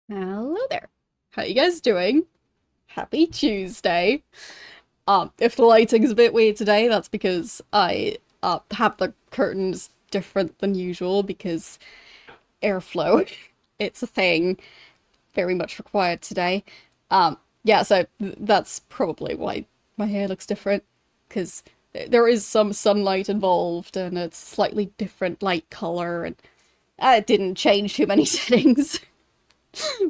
Hello there. How you guys doing? Happy Tuesday. If the lighting's a bit weird today, that's because I have the curtains different than usual because airflow. It's a thing very much required today. Yeah, so that's probably why my hair looks different because there is some sunlight involved and it's slightly different light color and it didn't change too many settings.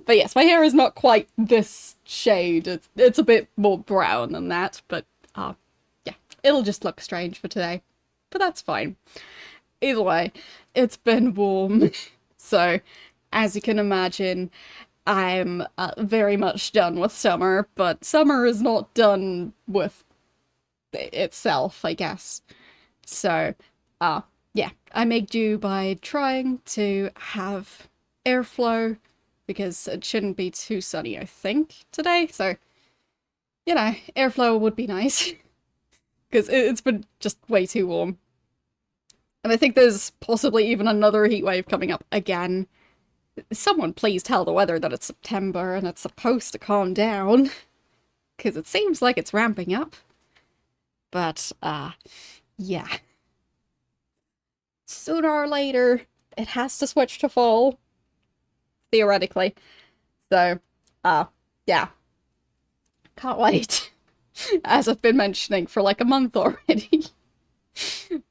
But yes, my hair is not quite this shade. It's a bit more brown than that, but yeah, it'll just look strange for today. But that's fine. Either way, it's been warm. So, as you can imagine, I'm very much done with summer, but summer is not done with itself, I guess. So, yeah, I make do by trying to have airflow because it shouldn't be too sunny, I think, today. So, airflow would be nice because it's been just way too warm. And I think there's possibly even another heat wave coming up again. Someone please tell the weather that it's September and it's supposed to calm down because it seems like it's ramping up. But, yeah. Sooner or later, it has to switch to fall, theoretically. So, yeah, can't wait. As I've been mentioning for like a month already.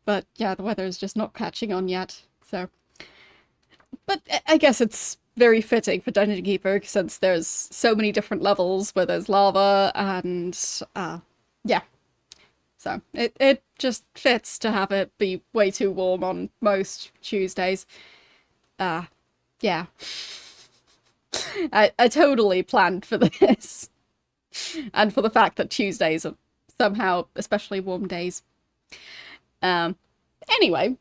But yeah, the weather is just not catching on yet. So, but I guess it's very fitting for Dungeon Keeper since there's so many different levels where there's lava and yeah. So it just fits to have it be way too warm on most Tuesdays. Uh yeah. I totally planned for this. And for the fact that Tuesdays are somehow especially warm days. Um, anyway,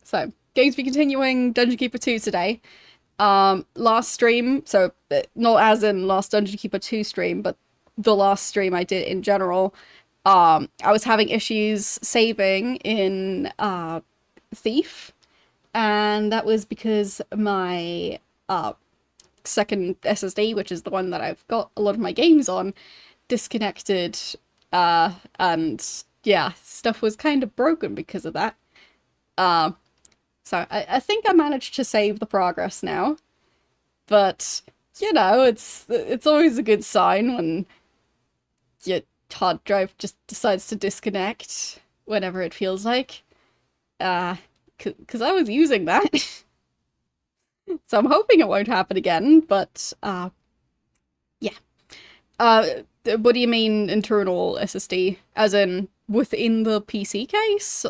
so going to be continuing Dungeon Keeper 2 today. Last stream, so not as in last Dungeon Keeper 2 stream, but the last stream I did in general, I was having issues saving in Thief, and that was because my second SSD, which is the one that I've got a lot of my games on, disconnected, and yeah, stuff was kind of broken because of that. Uh, so I think I managed to save the progress now, but it's always a good sign when your hard drive just decides to disconnect whenever it feels like. Because I was using that, so I'm hoping it won't happen again. But yeah. What do you mean internal SSD? As in within the PC case?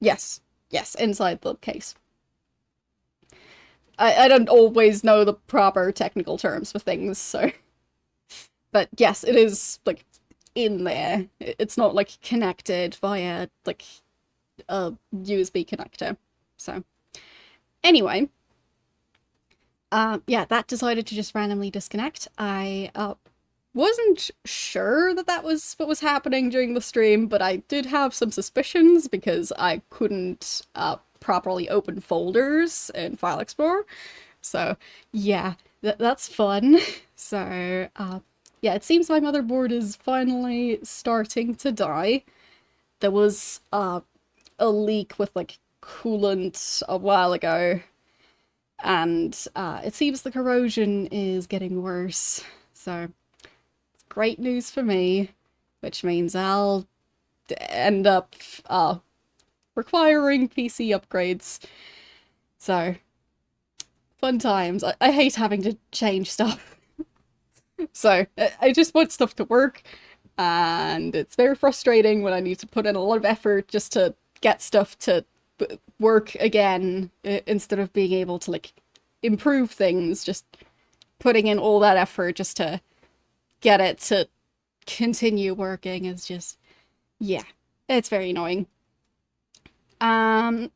Yes, yes, inside the case. I don't always know the proper technical terms for things, so. But yes, it is, like, in there. It's not, like, connected via, like, a USB connector. So, anyway. Yeah, that decided to just randomly disconnect. I wasn't sure that that was what was happening during the stream, but I did have some suspicions because I couldn't properly open folders in File Explorer. So yeah, that's fun. So yeah, it seems my motherboard is finally starting to die. There was a leak with like coolant a while ago, and it seems the corrosion is getting worse. So great news for me, which means I'll end up requiring PC upgrades. So, fun times. I hate having to change stuff. So, I just want stuff to work, and it's very frustrating when I need to put in a lot of effort just to get stuff to work again instead of being able to, like, improve things, just putting in all that effort just to get it to continue working is just, yeah, it's very annoying. Um,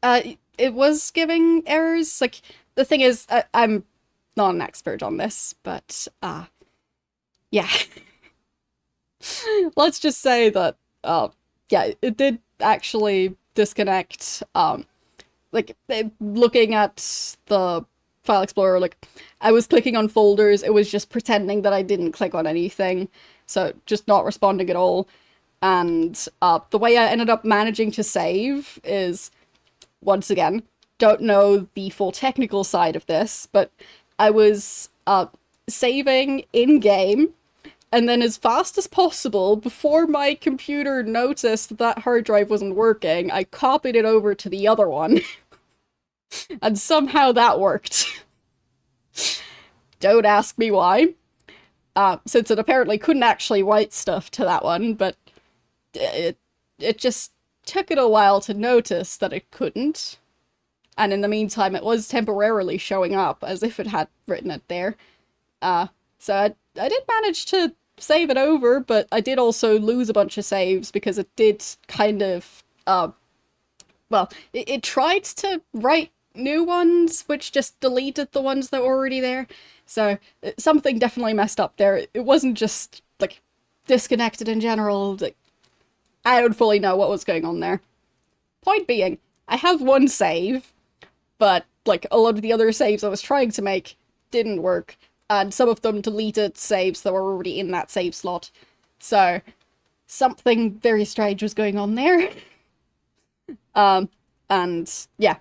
it was giving errors. Like, the thing is, I'm not an expert on this, but, yeah. Let's just say that, yeah, it did actually disconnect, like, looking at the File Explorer, like, I was clicking on folders, it was just pretending that I didn't click on anything, so just not responding at all. And the way I ended up managing to save is, once again, don't know the full technical side of this, but I was saving in-game, and then as fast as possible, before my computer noticed that hard drive wasn't working, I copied it over to the other one. And somehow that worked. Don't ask me why. Since it apparently couldn't actually write stuff to that one, but it just took it a while to notice that it couldn't. And in the meantime, it was temporarily showing up as if it had written it there. So I did manage to save it over, but I did also lose a bunch of saves because it did kind of, well, it tried to write new ones, which just deleted the ones that were already there. So something definitely messed up there. It wasn't just, like, disconnected in general. Like, I don't fully know what was going on there. Point being, I have one save, but, like, a lot of the other saves I was trying to make didn't work, and some of them deleted saves that were already in that save slot. So, something very strange was going on there. And, yeah.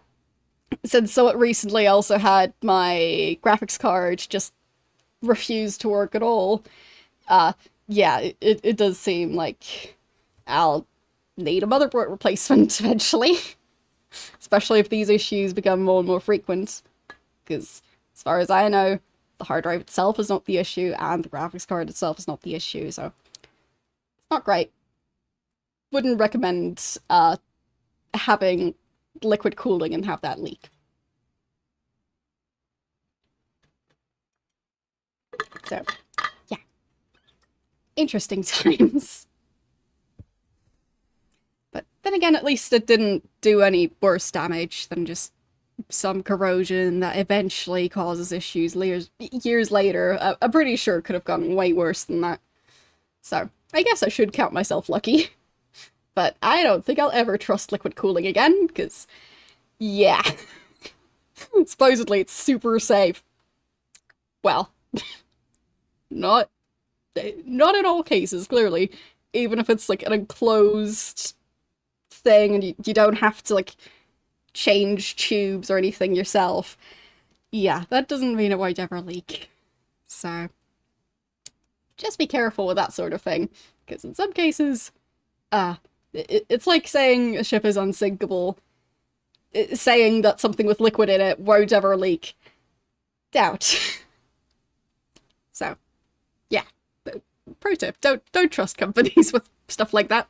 Since somewhat recently I also had my graphics card just refuse to work at all, yeah, it does seem like I'll need a motherboard replacement eventually. Especially if these issues become more and more frequent. Because, as far as I know, the hard drive itself is not the issue, and the graphics card itself is not the issue, so it's not great. Wouldn't recommend having liquid cooling and have that leak. So, yeah. Interesting times. But then again, at least it didn't do any worse damage than just some corrosion that eventually causes issues years later. I'm pretty sure it could have gone way worse than that. So, I guess I should count myself lucky. But I don't think I'll ever trust liquid cooling again, because, yeah. Supposedly it's super safe. Well, not in all cases, clearly. Even if it's, like, an enclosed thing and you don't have to, like, change tubes or anything yourself. Yeah, that doesn't mean it won't ever leak. So, just be careful with that sort of thing, because in some cases, it's like saying a ship is unsinkable. Saying that something with liquid in it won't ever leak. Doubt. So, yeah. Pro tip, don't trust companies with stuff like that.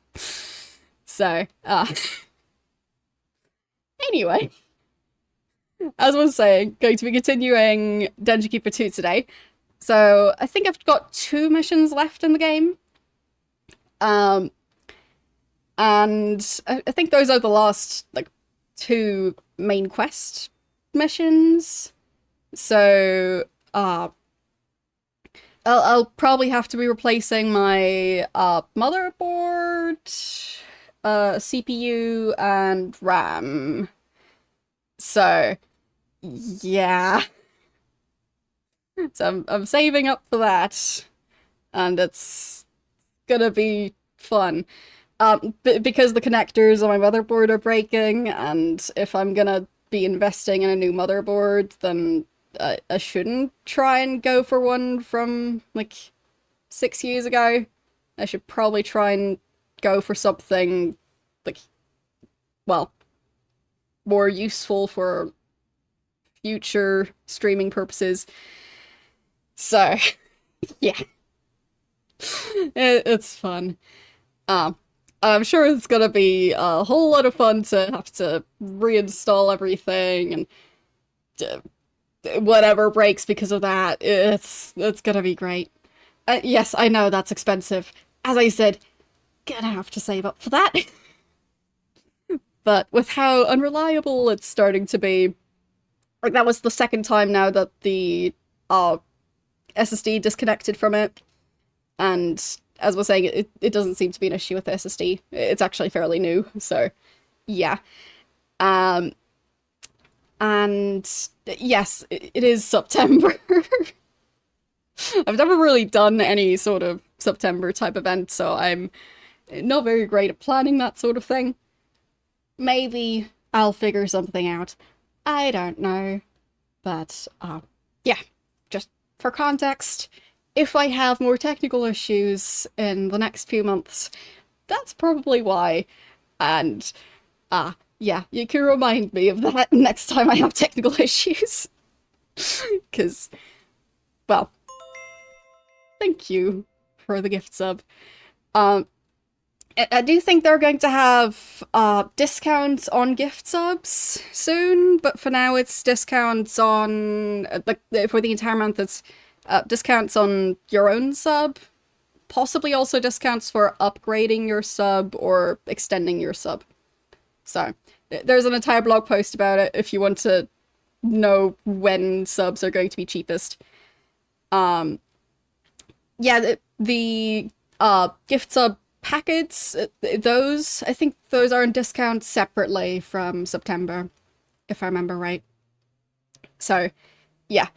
So, anyway. As I was saying, going to be continuing Dungeon Keeper 2 today. So, I think I've got 2 missions left in the game. And I think those are the last, like, 2 main quest missions. So, I'll probably have to be replacing my motherboard, CPU, and RAM. So, yeah. So I'm saving up for that, and it's gonna be fun. Because the connectors on my motherboard are breaking, and if I'm gonna be investing in a new motherboard, then I shouldn't try and go for one from, like, 6 years ago. I should probably try and go for something, like, well, more useful for future streaming purposes. So, yeah. It's fun. I'm sure it's gonna be a whole lot of fun to have to reinstall everything and whatever breaks because of that. It's gonna be great. Yes, I know that's expensive. As I said, gonna have to save up for that. But with how unreliable it's starting to be, like, that was the second time now that the SSD disconnected from it, and as I was saying, it doesn't seem to be an issue with the SSD. It's actually fairly new, so yeah. And yes, it is September. I've never really done any sort of September type event, so I'm not very great at planning that sort of thing. Maybe I'll figure something out. I don't know. But, yeah, just for context, if I have more technical issues in the next few months, that's probably why. And, yeah, you can remind me of that next time I have technical issues. Because, well, thank you for the gift sub. I do think they're going to have discounts on gift subs soon, but for now it's discounts on, like, for the entire month it's discounts on your own sub, possibly also discounts for upgrading your sub or extending your sub. So, there's an entire blog post about it if you want to know when subs are going to be cheapest. Yeah, the gift sub packets, those, I think those are on discount separately from September, if I remember right. So, yeah.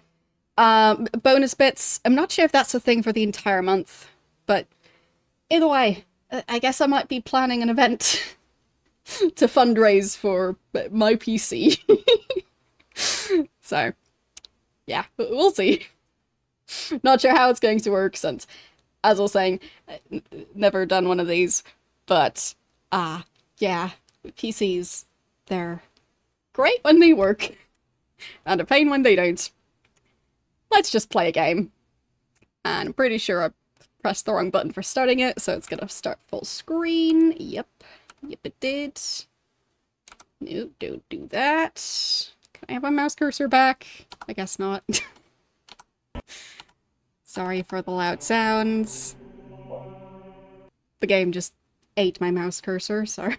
Bonus bits, I'm not sure if that's a thing for the entire month, but either way, I guess I might be planning an event to fundraise for my PC. So, yeah, we'll see. Not sure how it's going to work since, as I was saying, never done one of these, but, yeah, PCs, they're great when they work, and a pain when they don't. Let's just play a game. And I'm pretty sure I pressed the wrong button for starting it, so it's gonna start full screen. Yep, it did. No, don't do that. Can I have my mouse cursor back? I guess not. Sorry for the loud sounds. The game just ate my mouse cursor, so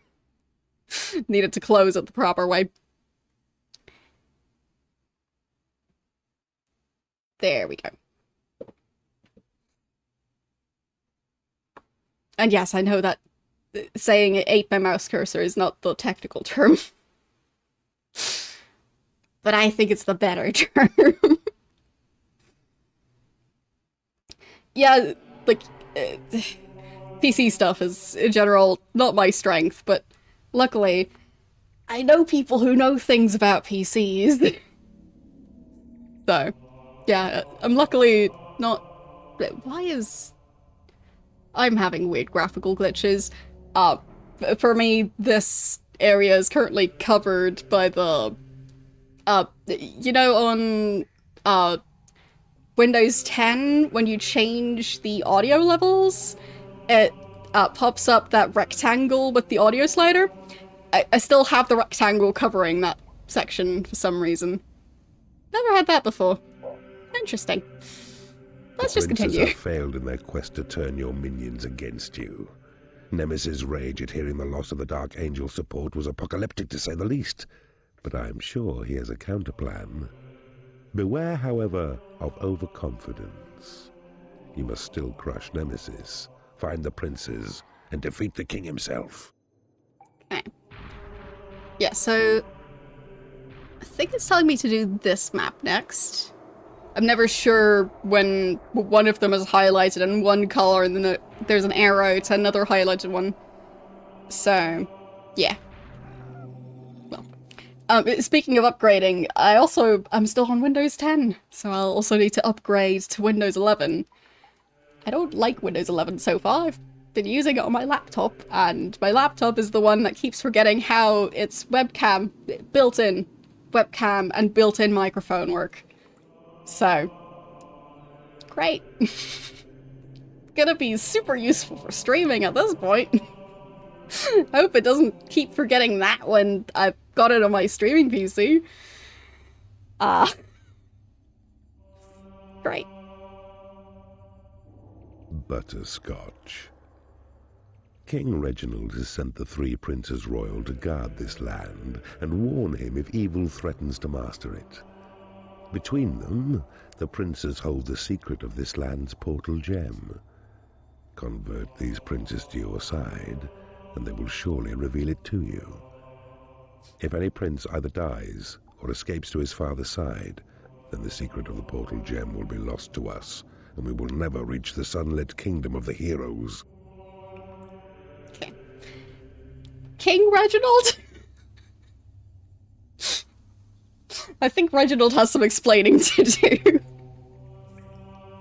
needed to close it the proper way. There we go. And yes, I know that saying it ate my mouse cursor is not the technical term. But I think it's the better term. Yeah, like, PC stuff is, in general, not my strength, but luckily, I know people who know things about PCs. So, yeah, I'm luckily not... Why is... I'm having weird graphical glitches. For me, this area is currently covered by the... you know, on... Windows 10, when you change the audio levels, it pops up that rectangle with the audio slider. I still have the rectangle covering that section for some reason. Never had that before. Interesting. Let's just continue. The princes have failed in their quest to turn your minions against you. Nemesis' rage at hearing the loss of the Dark Angel support was apocalyptic to say the least, but I am sure he has a counterplan. Beware, however, of overconfidence. You must still crush Nemesis, find the princes, and defeat the king himself. Okay. Yeah, so... I think it's telling me to do this map next. I'm never sure when one of them is highlighted in one color and then there's an arrow to another highlighted one. So, yeah. Speaking of upgrading, I'm still on Windows 10, so I'll also need to upgrade to Windows 11. I don't like Windows 11 so far. I've been using it on my laptop, and my laptop is the one that keeps forgetting how its webcam, built-in webcam and built-in microphone work. So, great. Gonna be super useful for streaming at this point. Hope it doesn't keep forgetting that when I've got it on my streaming PC. Great. Butterscotch. King Reginald has sent the 3 princes royal to guard this land and warn him if evil threatens to master it. Between them, the princes hold the secret of this land's portal gem. Convert these princes to your side, and they will surely reveal it to you. If any prince either dies or escapes to his father's side, then the secret of the portal gem will be lost to us, and we will never reach the sunlit kingdom of the heroes. Okay. King Reginald? I think Reginald has some explaining to do.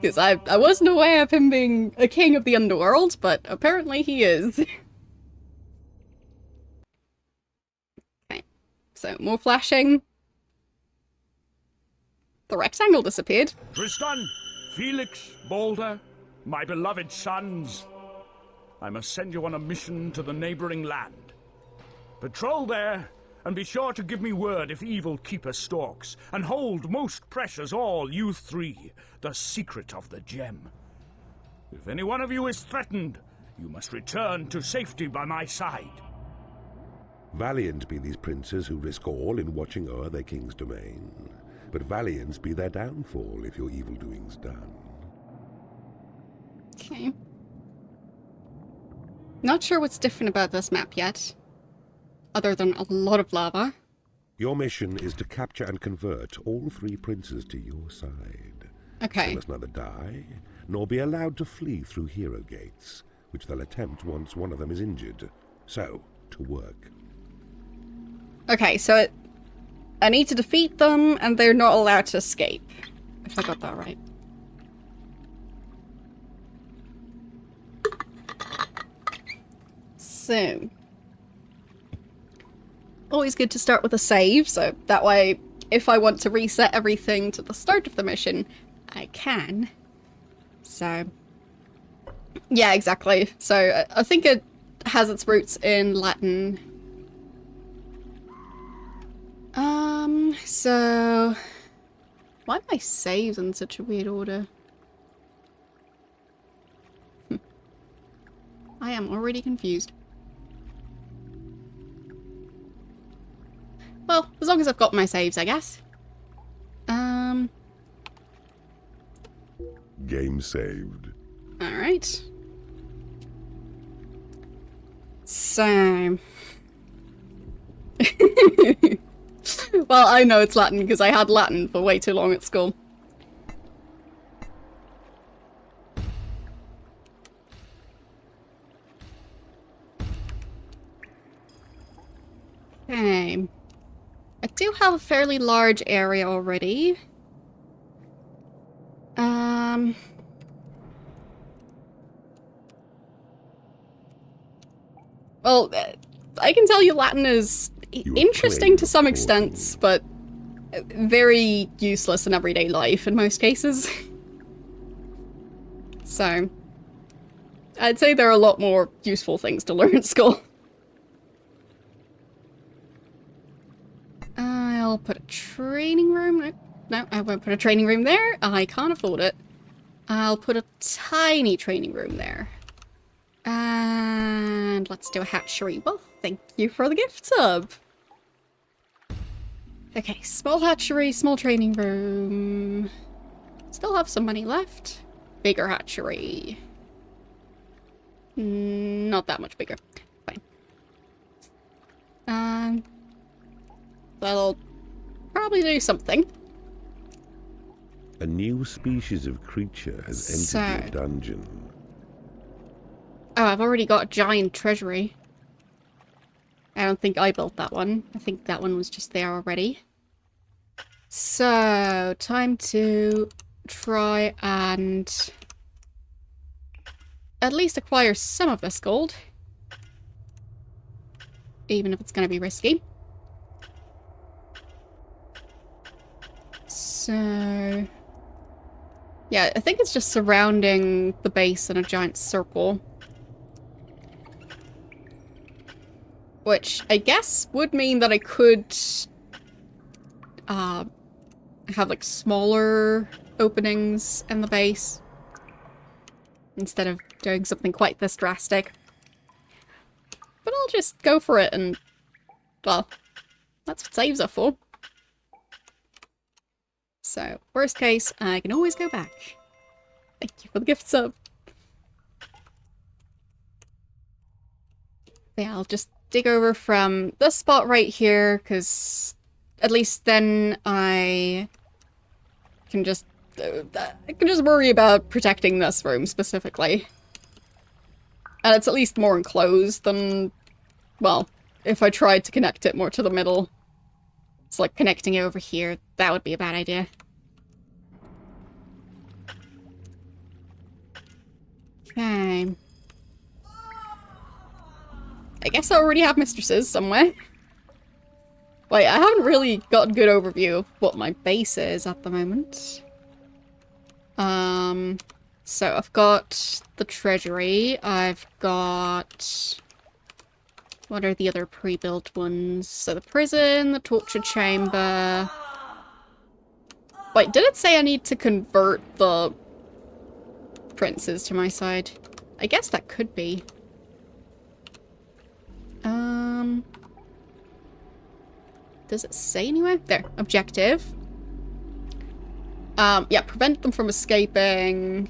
Because I wasn't aware of him being a king of the underworld, but apparently he is. Okay, so more flashing. The rectangle disappeared. Tristan, Felix, Balder, my beloved sons, I must send you on a mission to the neighboring land. Patrol there, and be sure to give me word if evil keeper stalks, and hold most precious all you three, the secret of the gem. If any one of you is threatened, you must return to safety by my side. Valiant be these princes who risk all in watching o'er their king's domain, but valiant be their downfall if your evil doings done. Okay. Not sure what's different about this map yet, other than a lot of lava. Your mission is to capture and convert all three princes to your side. Okay. They must neither die, nor be allowed to flee through hero gates, which they'll attempt once one of them is injured. So, to work. Okay, so I need to defeat them, and they're not allowed to escape. If I got that right. So... always good to start with a save, so that way, if I want to reset everything to the start of the mission, I can. So... yeah, exactly. So, I think it has its roots in Latin. So... why are my saves in such a weird order? I am already confused. Well, as long as I've got my saves, I guess. Game saved. Alright. So... well, I know it's Latin because I had Latin for way too long at school. Okay. I do have a fairly large area already. Well, I can tell you Latin is interesting to some extent, but very useless in everyday life in most cases. So, I'd say there are a lot more useful things to learn at school. I'll put a training room. No, I won't put a training room there. I can't afford it. I'll put a tiny training room there. And let's do a hatchery. Well, thank you for the gift sub. Okay, small hatchery, small training room. Still have some money left. Bigger hatchery. Not that much bigger. Fine. That'll probably do something. A new species of creature has entered your dungeon. Oh, I've already got a giant treasury. I don't think I built that one. I think that one was just there already. So, time to try and at least acquire some of this gold. Even if it's going to be risky. So... yeah, I think it's just surrounding the base in a giant circle. Which I guess would mean that I could have like smaller openings in the base instead of doing something quite this drastic. But I'll just go for it and, well, that's what saves are for. So, worst case, I can always go back. Thank you for the gift sub. Yeah, I'll just dig over from this spot right here, because at least then I can just worry about protecting this room specifically. And it's at least more enclosed than, well, if I tried to connect it more to the middle. It's like connecting it over here. That would be a bad idea. Okay. I guess I already have mistresses somewhere. Wait, I haven't really got a good overview of what my base is at the moment. So I've got the treasury, I've got... What are the other pre-built ones? So the prison, the torture chamber... Wait, did it say I need to convert the princes to my side? I guess that could be. Does it say anywhere? There, objective. Yeah, prevent them from escaping.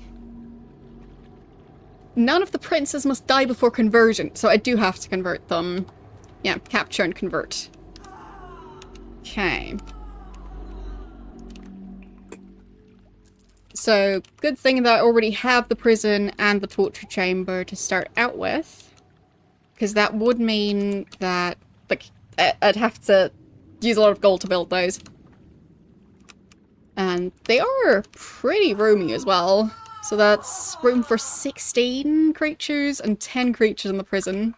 None of the princes must die before conversion, so I do have to convert them. Yeah, capture and convert. Okay. So, good thing that I already have the prison and the torture chamber to start out with. Because that would mean that, like, I'd have to use a lot of gold to build those. And they are pretty roomy as well. So that's room for 16 creatures and 10 creatures in the prison.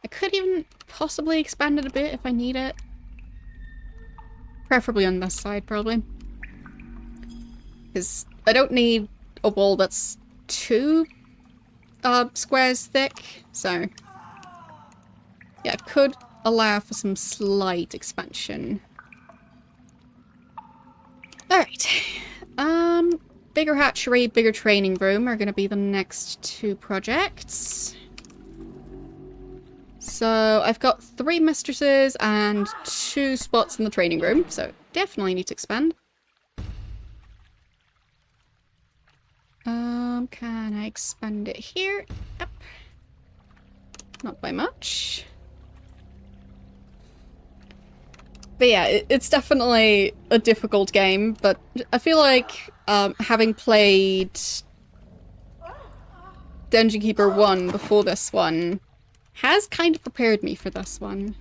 I could even possibly expand it a bit if I need it. Preferably on this side, probably. Because I don't need a wall that's too squares thick, so... Yeah, it could allow for some slight expansion. Alright. Bigger hatchery, bigger training room are going to be the next two projects. So I've got 3 mistresses and 2 spots in the training room, so definitely need to expand. Can I expand it here? Yep. Not by much. But yeah, it's definitely a difficult game, but I feel like having played Dungeon Keeper 1 before this one has kind of prepared me for this one.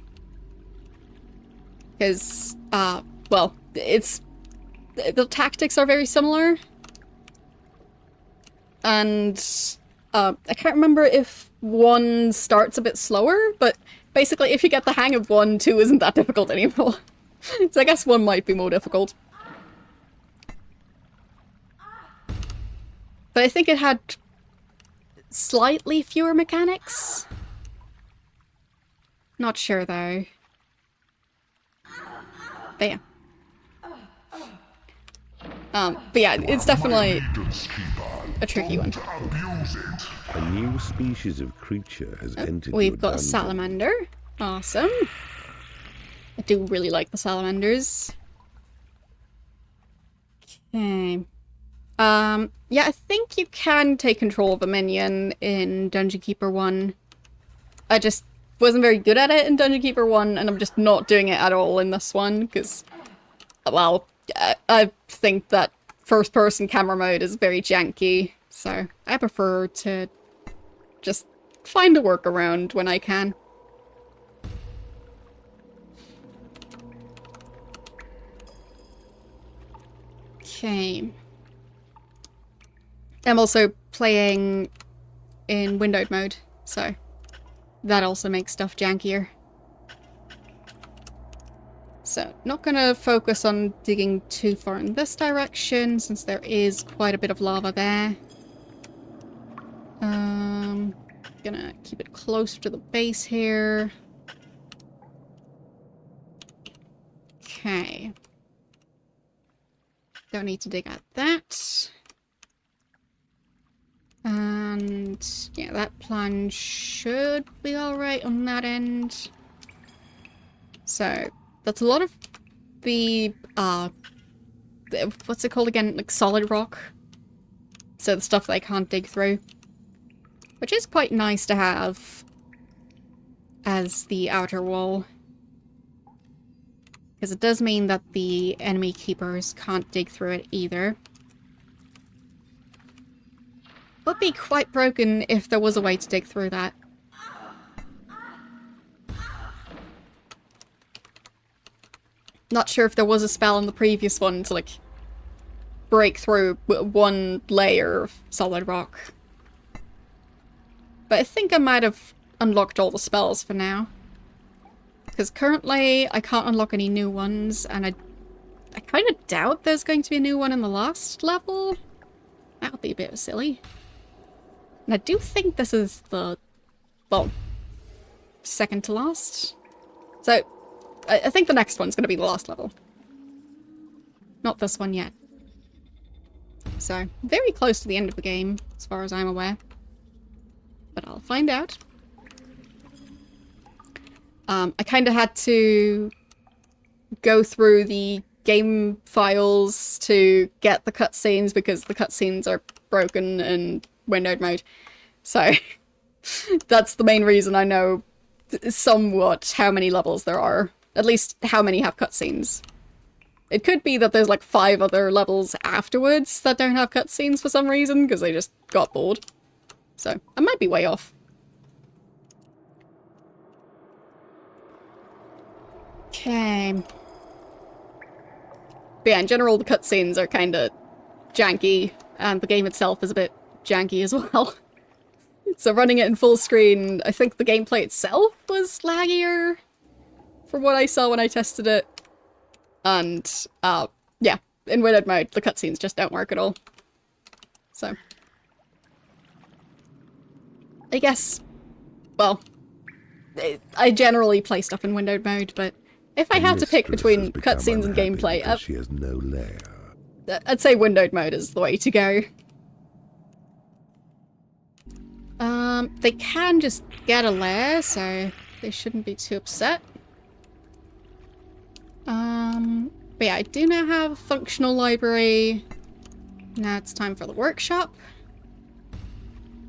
Because, well, the tactics are very similar. And I can't remember if 1 starts a bit slower, but basically if you get the hang of 1, 2 isn't that difficult anymore. So I guess 1 might be more difficult. But I think it had slightly fewer mechanics. Not sure though. But yeah. But yeah, it's definitely a tricky one. A new species of creature has entered We've your got a dungeon. salamander. Awesome. I do really like the salamanders. Okay. Yeah, I think you can take control of a minion in Dungeon Keeper 1. I just wasn't very good at it in Dungeon Keeper 1, and I'm just not doing it at all in this one, because, well, I think that first-person camera mode is very janky, so I prefer to just find a workaround when I can. Okay. I'm also playing in windowed mode, so that also makes stuff jankier. So, not gonna focus on digging too far in this direction, since there is quite a bit of lava there. Gonna keep it closer to the base here. Okay. Don't need to dig at that. And yeah, that plan should be alright on that end. So, that's a lot of the, what's it called again? Like solid rock. So the stuff that I can't dig through. Which is quite nice to have as the outer wall. Because it does mean that the enemy keepers can't dig through it either. Would be quite broken if there was a way to dig through that. Not sure if there was a spell in the previous one to, like, break through one layer of solid rock. But I think I might have unlocked all the spells for now. Because currently I can't unlock any new ones, and I kind of doubt there's going to be a new one in the last level. That would be a bit silly. And I do think this is the, well, second to last. So, I think the next one's going to be the last level. Not this one yet. So, very close to the end of the game, as far as I'm aware. But I'll find out. I kind of had to go through the game files to get the cutscenes because the cutscenes are broken in windowed mode. So that's the main reason I know somewhat how many levels there are. At least how many have cutscenes. It could be that there's like 5 other levels afterwards that don't have cutscenes for some reason because they just got bored. So I might be way off. Okay. But yeah, in general, the cutscenes are kind of janky, and the game itself is a bit janky as well. So running it in full screen, I think the gameplay itself was laggier from what I saw when I tested it. And, yeah, in windowed mode, the cutscenes just don't work at all. So, I guess, well, I generally play stuff in windowed mode, but if I have to pick between cutscenes and gameplay, she has no lair. I'd say windowed mode is the way to go. They can just get a lair, so they shouldn't be too upset. But yeah, I do now have a functional library. Now it's time for the workshop.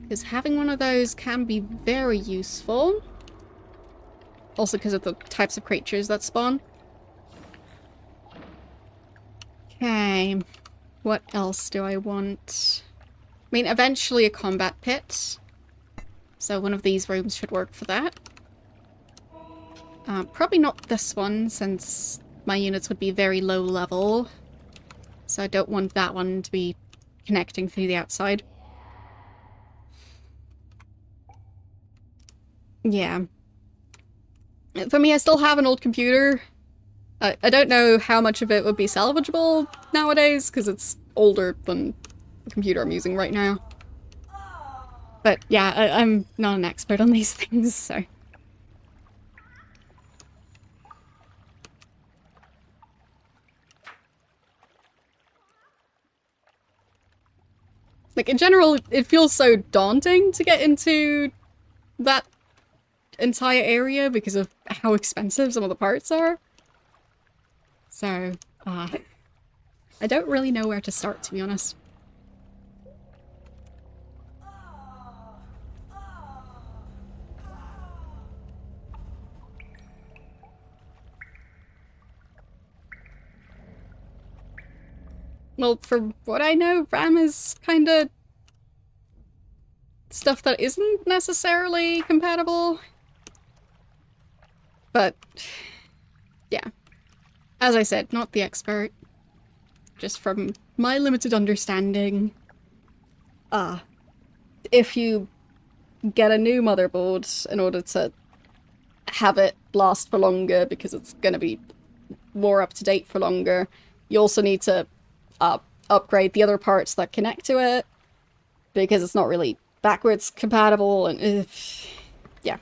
Because having one of those can be very useful. Also because of the types of creatures that spawn. Okay. What else do I want? I mean, eventually a combat pit. So one of these rooms should work for that. Probably not this one, since my units would be very low level. So I don't want that one to be connecting through the outside. Yeah. For me, I still have an old computer. I don't know how much of it would be salvageable nowadays, because it's older than the computer I'm using right now. But yeah, I'm not an expert on these things, so... Like, in general, it feels so daunting to get into that entire area because of how expensive some of the parts are. So, I don't really know where to start, to be honest. Well, from what I know, RAM is kind of stuff that isn't necessarily compatible. But, yeah. As I said, not the expert. Just from my limited understanding. If you get a new motherboard in order to have it last for longer, because it's going to be more up to date for longer, you also need to upgrade the other parts that connect to it, because it's not really backwards compatible, and yeah.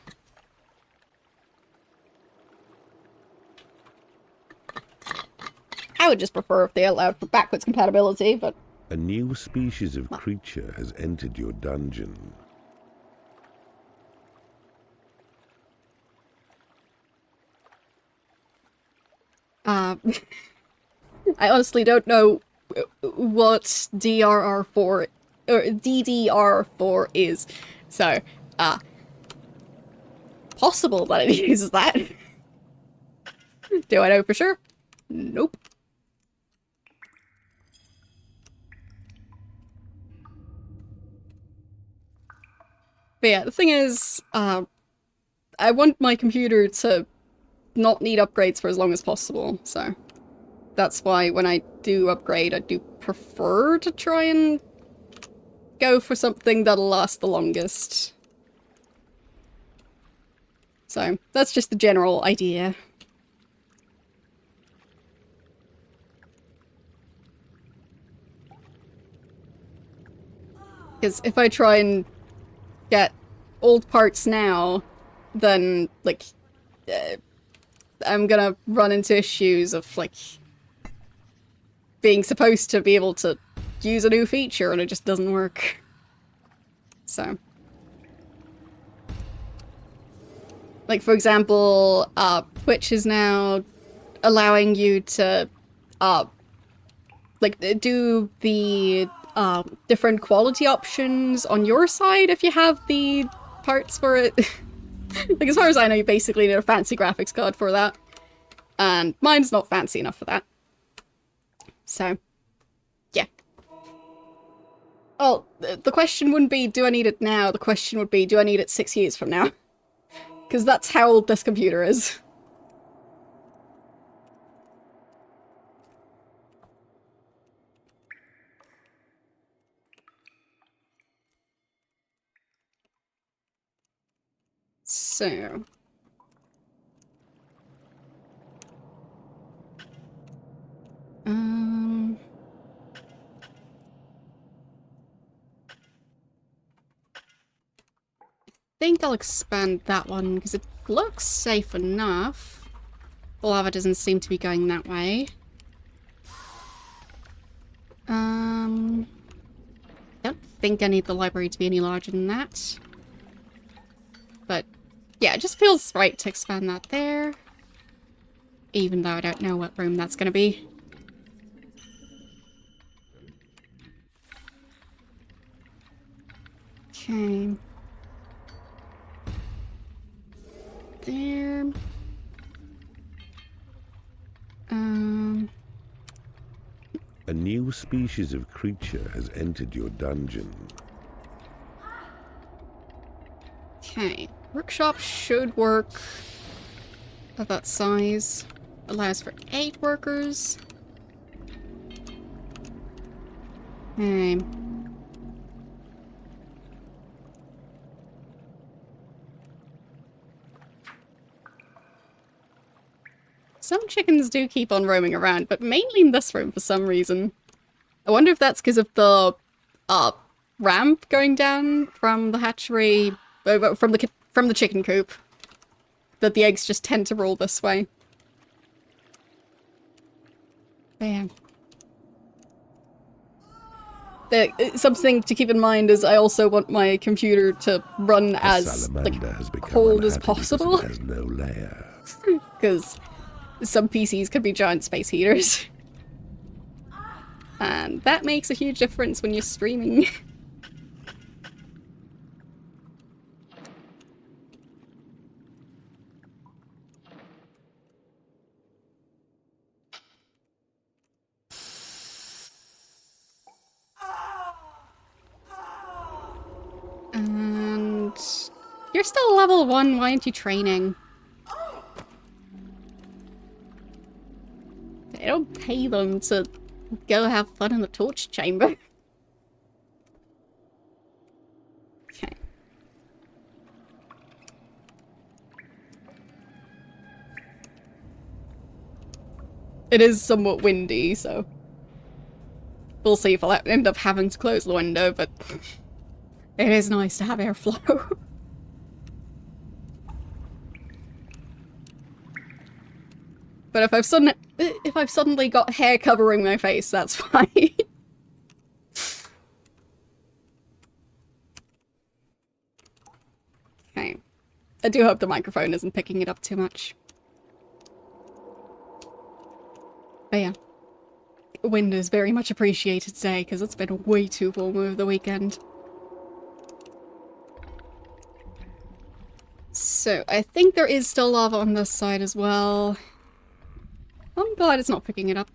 I would just prefer if they allowed for backwards compatibility, but... A new species of creature has entered your dungeon. I honestly don't know what DRR4 or DDR4 is, so possible that it uses that. Do I know for sure? Nope. But yeah, the thing is, I want my computer to not need upgrades for as long as possible, so that's why when I do upgrade, I do prefer to try and go for something that'll last the longest. So, that's just the general idea. Because if I try and get old parts now, then, like, I'm gonna run into issues of, like, being supposed to be able to use a new feature and it just doesn't work. So. Like, for example, Twitch is now allowing you to, like, do the, different quality options on your side if you have the parts for it. Like, as far as I know, you basically need a fancy graphics card for that. And mine's not fancy enough for that. So, yeah. Well, the question wouldn't be, do I need it now? The question would be, do I need it 6 years from now? Because that's how old this computer is. So... I think I'll expand that one because it looks safe enough. The lava doesn't seem to be going that way. I don't think I need the library to be any larger than that. But yeah, it just feels right to expand that there. Even though I don't know what room that's gonna be. Okay. There. A new species of creature has entered your dungeon. Okay. Workshop should work at that size. Allows for 8 workers. Okay. Some chickens do keep on roaming around, but mainly in this room for some reason. I wonder if that's because of the ramp going down from the hatchery, from the chicken coop. That the eggs just tend to roll this way. Bam. Something to keep in mind is I also want my computer to run as like cold as possible. It has no layer. Because some PCs could be giant space heaters. And that makes a huge difference when you're streaming. And you're still level 1, why aren't you training? They don't pay them to go have fun in the torch chamber. Okay. It is somewhat windy, so we'll see if I'll end up having to close the window, but it is nice to have airflow. But if I've suddenly got hair covering my face, that's fine. Okay. I do hope the microphone isn't picking it up too much. But yeah. Wind is very much appreciated today, because it's been way too warm over the weekend. So, I think there is still lava on this side as well. I'm glad it's not picking it up.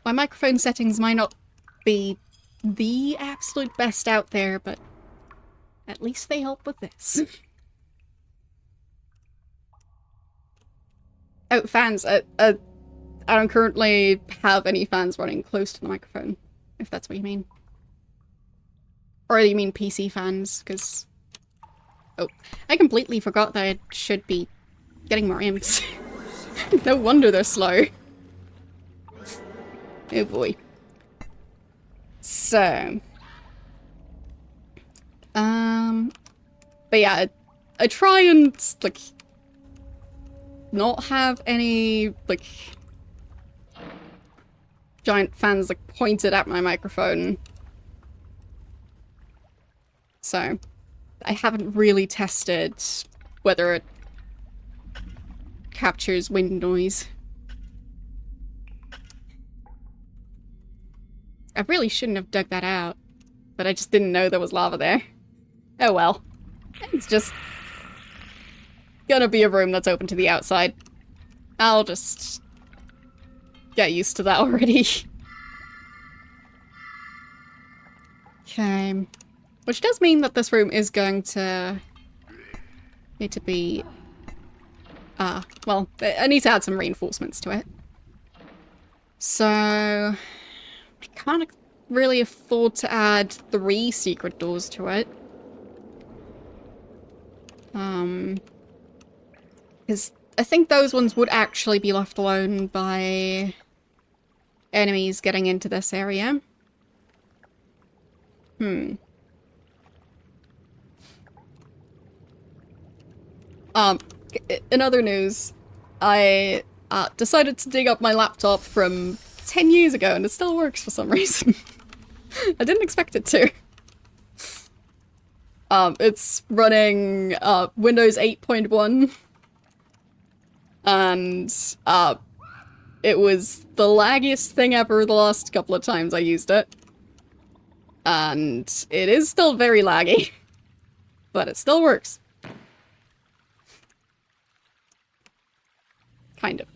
My microphone settings might not be the absolute best out there, but at least they help with this. Oh, fans. I don't currently have any fans running close to the microphone, if that's what you mean. Or do you mean PC fans? Because... Oh, I completely forgot that I should be getting more imps. No wonder they're slow. Oh boy. So... But yeah, I try and, like, not have any, like, giant fans, like, pointed at my microphone. So, I haven't really tested whether it captures wind noise. I really shouldn't have dug that out, but I just didn't know there was lava there. Oh well. It's just gonna be a room that's open to the outside. I'll just get used to that already. Okay. Which does mean that this room is going to need to be... well, I need to add some reinforcements to it. So... I can't really afford to add 3 secret doors to it. Because I think those ones would actually be left alone by enemies getting into this area. In other news, I decided to dig up my laptop from 10 years ago and it still works for some reason. I didn't expect it to. It's running Windows 8.1 and it was the laggiest thing ever the last couple of times I used it. And it is still very laggy, but it still works. Kind of.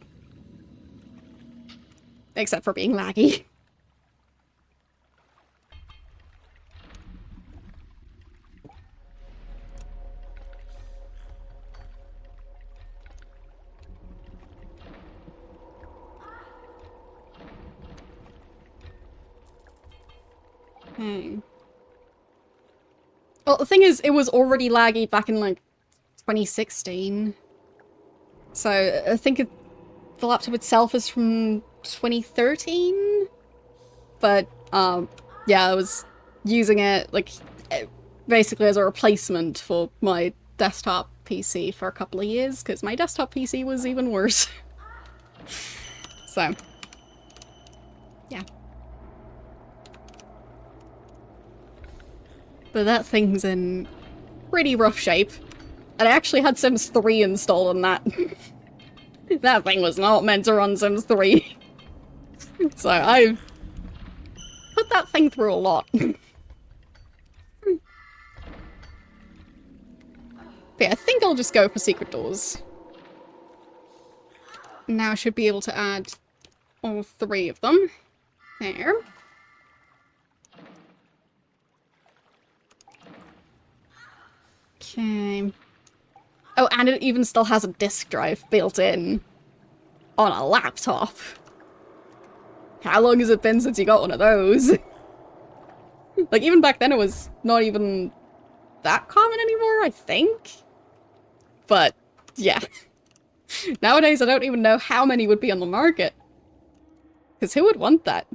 Except for being laggy. Well, the thing is, it was already laggy back in, like, 2016. So, I think the laptop itself is from 2013? But, yeah, I was using it, like, basically as a replacement for my desktop PC for a couple of years, because my desktop PC was even worse. So, yeah. But that thing's in pretty rough shape. And I actually had Sims 3 installed on that. That thing was not meant to run Sims 3. So I put that thing through a lot. But yeah, I think I'll just go for secret doors. Now I should be able to add all 3 of them. There. Okay. Oh, and it even still has a disk drive built in on a laptop. How long has it been since you got one of those? Like, even back then it was not even that common anymore, I think. But, yeah. Nowadays I don't even know how many would be on the market. Because who would want that?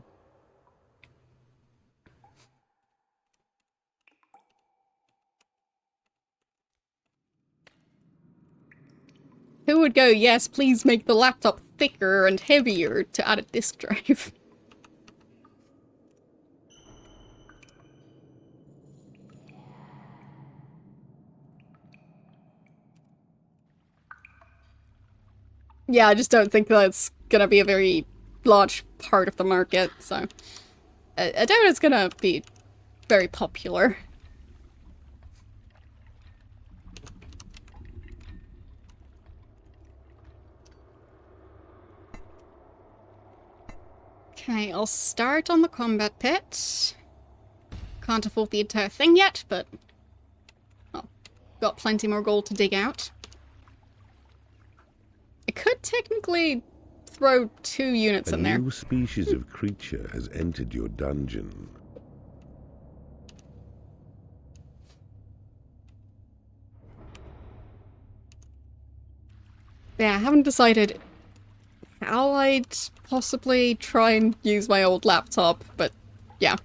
Who would go, yes, please make the laptop thicker and heavier to add a disk drive? Yeah, I just don't think that's gonna be a very large part of the market, so... I doubt it's gonna be very popular. Okay, I'll start on the combat pit. Can't afford the entire thing yet, but... well, got plenty more gold to dig out. I could technically throw 2 units in there. A new species of creature has entered your dungeon. Yeah, I haven't decided how I'd possibly try and use my old laptop, but yeah.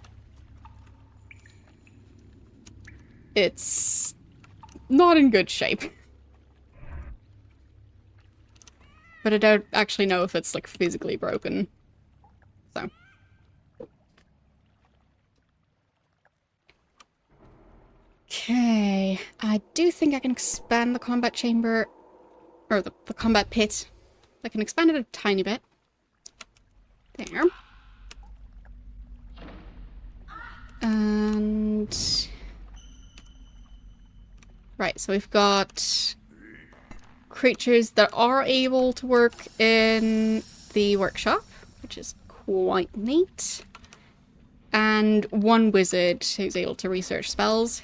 It's not in good shape. But I don't actually know if it's, like, physically broken. So. Okay. I do think I can expand the combat chamber, or the combat pit. I can expand it a tiny bit. There. And... right, so we've got creatures that are able to work in the workshop, which is quite neat. And 1 wizard who's able to research spells.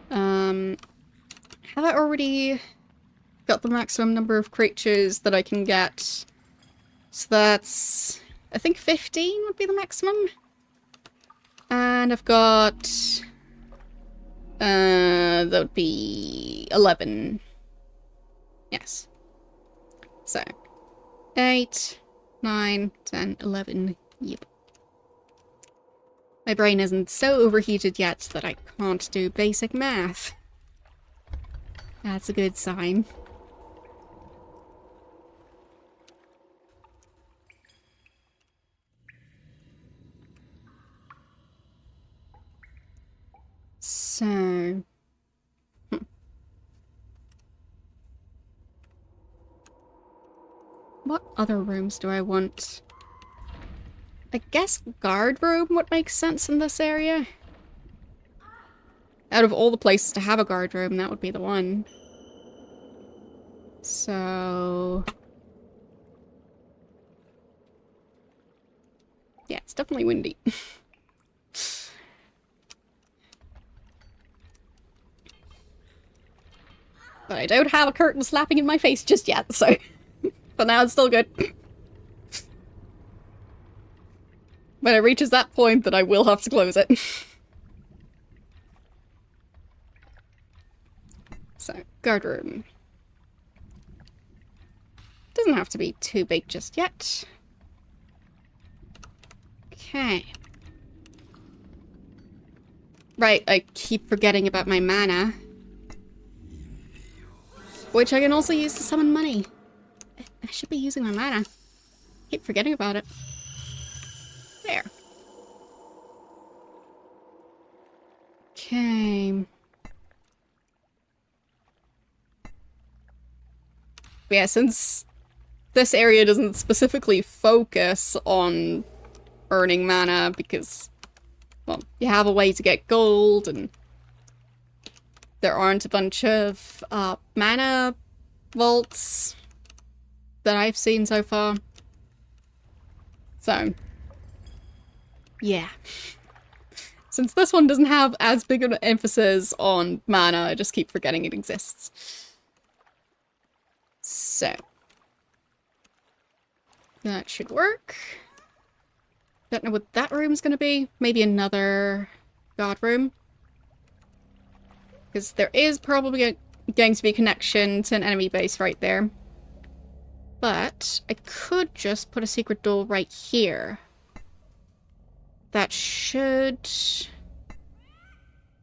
Have I already got the maximum number of creatures that I can get? So that's... I think 15 would be the maximum. And I've got... that would be 11. Yes. So, 8, 9, 10, 11. Yep. My brain isn't so overheated yet that I can't do basic math. That's a good sign. So... what other rooms do I want? I guess guard room would make sense in this area. Out of all the places to have a guard room, that would be the one. So... yeah, it's definitely windy. But I don't have a curtain slapping in my face just yet, so... for now it's still good. When it reaches that point, then I will have to close it. So, guard room. Doesn't have to be too big just yet. Okay. Right, I keep forgetting about my mana. Which I can also use to summon money. I should be using my mana. Keep forgetting about it. There. Okay. Yeah, since this area doesn't specifically focus on earning mana because, well, you have a way to get gold and there aren't a bunch of mana vaults that I've seen so far. So, yeah. Since this one doesn't have as big of an emphasis on mana, I just keep forgetting it exists. So, that should work. Don't know what that room's gonna be. Maybe another guard room. Because there is probably going to be a connection to an enemy base right there. But I could just put a secret door right here. That should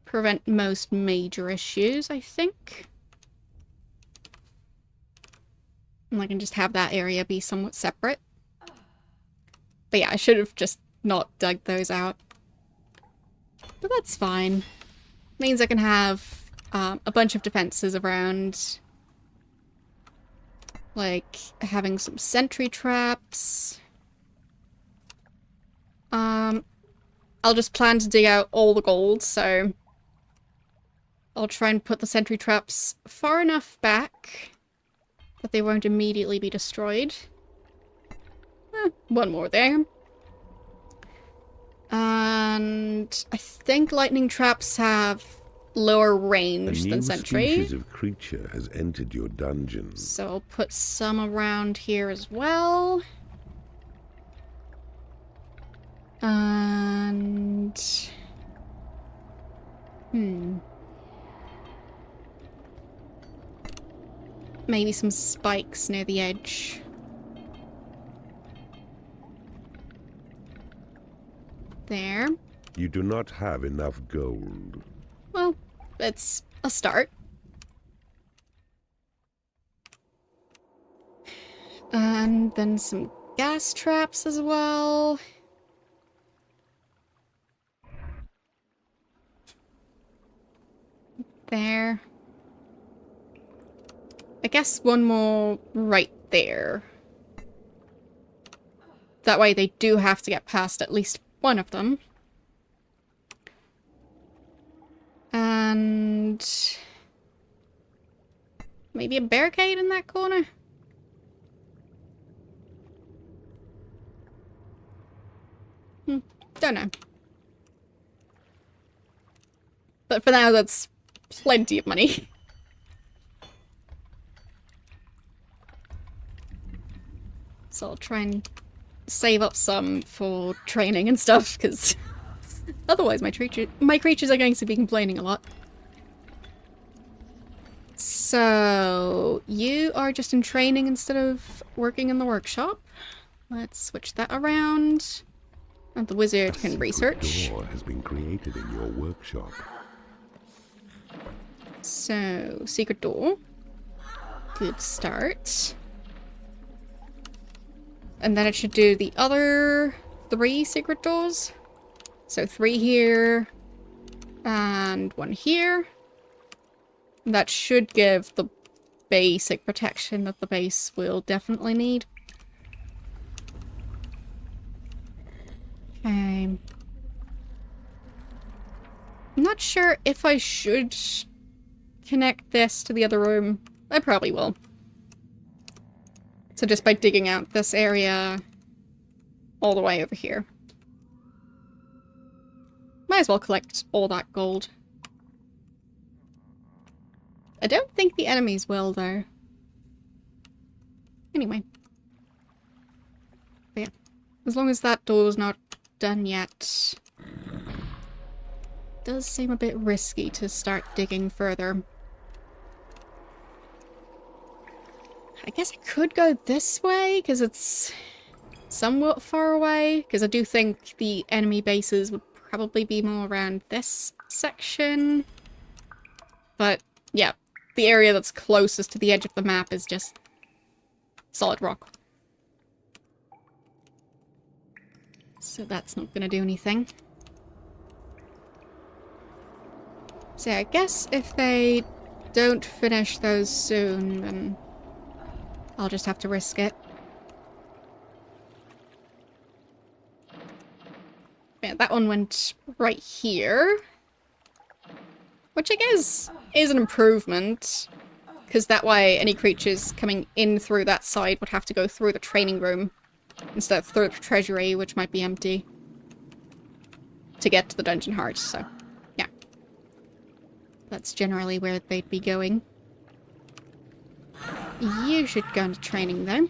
prevent most major issues, I think. And I can just have that area be somewhat separate. But yeah, I should have just not dug those out. But that's fine. Means I can have a bunch of defenses around. Like having some sentry traps. I'll just plan to dig out all the gold, so I'll try and put the sentry traps far enough back that they won't immediately be destroyed. One more there. And I think lightning traps have lower A range new than sentry. species of creature has entered your dungeon. So I'll put some around here as well. And... maybe some spikes near the edge. There. You do not have enough gold. Well, it's a start. And then some gas traps as well. There. I guess one more right there. That way they do have to get past at least one of them. And... maybe a barricade in that corner? Don't know. But for now, that's plenty of money. So I'll try and save up some for training and stuff, because otherwise my creatures are going to be complaining a lot. So, you are just in training instead of working in the workshop. Let's switch that around. And the wizard can research. A door has been created in your workshop. So, secret door. Good start. And then it should do the other 3 secret doors. So 3 here. And 1 here. And that should give the basic protection that the base will definitely need. Okay. I'm not sure if I should connect this to the other room. I probably will. So just by digging out this area all the way over here. Might as well collect all that gold. I don't think the enemies will, though. Anyway. But yeah. As long as that door's not done yet. Does seem a bit risky to start digging further. I guess I could go this way, because it's somewhat far away. Because I do think the enemy bases would probably be more around this section. But, yeah. The area that's closest to the edge of the map is just solid rock. So that's not going to do anything. So I guess if they don't finish those soon, then I'll just have to risk it. Yeah, that one went right here. Which I guess is an improvement. Because that way any creatures coming in through that side would have to go through the training room. Instead of through the treasury, which might be empty. To get to the dungeon heart, so yeah. That's generally where they'd be going. You should go into training though.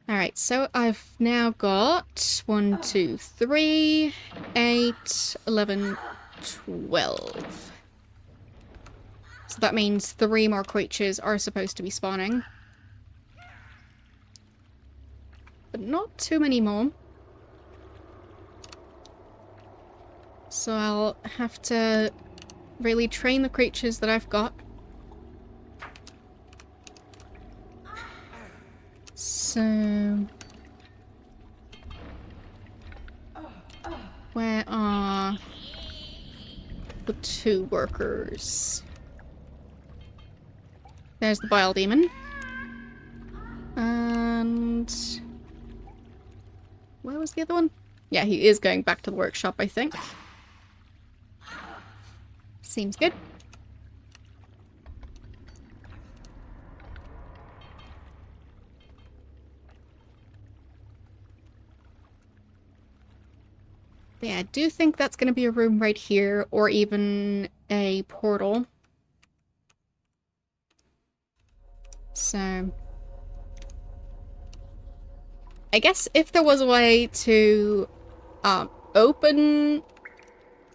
Alright, so I've now got 1, 2, 3, 8, 11, 12. So that means 3 more creatures are supposed to be spawning. But not too many more. So I'll have to really train the creatures that I've got. So... where are the 2 workers? There's the Bile Demon. And... where was the other one? Yeah, he is going back to the workshop, I think. Seems good. Yeah, I do think that's going to be a room right here, or even a portal. So... I guess if there was a way to open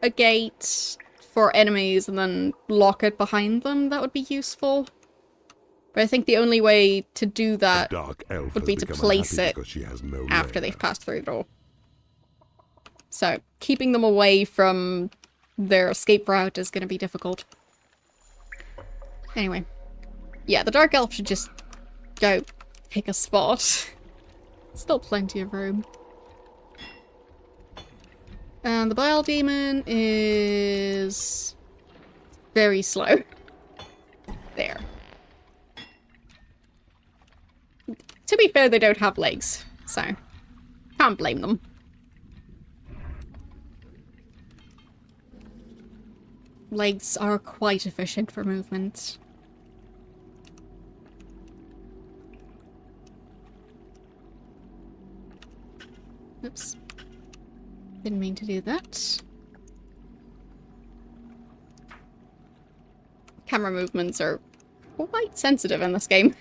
a gate for enemies and then lock it behind them, that would be useful. But I think the only way to do that Dark elf would has be to become place unhappy it because she has no after lair. they've passed through the door. So, keeping them away from their escape route is going to be difficult. Anyway. Yeah, the Dark Elf should just go pick a spot. Still plenty of room. And the Bile Demon is... very slow. There. To be fair, they don't have legs, so can't blame them. Legs are quite efficient for movement. Oops. Didn't mean to do that. Camera movements are quite sensitive in this game.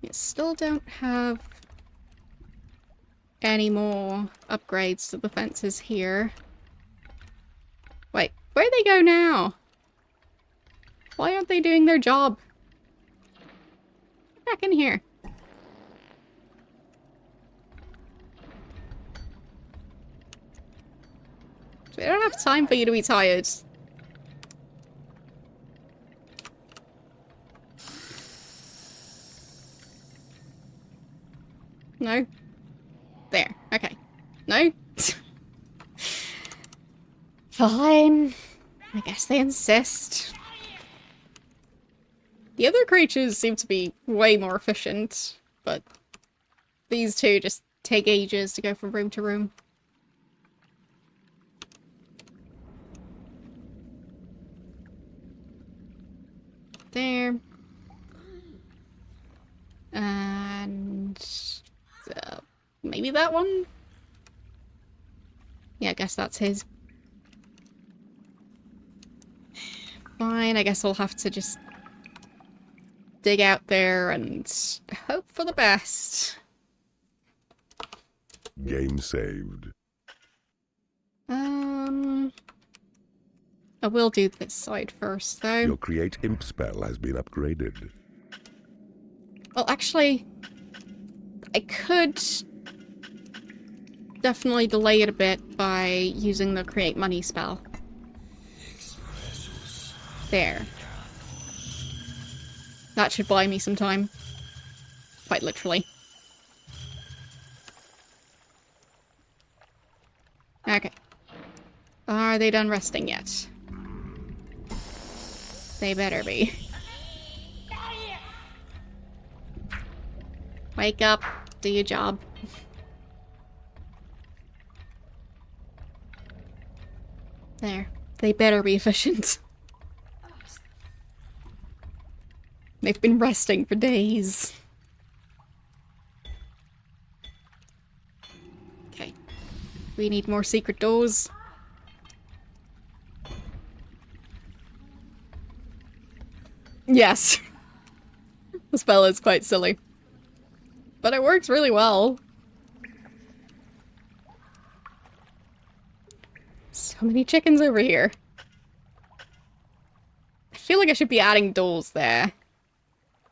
You still don't have any more upgrades to the fences here. Wait, where'd they go now? Why aren't they doing their job? Get back in here. We don't have time for you to be tired. No? There. Okay. No? Fine. I guess they insist. The other creatures seem to be way more efficient, but these two just take ages to go from room to room. There. And... maybe that one? Yeah, I guess that's his. Fine, I guess we'll have to just dig out there and hope for the best. Game saved. I will do this side first, though. Your create imp spell has been upgraded. Well, actually, I could definitely delay it a bit by using the create money spell. There. That should buy me some time. Quite literally. Okay. Are they done resting yet? They better be. Wake up. Do your job. There. They better be efficient. They've been resting for days. Okay. We need more secret doors. Yes. The spell is quite silly. But it works really well. So many chickens over here. I feel like I should be adding doors there.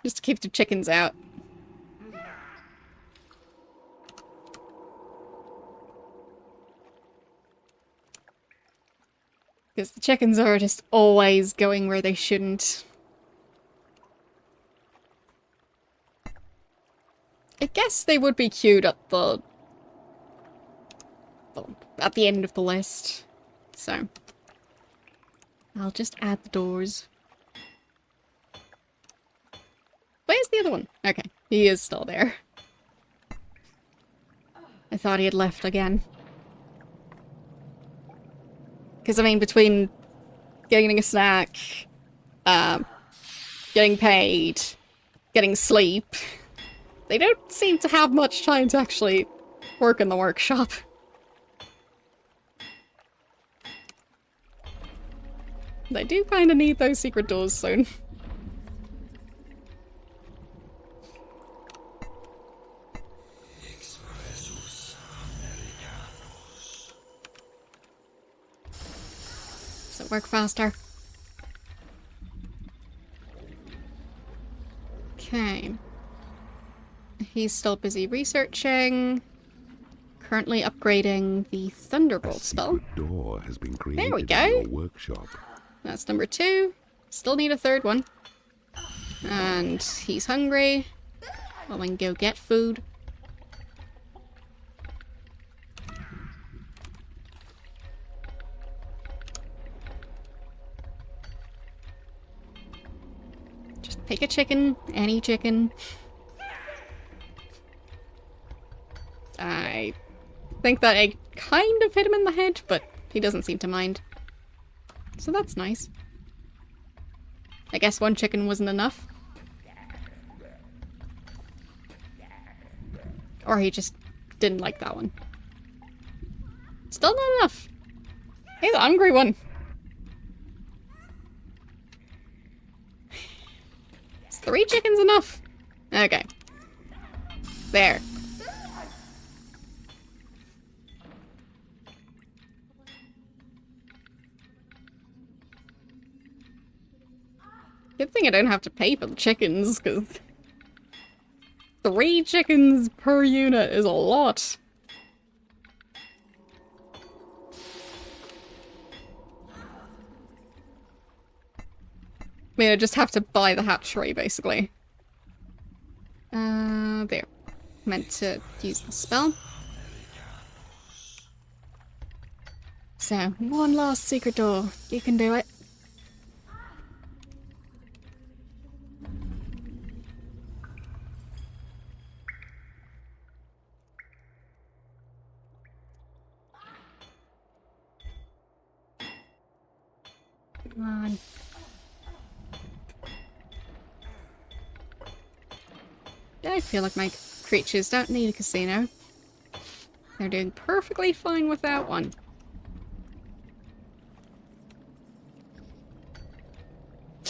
Just to keep the chickens out. Because the chickens are just always going where they shouldn't. I guess they would be queued at the end of the list. So I'll just add the doors. Where's the other one? Okay, he is still there. I thought he had left again. Because, I mean, between getting a snack, getting paid, getting sleep, They don't seem to have much time to actually work in the workshop. They do kind of need those secret doors soon. Does it work faster? Okay. He's still busy researching. Currently upgrading the Thunderbolt spell. Door has been created There we in go. your workshop. That's number 2. Still need a third one. And he's hungry. Well, then go get food. Just pick a chicken. Any chicken. I think that egg kind of hit him in the head, but he doesn't seem to mind. So that's nice. I guess one chicken wasn't enough. Or he just didn't like that one. Still not enough. Hey, the hungry one. Is 3 chickens enough? Okay. There. Good thing I don't have to pay for the chickens, because 3 chickens per unit is a lot. I mean, I just have to buy the hatchery, basically. There. Meant to use the spell. So, one last secret door. You can do it. Come on. I feel like my creatures don't need a casino. They're doing perfectly fine without one. I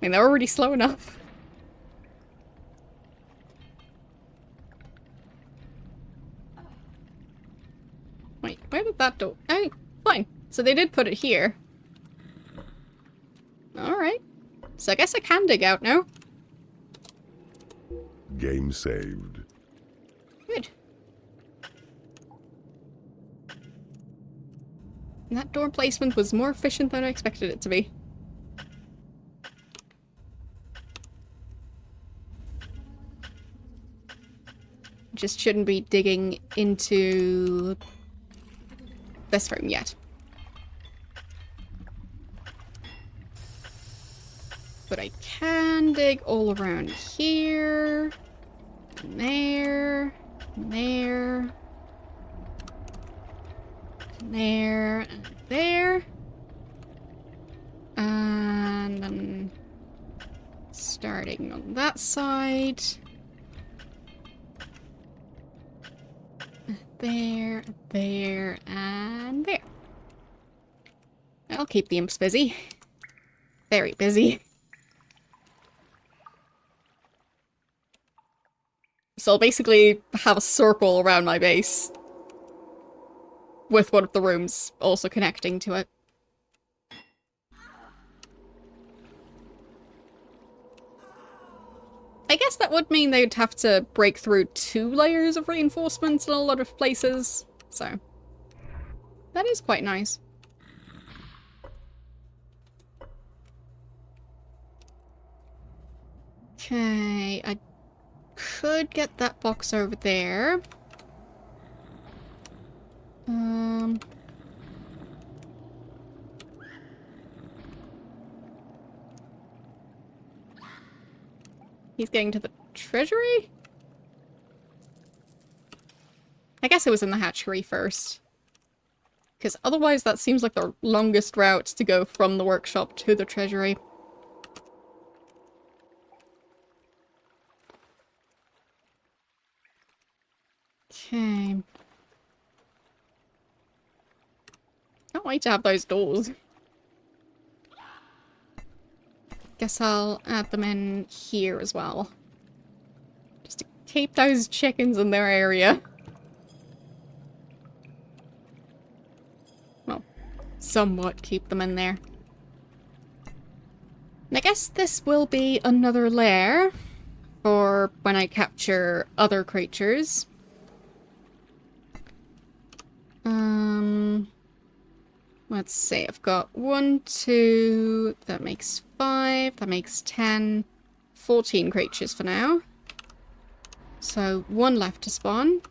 mean, they're already slow enough. Wait, where did that door? Oh, fine. So they did put it here. Alright. So I guess I can dig out now. Game saved. Good. And that door placement was more efficient than I expected it to be. Just shouldn't be digging into this room yet. But I can dig all around here, and there, and there, and there, and there. And then starting on that side. There, there, and there. I'll keep the imps busy. Very busy. So I'll basically have a circle around my base. With one of the rooms also connecting to it. I guess that would mean they'd have to break through 2 layers of reinforcements in a lot of places. So, that is quite nice. Okay, I could get that box over there. He's getting to the treasury? I guess it was in the hatchery first. Because otherwise that seems like the longest route to go from the workshop to the treasury. Okay. Can't wait to have those doors. Guess I'll add them in here as well. Just to keep those chickens in their area. Well, somewhat keep them in there. And I guess this will be another lair for when I capture other creatures. Let's see, I've got 1, 2, that makes 5, that makes 10, 14 creatures for now. So 1 left to spawn.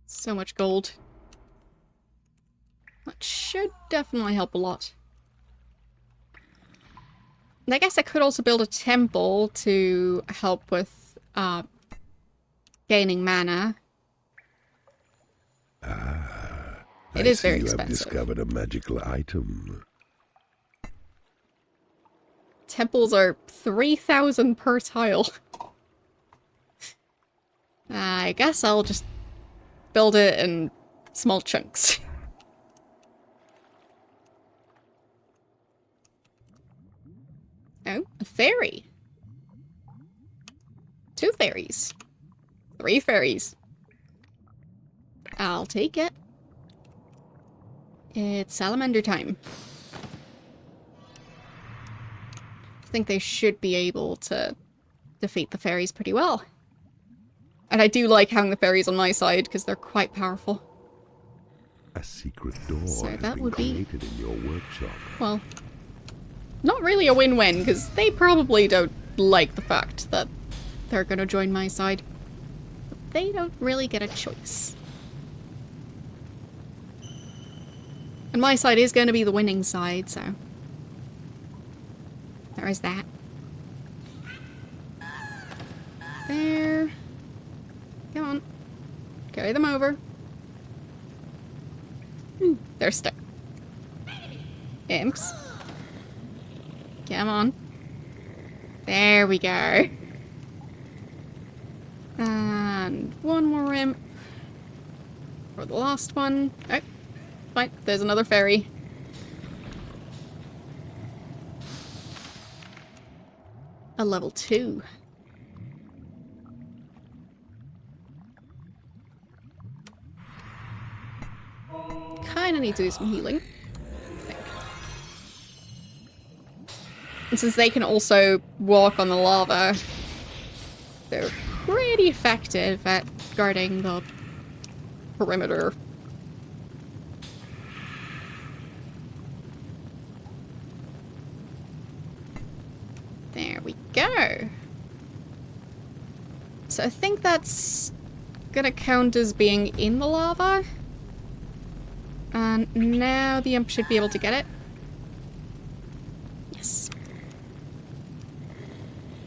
So much gold. That should definitely help a lot. And I guess I could also build a temple to help with gaining mana. It is very expensive. You have discovered a magical item. Temples are 3,000 per tile. I guess I'll just build it in small chunks. Oh, a fairy. 2 fairies. 3 fairies. I'll take it. It's salamander time. I think they should be able to defeat the fairies pretty well. And I do like having the fairies on my side because they're quite powerful. A secret door So has that been would be- created in your workshop. Well, not really a win-win, because they probably don't like the fact that they're gonna join my side. But they don't really get a choice. And my side is going to be the winning side, so... there is that. There. Come on. Carry them over. They're stuck. Imps. Come on. There we go. And 1 more imp. For the last one. Oh, fine. There's another fairy. A level 2. Kinda need to do some healing. And since they can also walk on the lava, they're pretty effective at guarding the perimeter. There we go. So I think that's gonna count as being in the lava. And now the imp should be able to get it. Yes.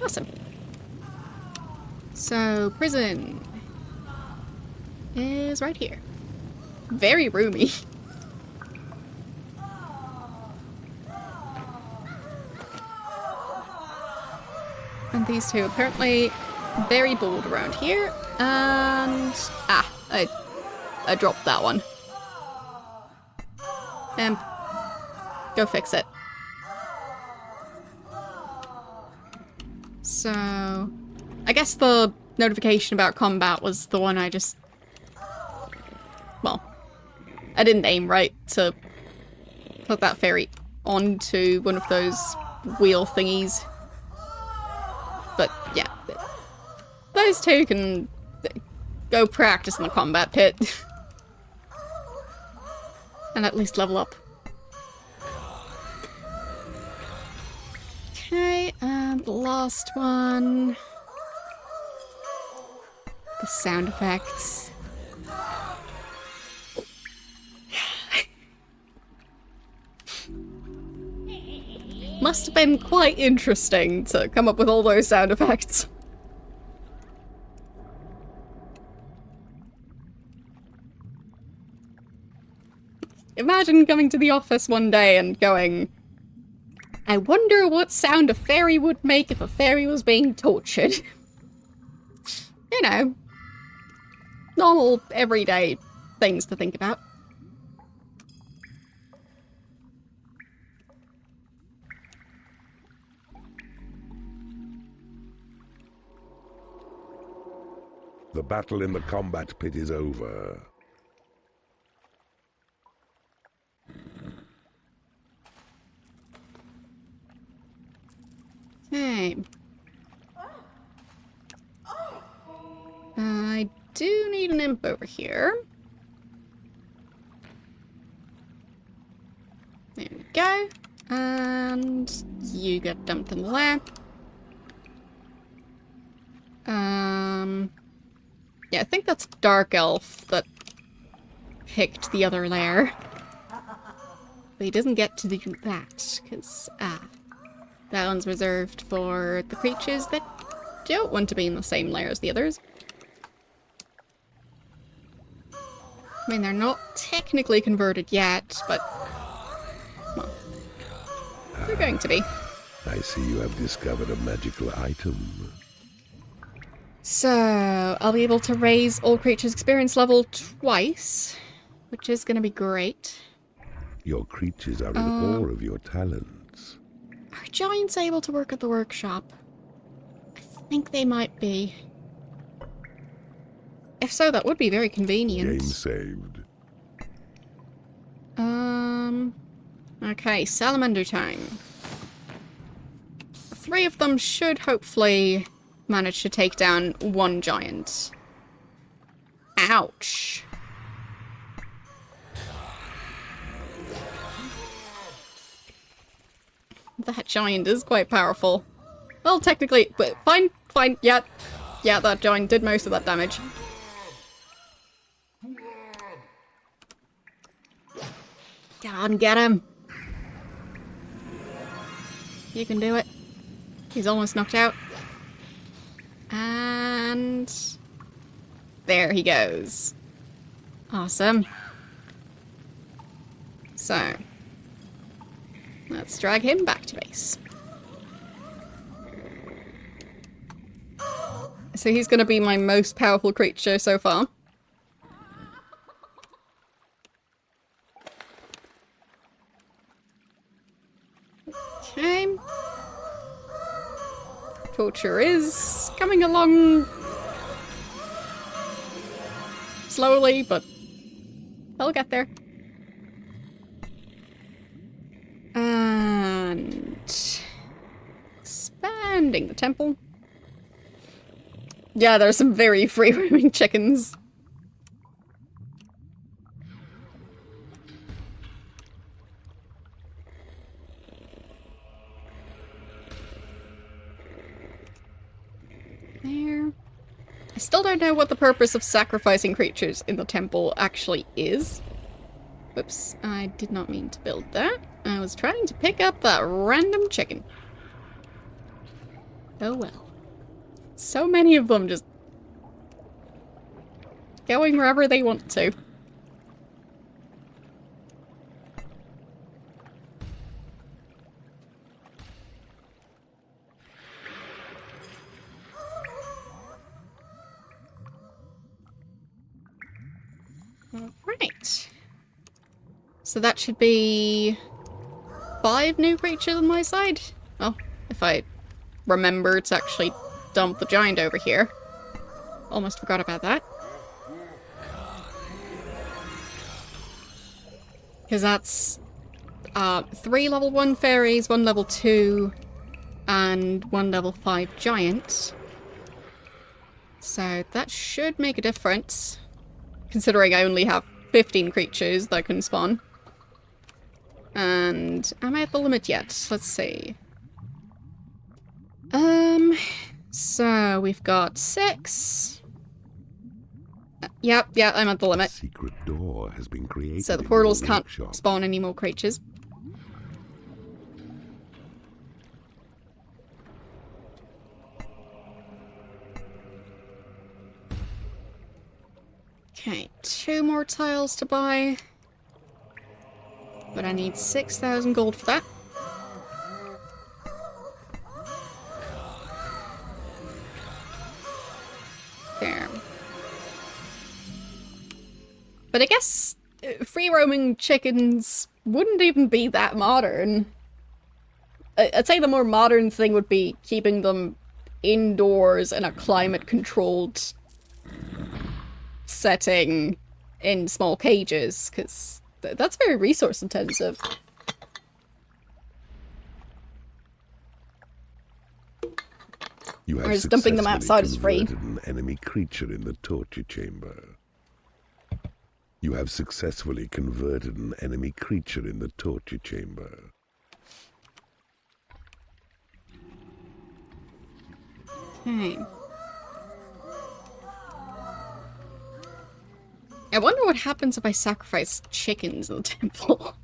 Awesome. So, prison is right here. Very roomy. And these two apparently very bold around here. And... I dropped that one. Go fix it. So, I guess the notification about combat was the one I just... well, I didn't aim right to put that fairy onto one of those wheel thingies. But, yeah. Those two can go practice in the combat pit. And at least level up. Okay, and the last one. The sound effects. Must have been quite interesting to come up with all those sound effects. imagine coming to the office one day and going, I wonder what sound a fairy would make if a fairy was being tortured. You know, normal, everyday things to think about. The battle in the combat pit is over. Okay. I do need an imp over here. There we go. And you get dumped in the lair. Yeah, I think that's Dark Elf that picked the other lair. But he doesn't get to do that, because, that one's reserved for the creatures that don't want to be in the same lair as the others. I mean, they're not technically converted yet, but, well, they're going to be. I see you have discovered a magical item. So, I'll be able to raise all creatures' experience level twice, which is going to be great. Your creatures are in awe of your talents. Are giants able to work at the workshop? I think they might be. If so, that would be very convenient. Game saved. Okay, salamander time. 3 of them should hopefully manage to take down 1 giant. Ouch. That giant is quite powerful. Well, technically, but fine, yeah, that giant did most of that damage. Go on, get him. You can do it. He's almost knocked out. And there he goes. Awesome. So, let's drag him back to base. So he's going to be my most powerful creature so far. Okay. Torture is coming along slowly, but they'll get there. And expanding the temple. Yeah, there's some very free-roaming chickens. There. I still don't know what the purpose of sacrificing creatures in the temple actually is. Whoops, I did not mean to build that. I was trying to pick up that random chicken. Oh well. So many of them just going wherever they want to. Alright. So that should be 5 new creatures on my side. Well, if I remember to actually dump the giant over here. Almost forgot about that. Because that's 3 level 1 fairies, 1 level 2, and 1 level 5 giant. So that should make a difference. Considering I only have 15 creatures that can spawn. And am I at the limit yet? Let's see. So we've got 6. Yep, I'm at the limit. Secret door has been created. So the portals can't spawn any more creatures. Okay, 2 more tiles to buy. But I need 6,000 gold for that. There. But I guess free-roaming chickens wouldn't even be that modern. I'd say the more modern thing would be keeping them indoors in a climate-controlled setting in small cages, because that's very resource-intensive. You have Whereas dumping them outside is free. converted an enemy creature in the torture chamber. You have successfully converted an enemy creature in the torture chamber. Okay. I wonder what happens if I sacrifice chickens in the temple.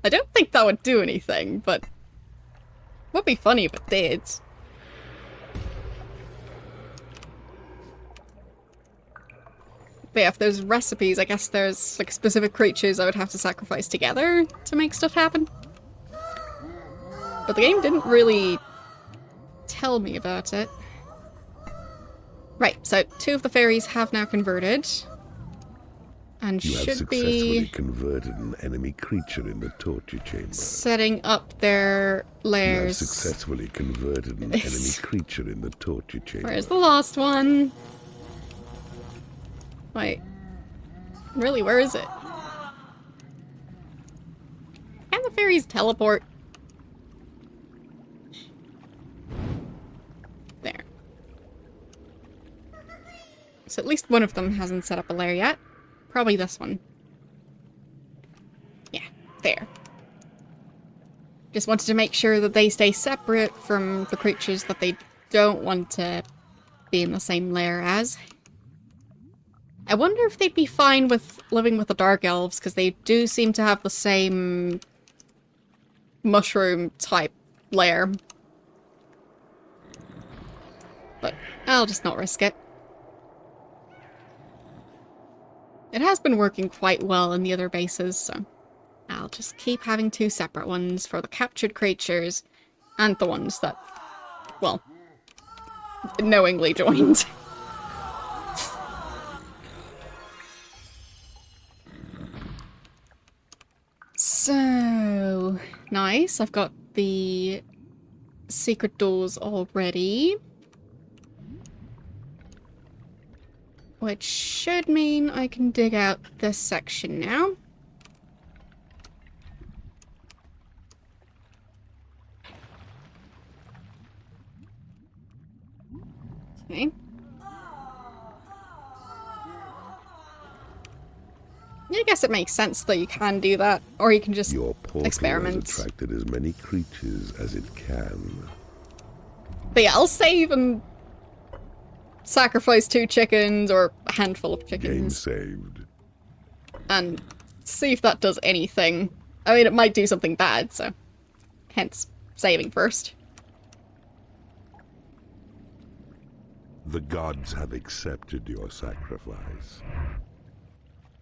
I don't think that would do anything, but it would be funny if it did. But yeah, if there's recipes, I guess there's like specific creatures I would have to sacrifice together to make stuff happen. But the game didn't really tell me about it. Right, so 2 of the fairies have now converted. And You have should successfully be converted an enemy creature in the torture chamber. setting up their You have lairs. successfully converted an enemy creature in the torture chamber. Where's the last one? Wait. Really, where is it? Can the fairies teleport? There. So at least one of them hasn't set up a lair yet. Probably this one. Yeah, there. Just wanted to make sure that they stay separate from the creatures that they don't want to be in the same lair as. I wonder if they'd be fine with living with the Dark Elves, because they do seem to have the same mushroom-type lair. But I'll just not risk it. It has been working quite well in the other bases, so I'll just keep having 2 separate ones for the captured creatures and the ones that, well, knowingly joined. So, nice. I've got the secret doors already. Which should mean I can dig out this section now. Okay. Yeah, I guess it makes sense that you can do that, or you can just Your portal experiment. has attracted as many creatures as it can. But yeah, I'll save and sacrifice 2 chickens, or a handful of Game chickens, saved. and see if that does anything. I mean, it might do something bad, so hence saving first. The gods have accepted your sacrifice.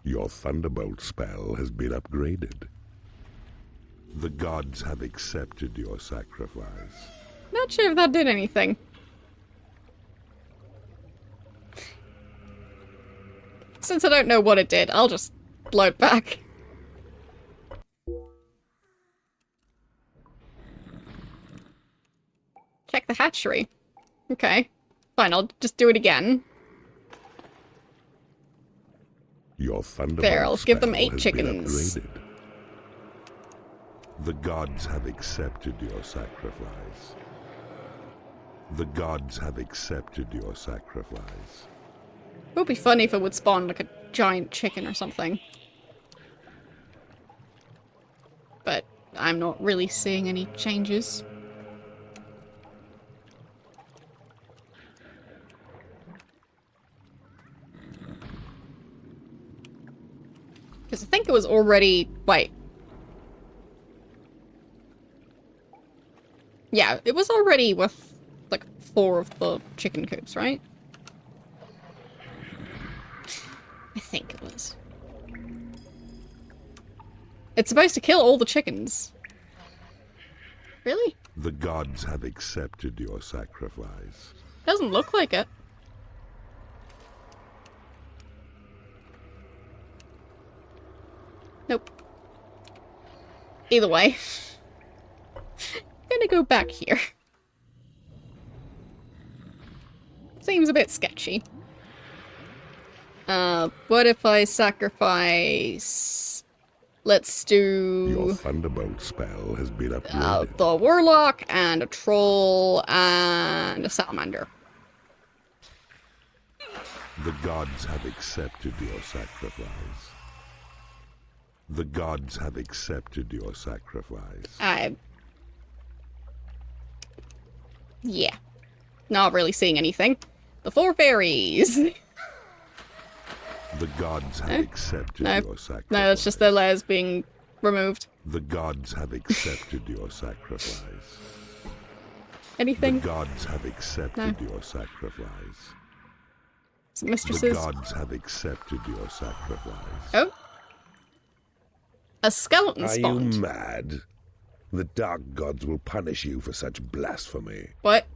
Your Thunderbolt spell has been upgraded. The gods have accepted your sacrifice. Not sure if that did anything. Since I don't know what it did, I'll just load back. Check the hatchery. Okay. Fine, I'll just do it again. Your Thunderbolt There, I'll give them spell 8 has chickens. been upgraded. The gods have accepted your sacrifice. The gods have accepted your sacrifice. It would be funny if it would spawn like a giant chicken or something. But I'm not really seeing any changes. Because I think it was already... Wait. Yeah, it was already with, like, 4 of the chicken coops, right? I think it was. It's supposed to kill all the chickens. Really? The gods have accepted your sacrifice. Doesn't look like it. Nope. Either way. I'm gonna go back here. Seems a bit sketchy. What if I sacrifice... Let's do... Your Thunderbolt spell has been upgraded. the Warlock, and a Troll, and a Salamander. The gods have accepted your sacrifice. The gods have accepted your sacrifice. Yeah. Not really seeing anything. The 4 fairies. The gods have accepted your sacrifice. No, that's just their layers being removed. The gods have accepted your sacrifice. Anything? The gods have accepted your sacrifice. Some mistresses. The gods have accepted your sacrifice. Oh. A skeleton Are spawned. you mad? The dark gods will punish you for such blasphemy. What?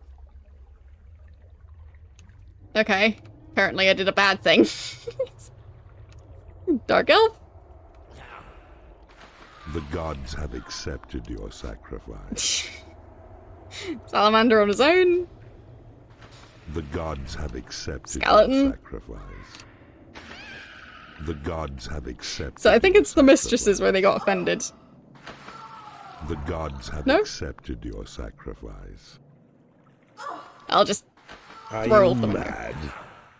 Okay. Apparently I did a bad thing. Dark elf? The gods have accepted your sacrifice. Salamander on his own. The gods have accepted Skeleton. your sacrifice. The gods have accepted. So I think your it's the mistresses where they got offended. The gods have No? accepted your sacrifice. I'll just Are throw all you of them. mad?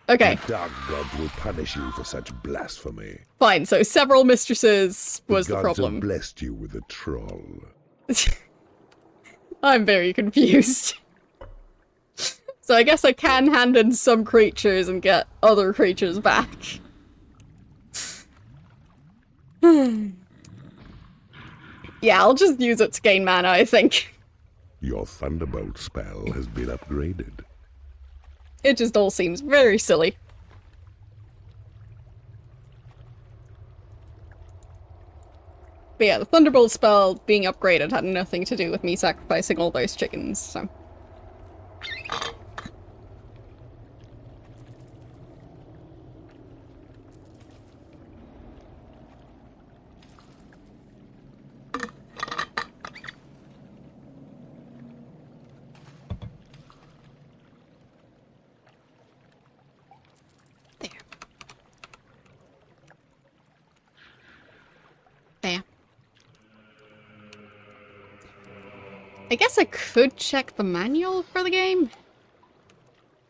Okay, The dark gods will punish you for such blasphemy. fine. So several mistresses was the the gods problem. have blessed you with a troll. I'm very confused. So I guess I can hand in some creatures and get other creatures back. Yeah, I'll just use it to gain mana, I think. Your Thunderbolt spell has been upgraded. It just all seems very silly. But yeah, the Thunderbolt spell being upgraded had nothing to do with me sacrificing all those chickens, so... There. There. I guess I could check the manual for the game.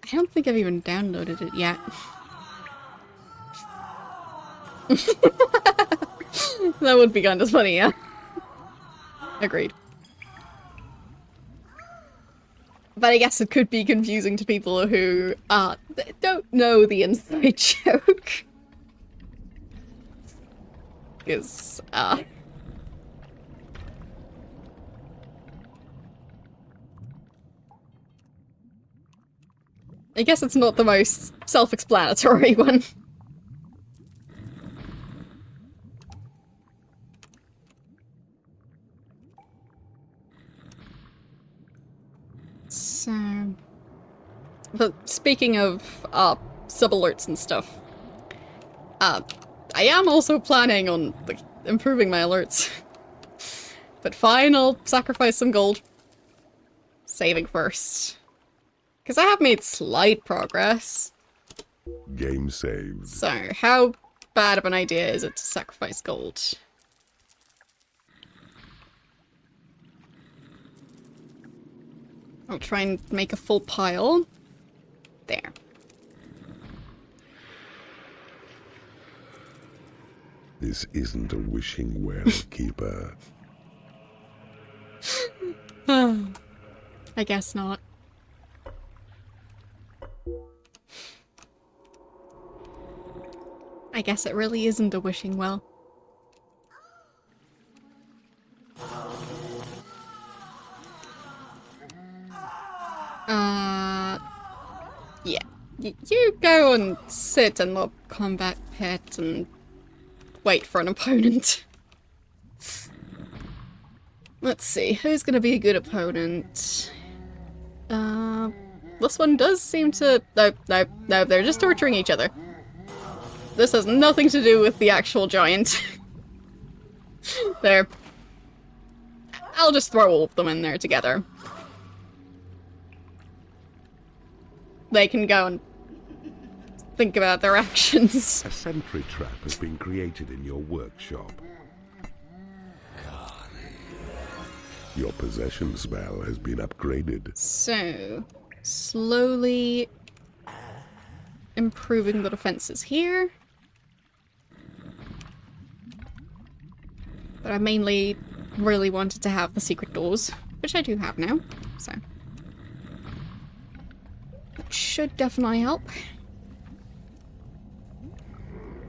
I don't think I've even downloaded it yet. That would be kind of funny, yeah. Agreed. But I guess it could be confusing to people who don't know the inside joke. Because, I guess it's not the most self-explanatory one. So... But speaking of, sub-alerts and stuff, I am also planning on, like, improving my alerts. But fine, I'll sacrifice some gold. Saving first. Because I have made slight progress. Game saved. So, how bad of an idea is it to sacrifice gold? I'll try and make a full pile. There. This isn't a wishing well, Keeper. I guess not. I guess it really isn't a wishing well. Yeah. You go and sit in the combat pit and wait for an opponent. Let's see, who's gonna be a good opponent? This one does seem to... No, they're just torturing each other. This has nothing to do with the actual giant. There. I'll just throw all of them in there together. They can go and think about their actions. A sentry trap has been created in your workshop. Your possession spell has been upgraded. So, slowly improving the defenses here. But I mainly really wanted to have the secret doors, which I do have now, so that should definitely help.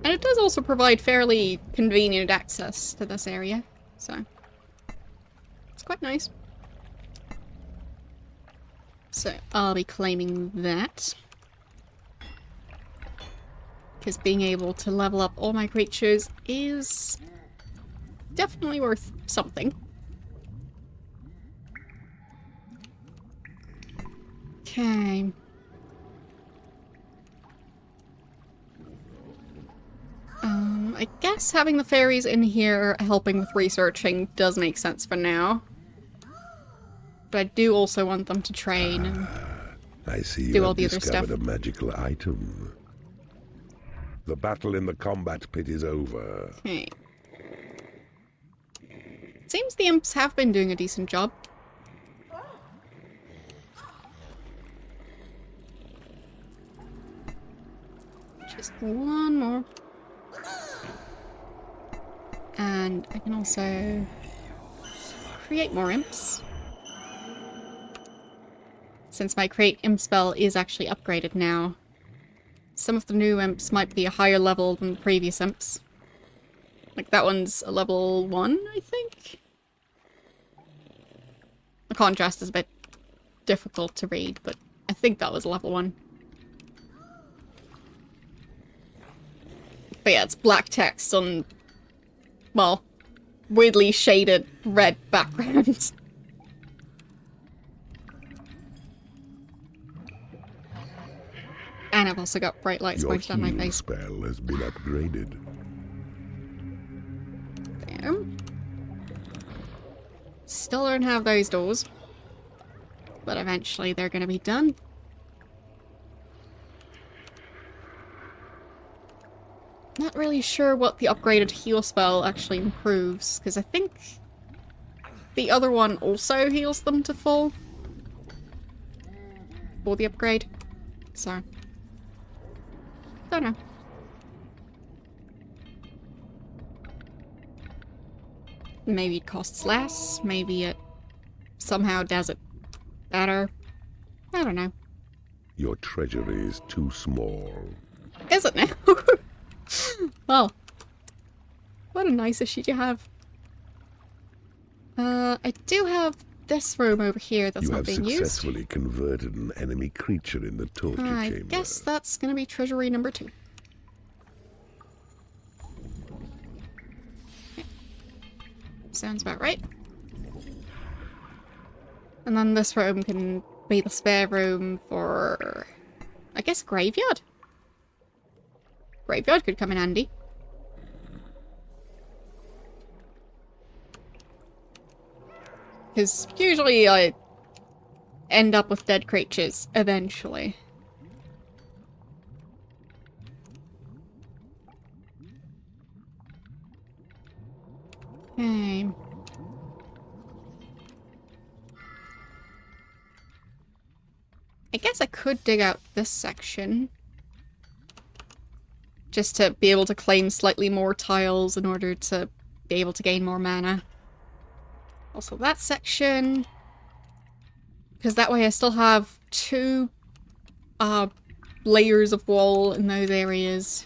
And it does also provide fairly convenient access to this area, so it's quite nice. So I'll be claiming that, because being able to level up all my creatures is definitely worth something. Okay. I guess having the fairies in here helping with researching does make sense for now. But I do also want them to train and I see you do all have the other stuff. discovered a magical item. The battle in the combat pit is over. Okay. Seems the imps have been doing a decent job. Just one more. And I can also create more imps. Since my create imp spell is actually upgraded now. Some of the new imps might be a higher level than the previous imps. Like that one's a level 1, I think? The contrast is a bit difficult to read, but I think that was level 1. But yeah, it's black text on, well, weirdly shaded red background. And I've also got bright lights Your pointed on my heal face. spell has been upgraded. There. Still don't have those doors. But eventually they're gonna be done. Not really sure what the upgraded heal spell actually improves, because I think the other one also heals them to full for the upgrade. So, don't know. Maybe it costs less, maybe it somehow does it better. I don't know. Your treasury is too small. Is it now? Well, what a nice issue to have. I do have this room over here that's You not have being used. successfully converted an enemy creature in the torture I chamber. guess that's gonna be treasury number 2. Okay. Sounds about right. And then this room can be the spare room for, I guess, graveyard? Graveyard could come in handy. Because usually I end up with dead creatures eventually. Okay. I guess I could dig out this section. Just to be able to claim slightly more tiles in order to be able to gain more mana. Also that section. Because that way I still have 2 layers of wall in those areas.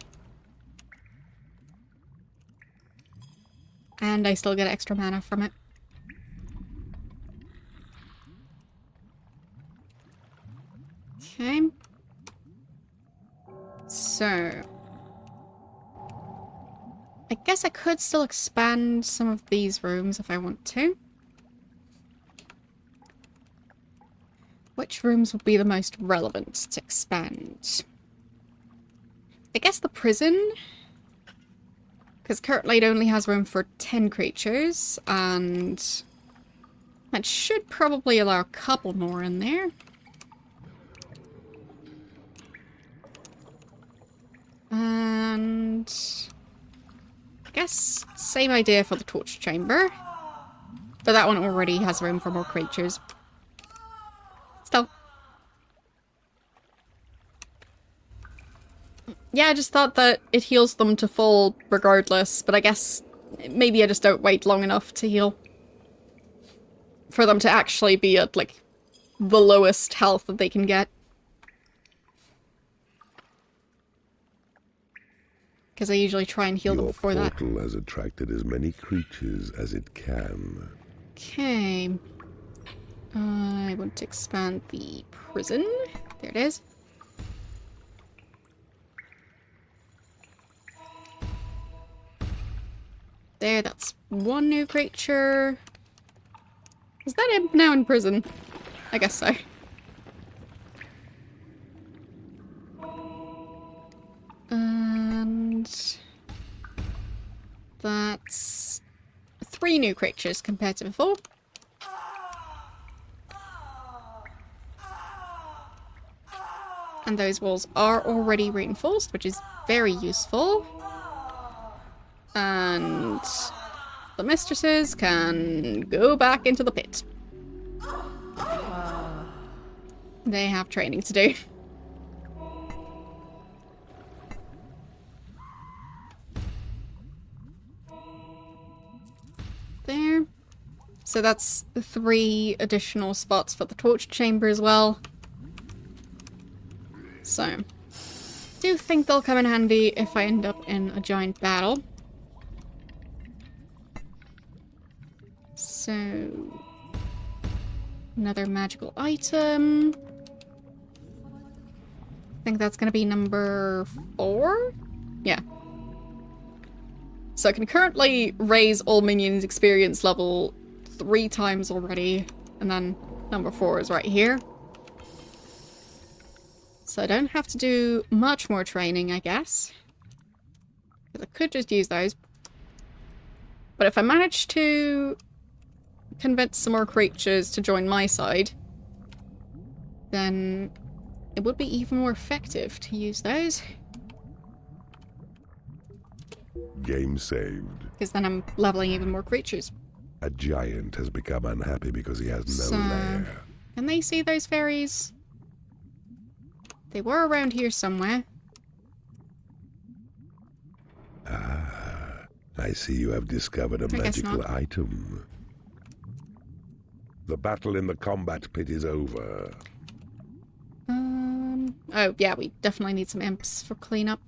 And I still get extra mana from it. Okay. So I guess I could still expand some of these rooms if I want to. Which rooms would be the most relevant to expand? I guess the prison? Because currently it only has room for 10 creatures, and that should probably allow a couple more in there. And I guess same idea for the torture chamber. But that one already has room for more creatures. Still. Yeah, I just thought that it heals them to full regardless, but I guess maybe I just don't wait long enough to heal. For them to actually be at, like, the lowest health that they can get. Because I usually try and heal them before that. Your portal has attracted as many creatures as it can. Okay. I want to expand the prison. There it is. There, that's one new creature. Is that him now in prison? I guess so. And that's 3 new creatures compared to before. And those walls are already reinforced, which is very useful. And the mistresses can go back into the pit. They have training to do. There. So that's 3 additional spots for the torture chamber as well. So, do think they'll come in handy if I end up in a giant battle. So, another magical item. I think that's going to be number 4? Yeah. So I can currently raise all minions' experience level 3 times already, and then number 4 is right here. So I don't have to do much more training, I guess. Because I could just use those. But if I manage to convince some more creatures to join my side, then it would be even more effective to use those. Game saved. Because then I'm leveling even more creatures. A giant has become unhappy because he has no lair. Can they see those fairies? They were around here somewhere. Ah, I see you have discovered a magical item. The battle in the combat pit is over. Oh yeah, we definitely need some imps for cleanup.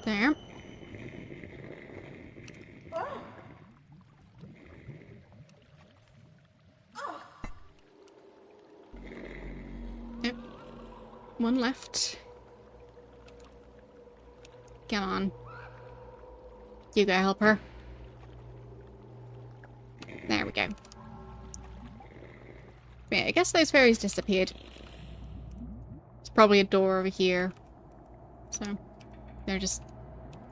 There. Yep. One left. Come on. You go help her. There we go. Yeah, I guess those fairies disappeared. There's probably a door over here. So, they're just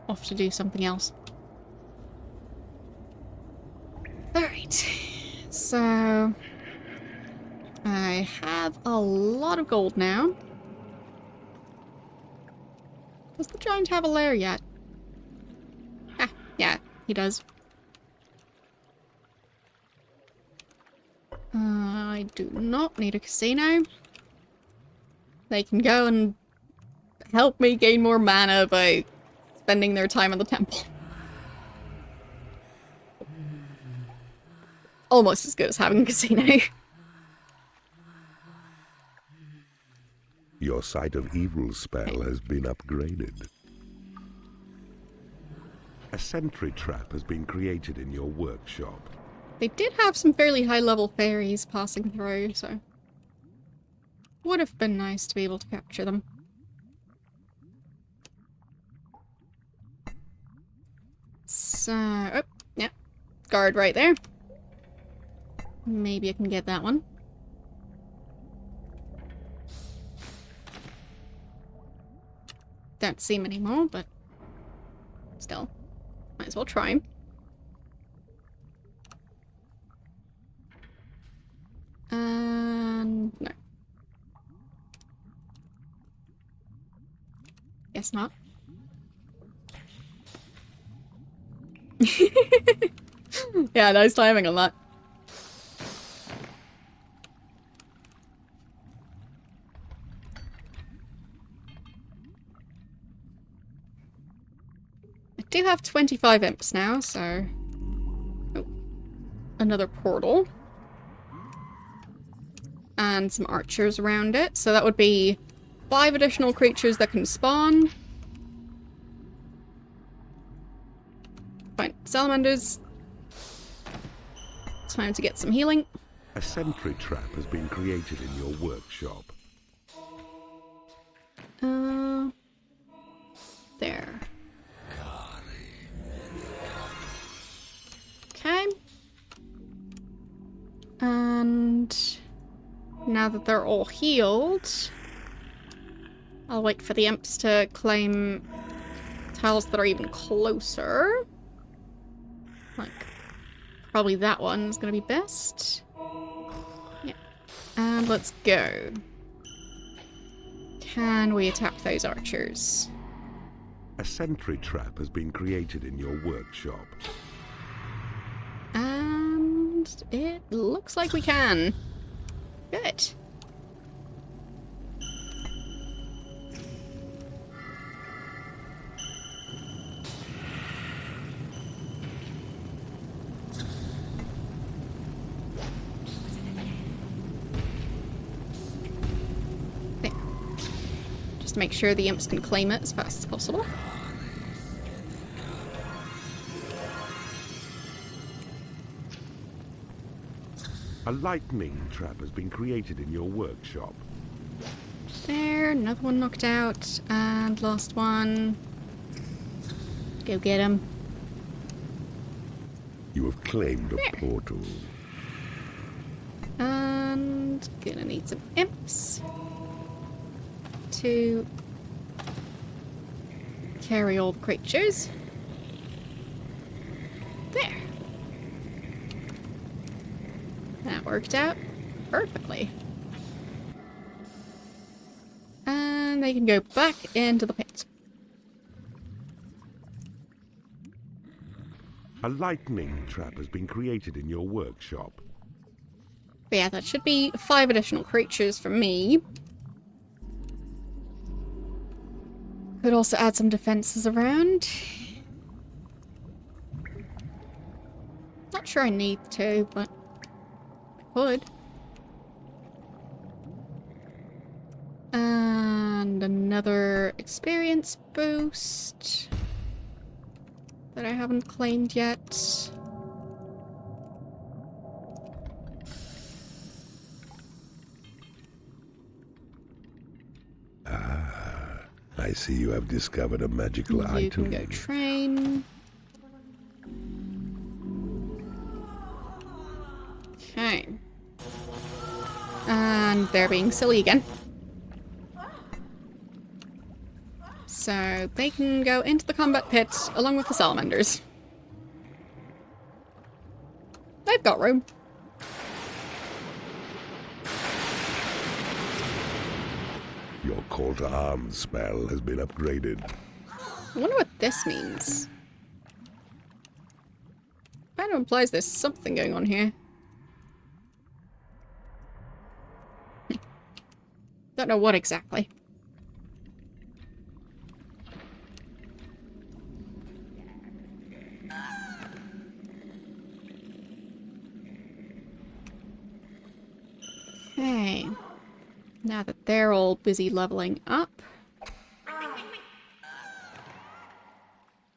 off to do something else. Alright. So, I have a lot of gold now. Does the giant have a lair yet? Ah, yeah, he does. I do not need a casino. They can go and help me gain more mana by spending their time in the temple. Almost as good as having a casino. Your Sight of Evil spell has been upgraded. A sentry trap has been created in your workshop. They did have some fairly high-level fairies passing through, so would have been nice to be able to capture them. So, oh, yeah. guard right there. Maybe I can get that one. Don't see him anymore, but still. Might as well try. And no. Guess not. Yeah, nice timing on that. I do have 25 imps now, so... Oh. Another portal. And some archers around it, so that would be 5 additional creatures that can spawn. Fine. Salamanders. Time to get some healing. A sentry trap has been created in your workshop. There. Okay. And now that they're all healed, I'll wait for the imps to claim tiles that are even closer. Like, probably that one's gonna be best. Yeah. And let's go. Can we attack those archers? A sentry trap has been created in your workshop. And it looks like we can. Good. There. Just make sure the imps can claim it as fast as possible. A lightning trap has been created in your workshop. There, another one knocked out, and last one. Go get him. You have claimed a There. portal. And gonna need some imps to carry all the creatures. There. That worked out perfectly. And they can go back into the pit. A lightning trap has been created in your workshop. But yeah, that should be 5 additional creatures for me. Could also add some defenses around. Not sure I need to, but I could. And another experience boost that I haven't claimed yet. I see you have discovered a magical You item. can go train. Okay. And they're being silly again. So they can go into the combat pit along with the salamanders. They've got room. Your call to arms spell has been upgraded. I wonder what this means. Kind of implies there's something going on here. Don't know what exactly. Okay. Now that they're all busy leveling up,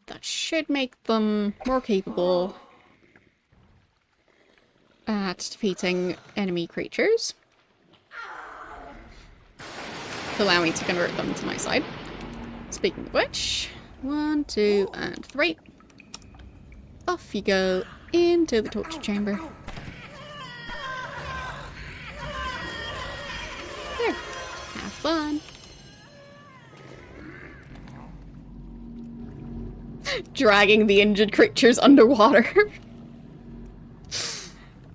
that should make them more capable at defeating enemy creatures. To allow me to convert them to my side. Speaking of which, 1, 2, and 3. Off you go into the torture chamber. There. Have fun. Dragging the injured creatures underwater.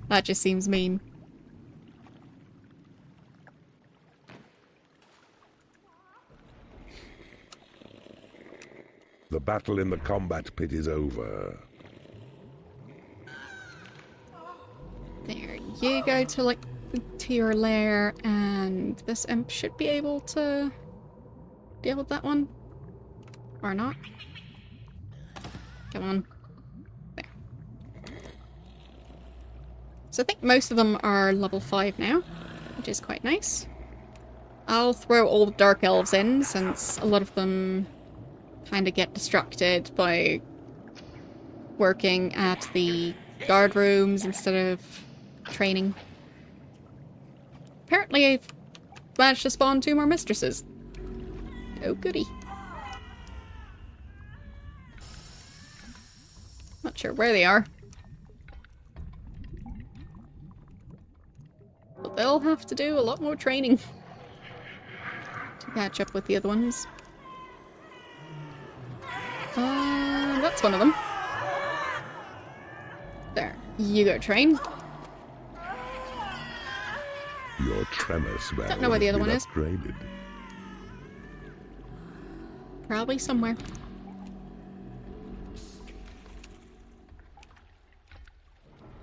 That just seems mean. The battle in the combat pit is over. There you go to your lair, and this imp should be able to deal with that one. Or not. Come on. There. So I think most of them are level 5 now, which is quite nice. I'll throw all the dark elves in, since a lot of them kind of get distracted by working at the guard rooms instead of training. Apparently I've managed to spawn 2 more mistresses. Oh goody. Not sure where they are. But they'll have to do a lot more training to catch up with the other ones. That's one of them. There. You go train. Your tremor spell Don't know where the other has one been is. upgraded. Probably somewhere.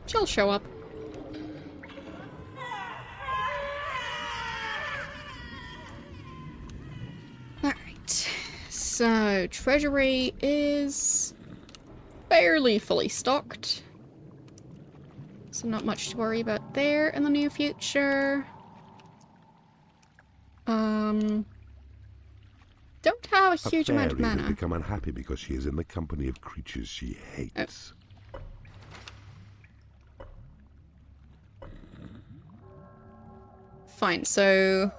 She'll show up. Alright. So, treasury is fairly fully stocked. So not much to worry about there in the near future. Don't have a huge amount of fairy has mana. become unhappy because she is in the company of creatures she hates. Fine, so...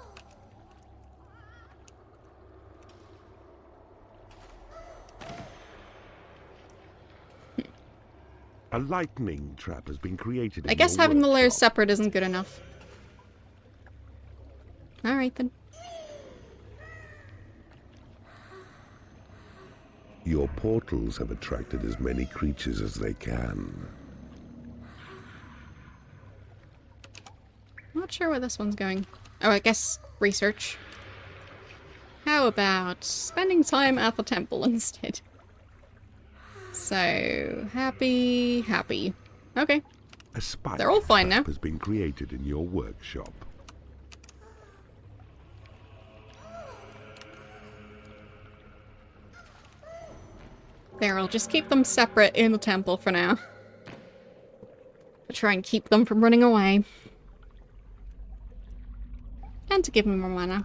A lightning trap has been created in I guess your having the layers workshop. separate isn't good enough. Alright then. Your portals have attracted as many creatures as they can. Not sure where this one's going. Oh, I guess research. How about spending time at the temple instead? So, happy, happy. Okay. A spike They're all fine trap now. has been created in your workshop. There, I'll just keep them separate in the temple for now. To try and keep them from running away. And to give me more mana.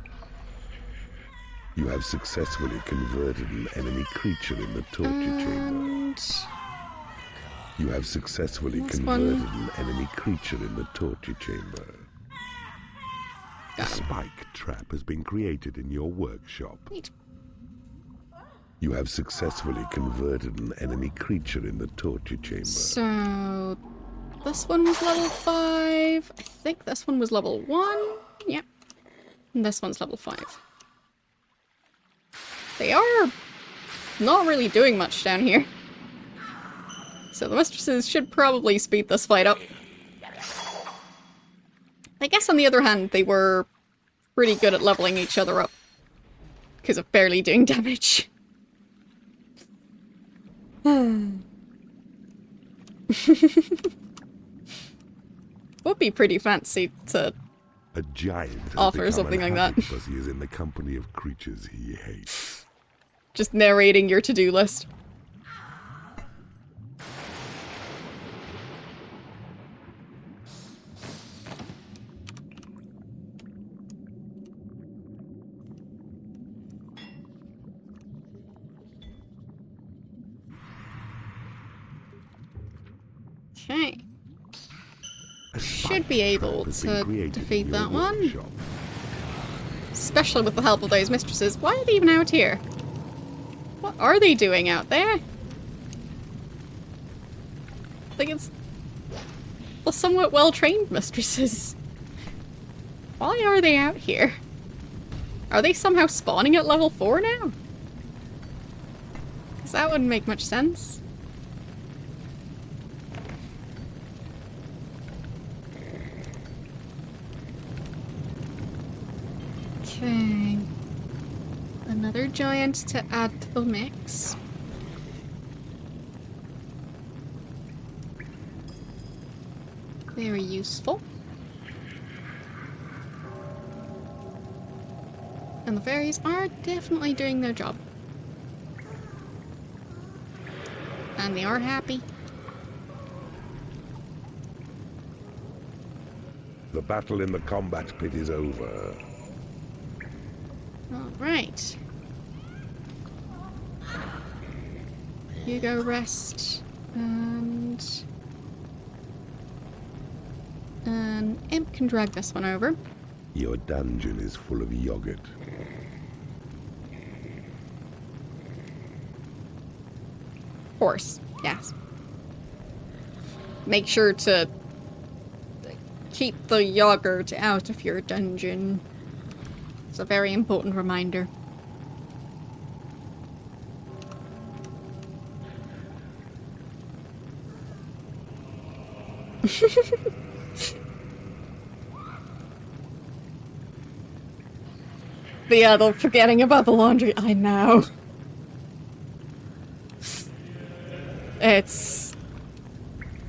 You have successfully converted an enemy creature in the torture chamber. And... You have successfully Last converted one. an enemy creature in the torture chamber. A Got him. spike trap has been created in your workshop. Neat. You have successfully converted an enemy creature in the torture chamber. So... This one was level 5. I think this one was level 1. Yep. And this one's level 5. They are not really doing much down here. So the mistresses should probably speed this fight up. I guess on the other hand, they were pretty good at leveling each other up. Because of barely doing damage. Would be pretty fancy to A giant has offer become something like unhappy that. because he is in the company of creatures he hates. just narrating your to-do list. Okay. A Should be spike able trap has been to created defeat in your that one. workshop. Especially with the help of those mistresses. Why are they even out here? What are they doing out there? think it's the somewhat well-trained mistresses. Why are they out here? Are they somehow spawning at level 4 now? Because that wouldn't make much sense. Okay. Another giant to add to the mix. Very useful. And the fairies are definitely doing their job. And they are happy. The battle in the combat pit is over. Alright. You go rest. And Imp can drag this one over. Your dungeon is full of yogurt. Of course, yes. Make sure to keep the yogurt out of your dungeon. It's a very important reminder. But yeah, they're forgetting about the laundry. I know. It's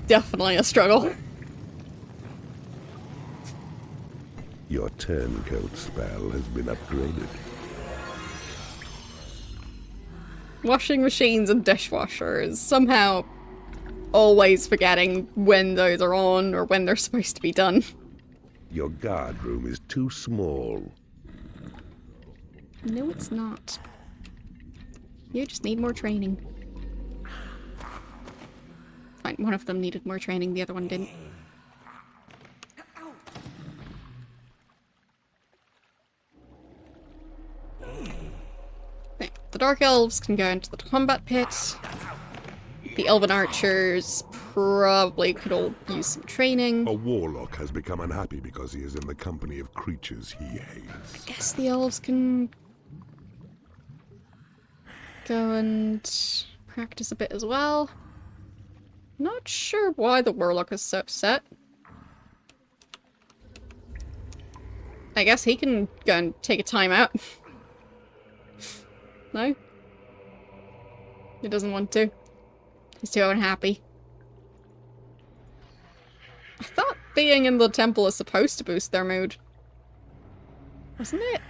definitely a struggle. Your turncoat spell has been upgraded. Washing machines and dishwashers, somehow always forgetting when those are on or when they're supposed to be done. Your guard room is too small. No, it's not. You just need more training. Fine, one of them needed more training, the other one didn't. There. The Dark Elves can go into the combat pit. The Elven Archers probably could all use some training. A warlock has become unhappy because he is in the company of creatures he hates. I guess the Elves can go and practice a bit as well. Not sure why the Warlock is so upset. I guess he can go and take a time out. No? He doesn't want to. He's too unhappy. I thought being in the temple is supposed to boost their mood. Wasn't it?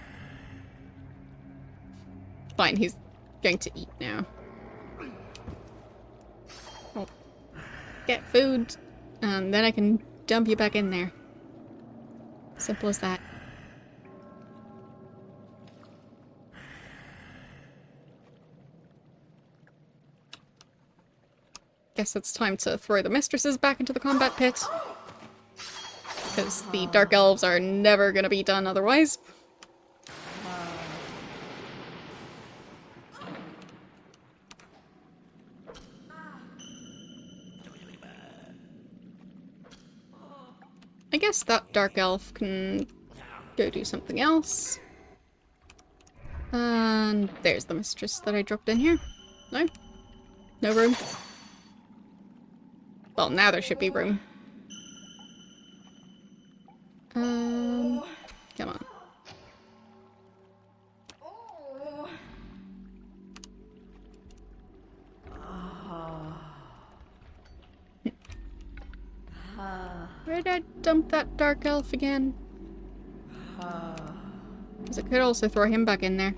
Fine, he's going to eat now. Well, get food, and then I can dump you back in there. Simple as that. Guess it's time to throw the mistresses back into the combat pit. Because the Dark Elves are never gonna be done otherwise. I guess that Dark Elf can go do something else. And there's the mistress that I dropped in here. No? No room? Well, now there should be room. Come on. Where did I dump that Dark Elf again? Because I could also throw him back in there.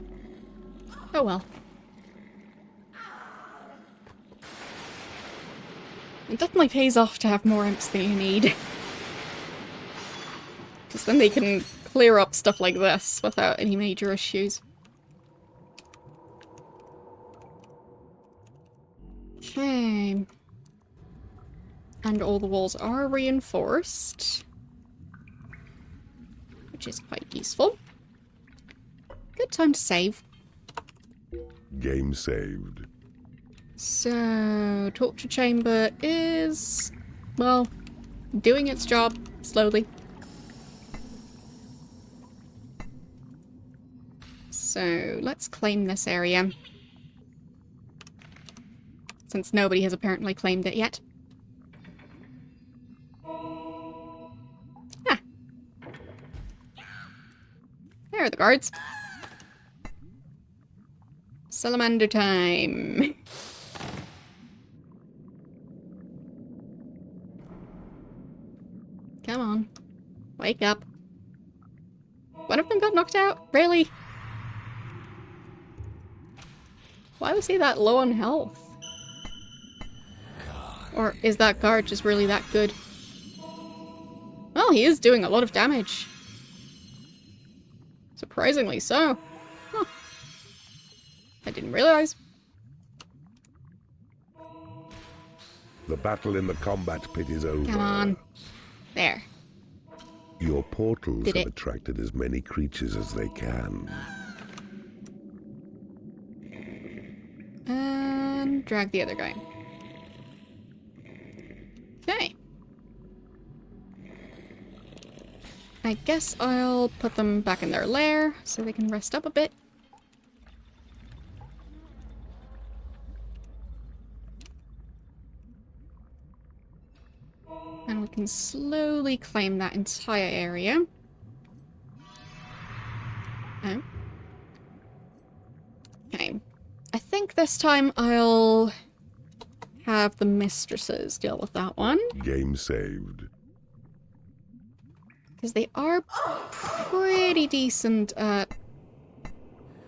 Oh well. It definitely pays off to have more imps than you need. Because then they can clear up stuff like this without any major issues. Okay. And all the walls are reinforced. Which is quite useful. Good time to save. Game saved. So, torture chamber is, well, doing its job slowly. So, let's claim this area. Since nobody has apparently claimed it yet. Ah. There are the guards. Salamander time. Come on. Wake up. One of them got knocked out? Really? Why was he that low on health? Or is that guard just really that good? Well, he is doing a lot of damage. Surprisingly so. Huh. I didn't realize. The battle in the combat pit is over. Come on. There. Your portals Did have it. attracted as many creatures as they can. And drag the other guy. Okay. I guess I'll put them back in their lair so they can rest up a bit. And we can slowly claim that entire area. Oh. Okay. I think this time I'll have the mistresses deal with that one. Game saved. Because they are pretty decent at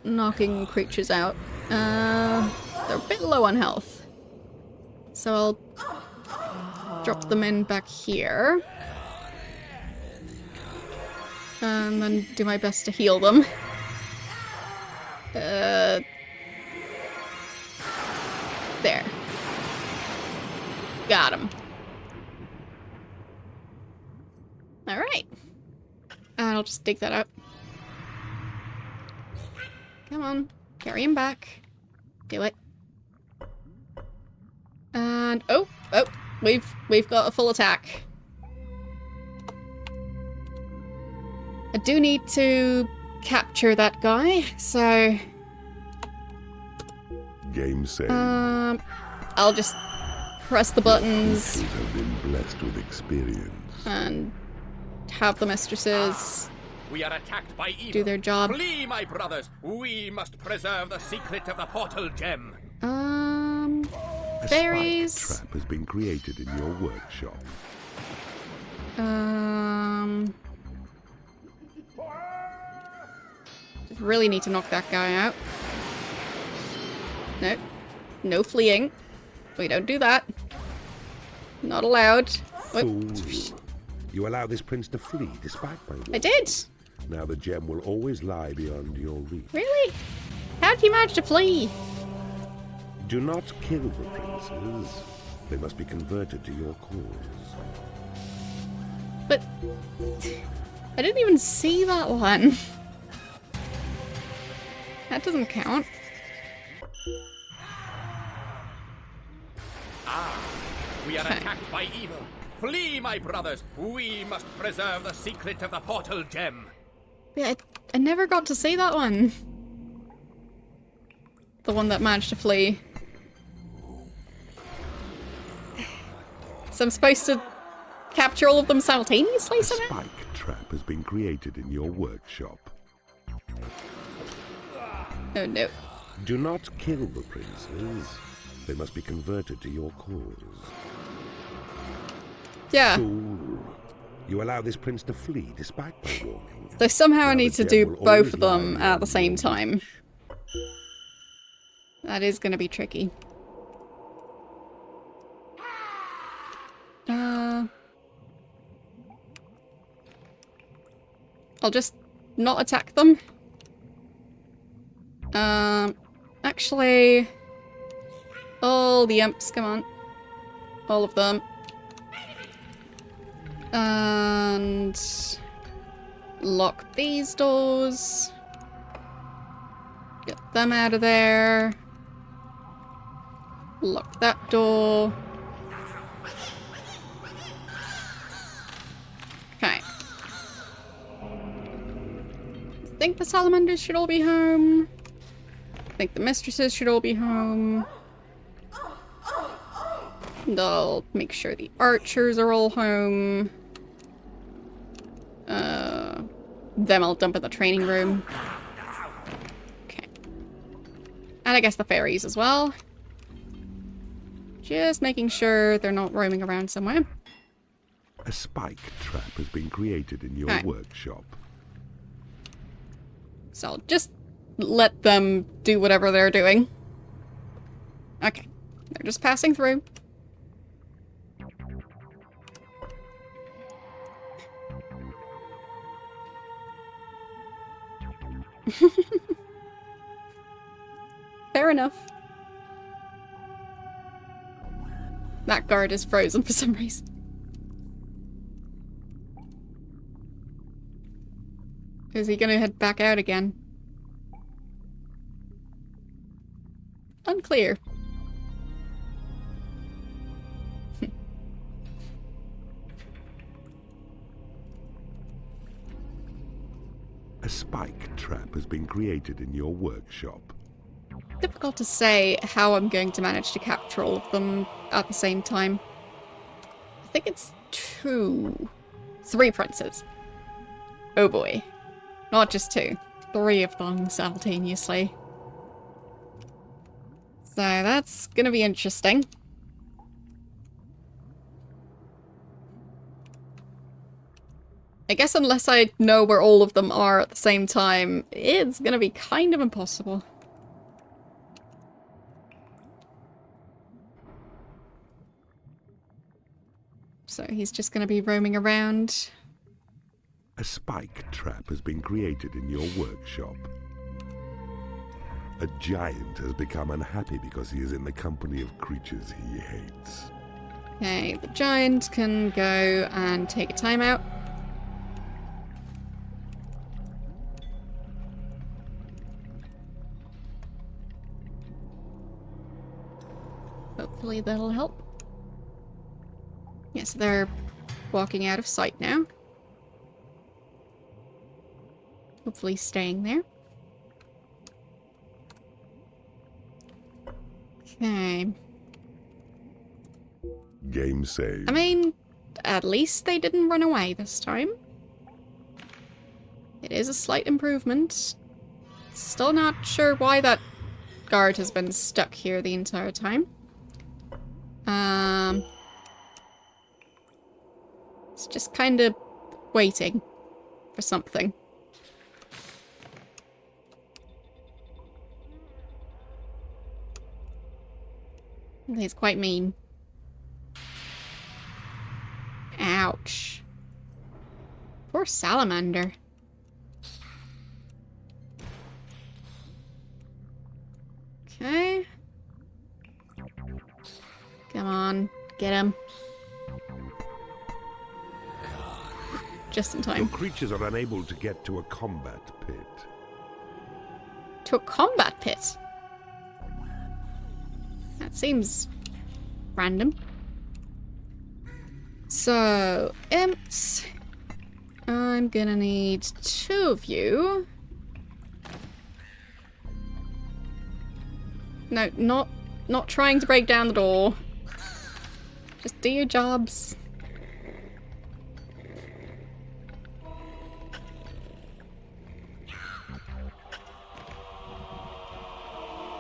knocking creatures out. They're a bit low on health. So I'll drop them in back here. And then do my best to heal them. There. Got him. Alright. And I'll just dig that up. Come on. Carry him back. Do it. And oh, we've got a full attack. I do need to capture that guy, so Game saved. I'll just press the buttons Creatures have been blessed with experience. and have the mistresses We are attacked by evil. do their job. Flee, my brothers. We must preserve the secret of the portal gem. A Fairies. spike trap has been created in your workshop. Just really need to knock that guy out. No. No fleeing. We don't do that. Not allowed. Whoop. Fool. You allow this prince to flee despite my warning. I did! Now the gem will always lie beyond your reach. Really? How did he manage to flee? Do not kill the princes. They must be converted to your cause. But I didn't even see that one. That doesn't count. We are attacked by evil. Flee, my brothers. We must preserve the secret of the portal gem. Yeah, I never got to see that one. The one that managed to flee. So I'm supposed to capture all of them simultaneously A somehow? spike trap has been created in your workshop. Oh no. Do not kill the princes. They must be converted to your cause. Yeah. Fool. You allow this prince to flee despite my warning. So somehow I Now need the to gem do will both always of lie them beyond at the same your time. reach. That is going to be tricky. I'll just not attack them. Actually, all the imps, come on. All of them. And lock these doors. Get them out of there. Lock that door. Okay. I think the salamanders should all be home. I think the mistresses should all be home. And I'll make sure the archers are all home. Them I'll dump in the training room. Okay. And I guess the fairies as well. Just making sure they're not roaming around somewhere. A spike trap has been created in your Right. workshop. So I'll just let them do whatever they're doing. Okay. They're just passing through. Fair enough. That guard is frozen for some reason. Is he gonna head back out again? Unclear. A spike trap has been created in your workshop. Difficult to say how I'm going to manage to capture all of them at the same time. I think it's 3 princes. Oh boy. Not just 2. 3 of them simultaneously. So that's gonna be interesting. I guess unless I know where all of them are at the same time, it's gonna be kind of impossible. So he's just gonna be roaming around. A spike trap has been created in your workshop. A giant has become unhappy because he is in the company of creatures he hates. Okay, the giant can go and take a timeout. Hopefully that'll help. Yes, they're walking out of sight now. Hopefully staying there. Okay. Game saved. I mean, at least they didn't run away this time. It is a slight improvement. Still not sure why that guard has been stuck here the entire time. It's just kind of waiting for something. He's quite mean. Ouch. Poor salamander. Okay. Come on, get him. Just in Your time. creatures are unable to get to a combat pit. To a combat pit? That seems random. So, imps. I'm gonna need 2 of you. No, not trying to break down the door. Just do your jobs.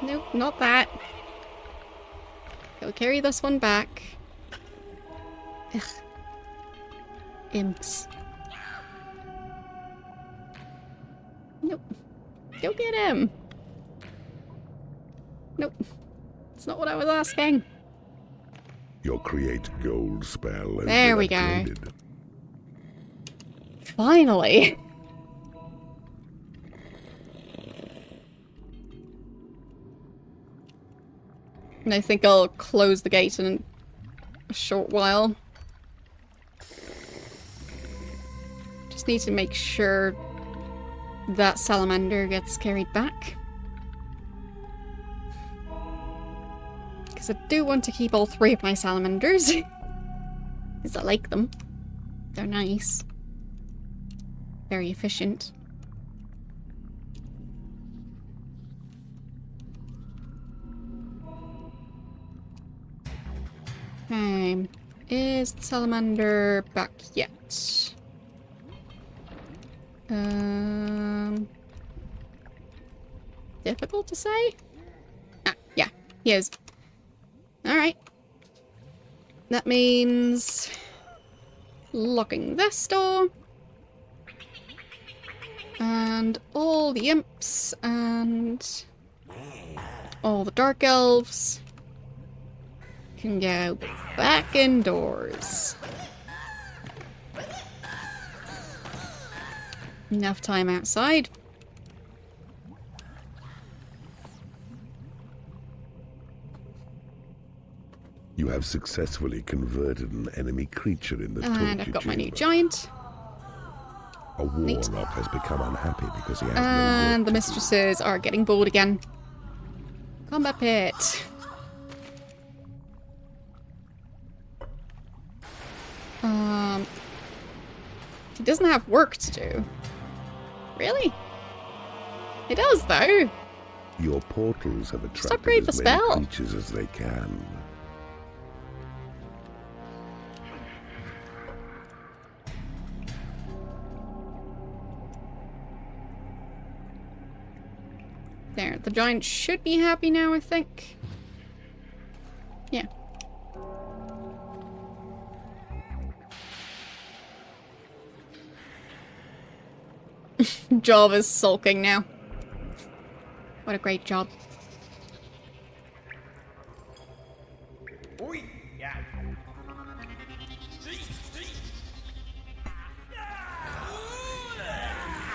Nope, not that. Go carry this one back. Ugh. Imps. Nope. Go get him. Nope. That's not what I was asking. Your create gold spell has There been we go. upgraded. Finally. And I think I'll close the gate in a short while. Just need to make sure that salamander gets carried back. Because I do want to keep all 3 of my salamanders. Because I like them. They're nice. Very efficient. Okay. Is the salamander back yet? Difficult to say? Ah, yeah, he is. Alright. That means locking this door. And all the imps and all the dark elves can go back indoors. Enough time outside. You have successfully converted an enemy creature in the torture And I've got my new chamber. giant. A warlock has become unhappy because he has no And work the to mistresses are getting bored again. Combat pit. He doesn't have work to do. Really? He does, though. do. Your portals have Just attracted upgrade as the many spell. creatures as they can. There, the giant should be happy now, I think. Yeah. Job is sulking now. What a great job.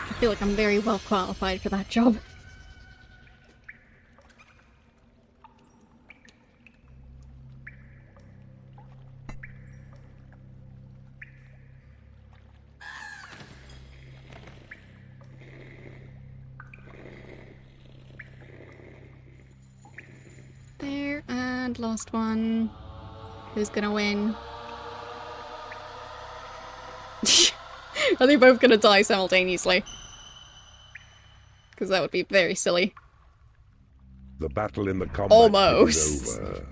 I feel like I'm very well qualified for that job. There, and last one. Who's gonna win? Are they both gonna die simultaneously? Because that would be very silly. The battle in the combat Almost. is over.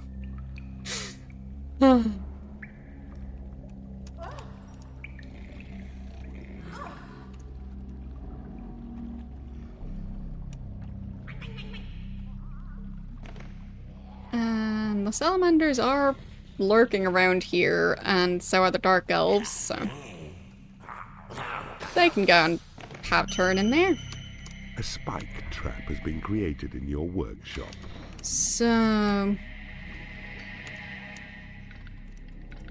And the salamanders are lurking around here, and so are the dark elves, so they can go and have a turn in there. A spike trap has been created in your workshop. So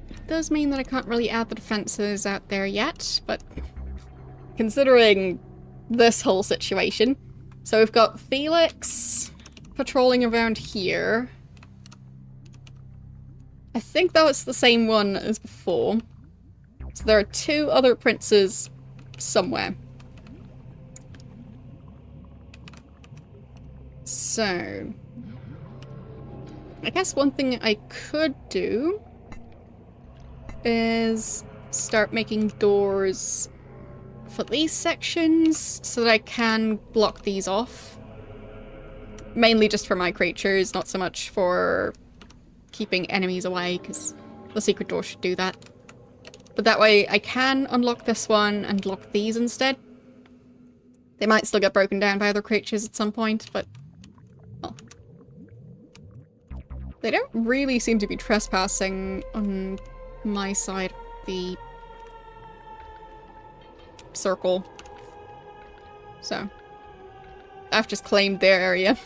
it does mean that I can't really add the defenses out there yet, but considering this whole situation. So we've got Felix patrolling around here. I think that was the same one as before. So there are 2 other princes somewhere. So I guess one thing I could do is start making doors for these sections so that I can block these off. Mainly just for my creatures, not so much for keeping enemies away, because the secret door should do that. But that way I can unlock this one and lock these instead. They might still get broken down by other creatures at some point, but well. They don't really seem to be trespassing on my side of the circle. So I've just claimed their area.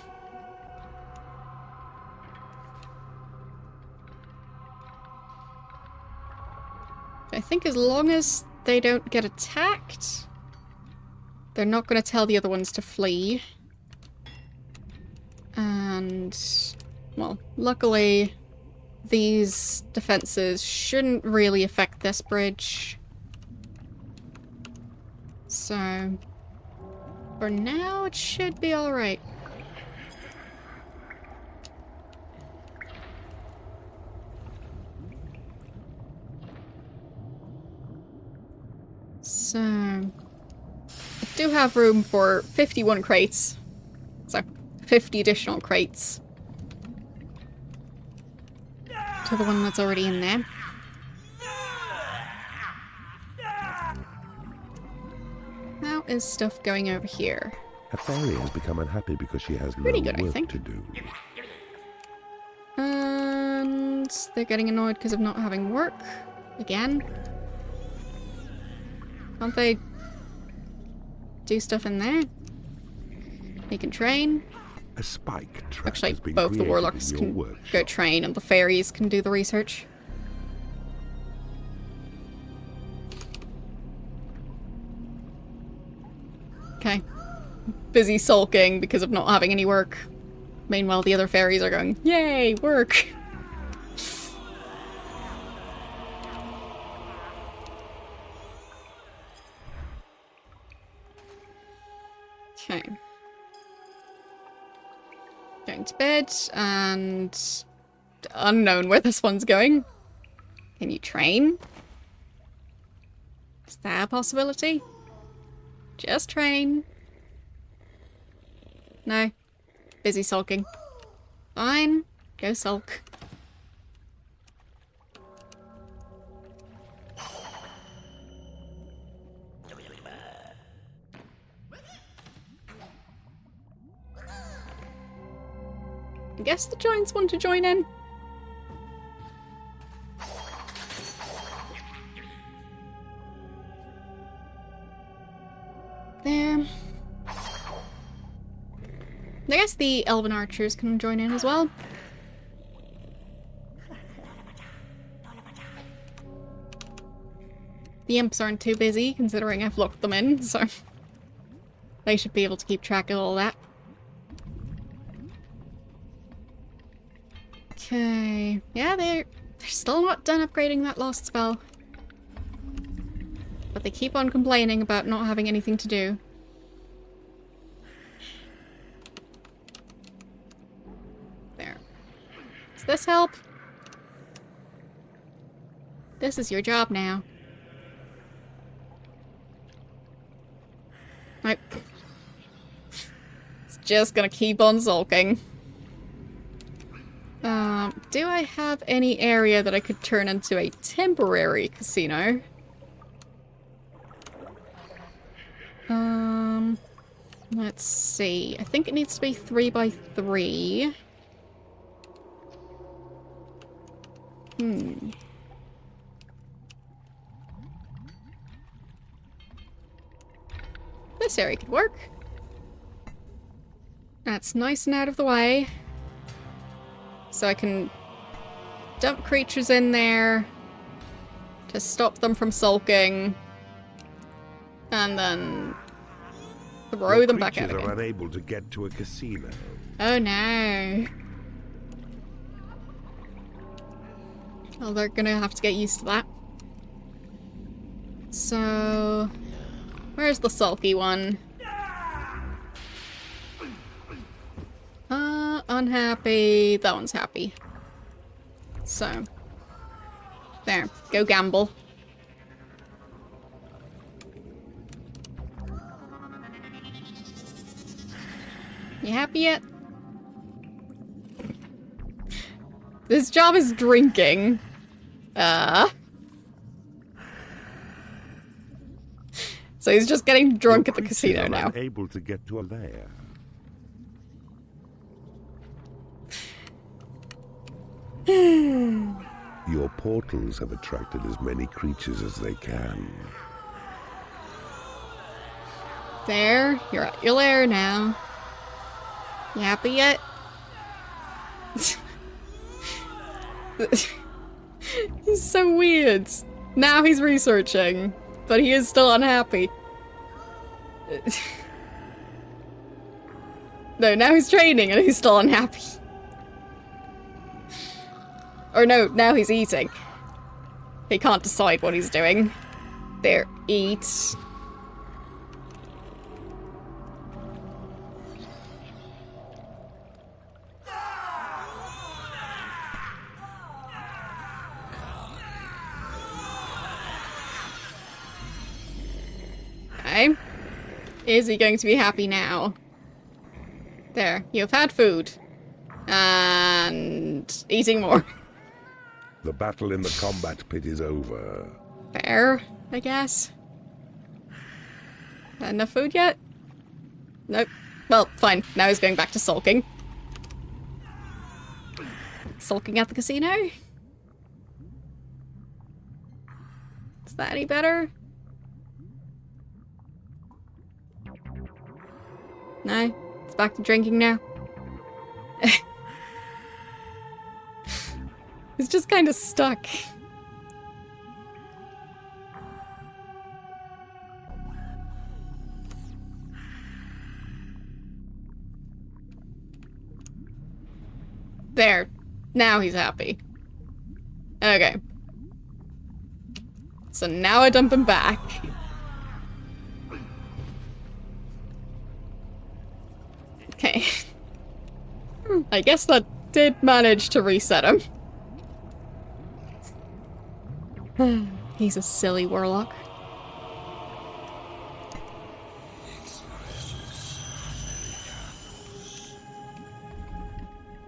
I think as long as they don't get attacked, they're not going to tell the other ones to flee. And, well, luckily these defenses shouldn't really affect this bridge. So, for now it should be alright. So, I do have room for 51 crates. So, 50 additional crates. To the one that's already in there. How is stuff going over here? A fairy has become unhappy because she has Pretty no good, I work think. to do. And they're getting annoyed because of not having work. Again. Can't they do stuff in there? They can train. A spike trap Actually, has been both the created warlocks in your can workshop. go train and the fairies can do the research. Okay. Busy sulking because of not having any work. Meanwhile, the other fairies are going, yay, work! Okay. Going to bed, and unknown where this one's going. Can you train? Is that a possibility? Just train. No. Busy sulking. Fine. Go sulk. I guess the giants want to join in. There. I guess the elven archers can join in as well. The imps aren't too busy, considering I've locked them in, so they should be able to keep track of all that. Okay. Yeah, they're still not done upgrading that lost spell. But they keep on complaining about not having anything to do. There. Does this help? This is your job now. Nope. It's just gonna keep on sulking. Do I have any area that I could turn into a temporary casino? Let's see. I think it needs to be 3 by 3. This area could work. That's nice and out of the way. So I can dump creatures in there to stop them from sulking. And then throw them back out Creatures again. are unable to get to a casino. Oh no. Well, they're gonna have to get used to that. So, where's the sulky one? Unhappy. That one's happy. So, there. Go gamble. You happy yet? This job is drinking. So he's just getting drunk at the Creatures casino are now. unable to get to a lair. Your portals have attracted as many creatures as they can. There, you're at your lair now. You happy yet? He's so weird. Now he's researching, but he is still unhappy. No, now he's training and he's still unhappy. Or no, now he's eating. He can't decide what he's doing. There, eat. Okay. Is he going to be happy now? There, you've had food. And eating more. The battle in the combat pit is over. Fair, I guess. Enough food yet? Nope. Well, fine. Now he's going back to sulking. Sulking at the casino? Is that any better? No? It's back to drinking now? He's just kind of stuck. There. Now he's happy. Okay. So now I dump him back. Okay. I guess that did manage to reset him. He's a silly warlock.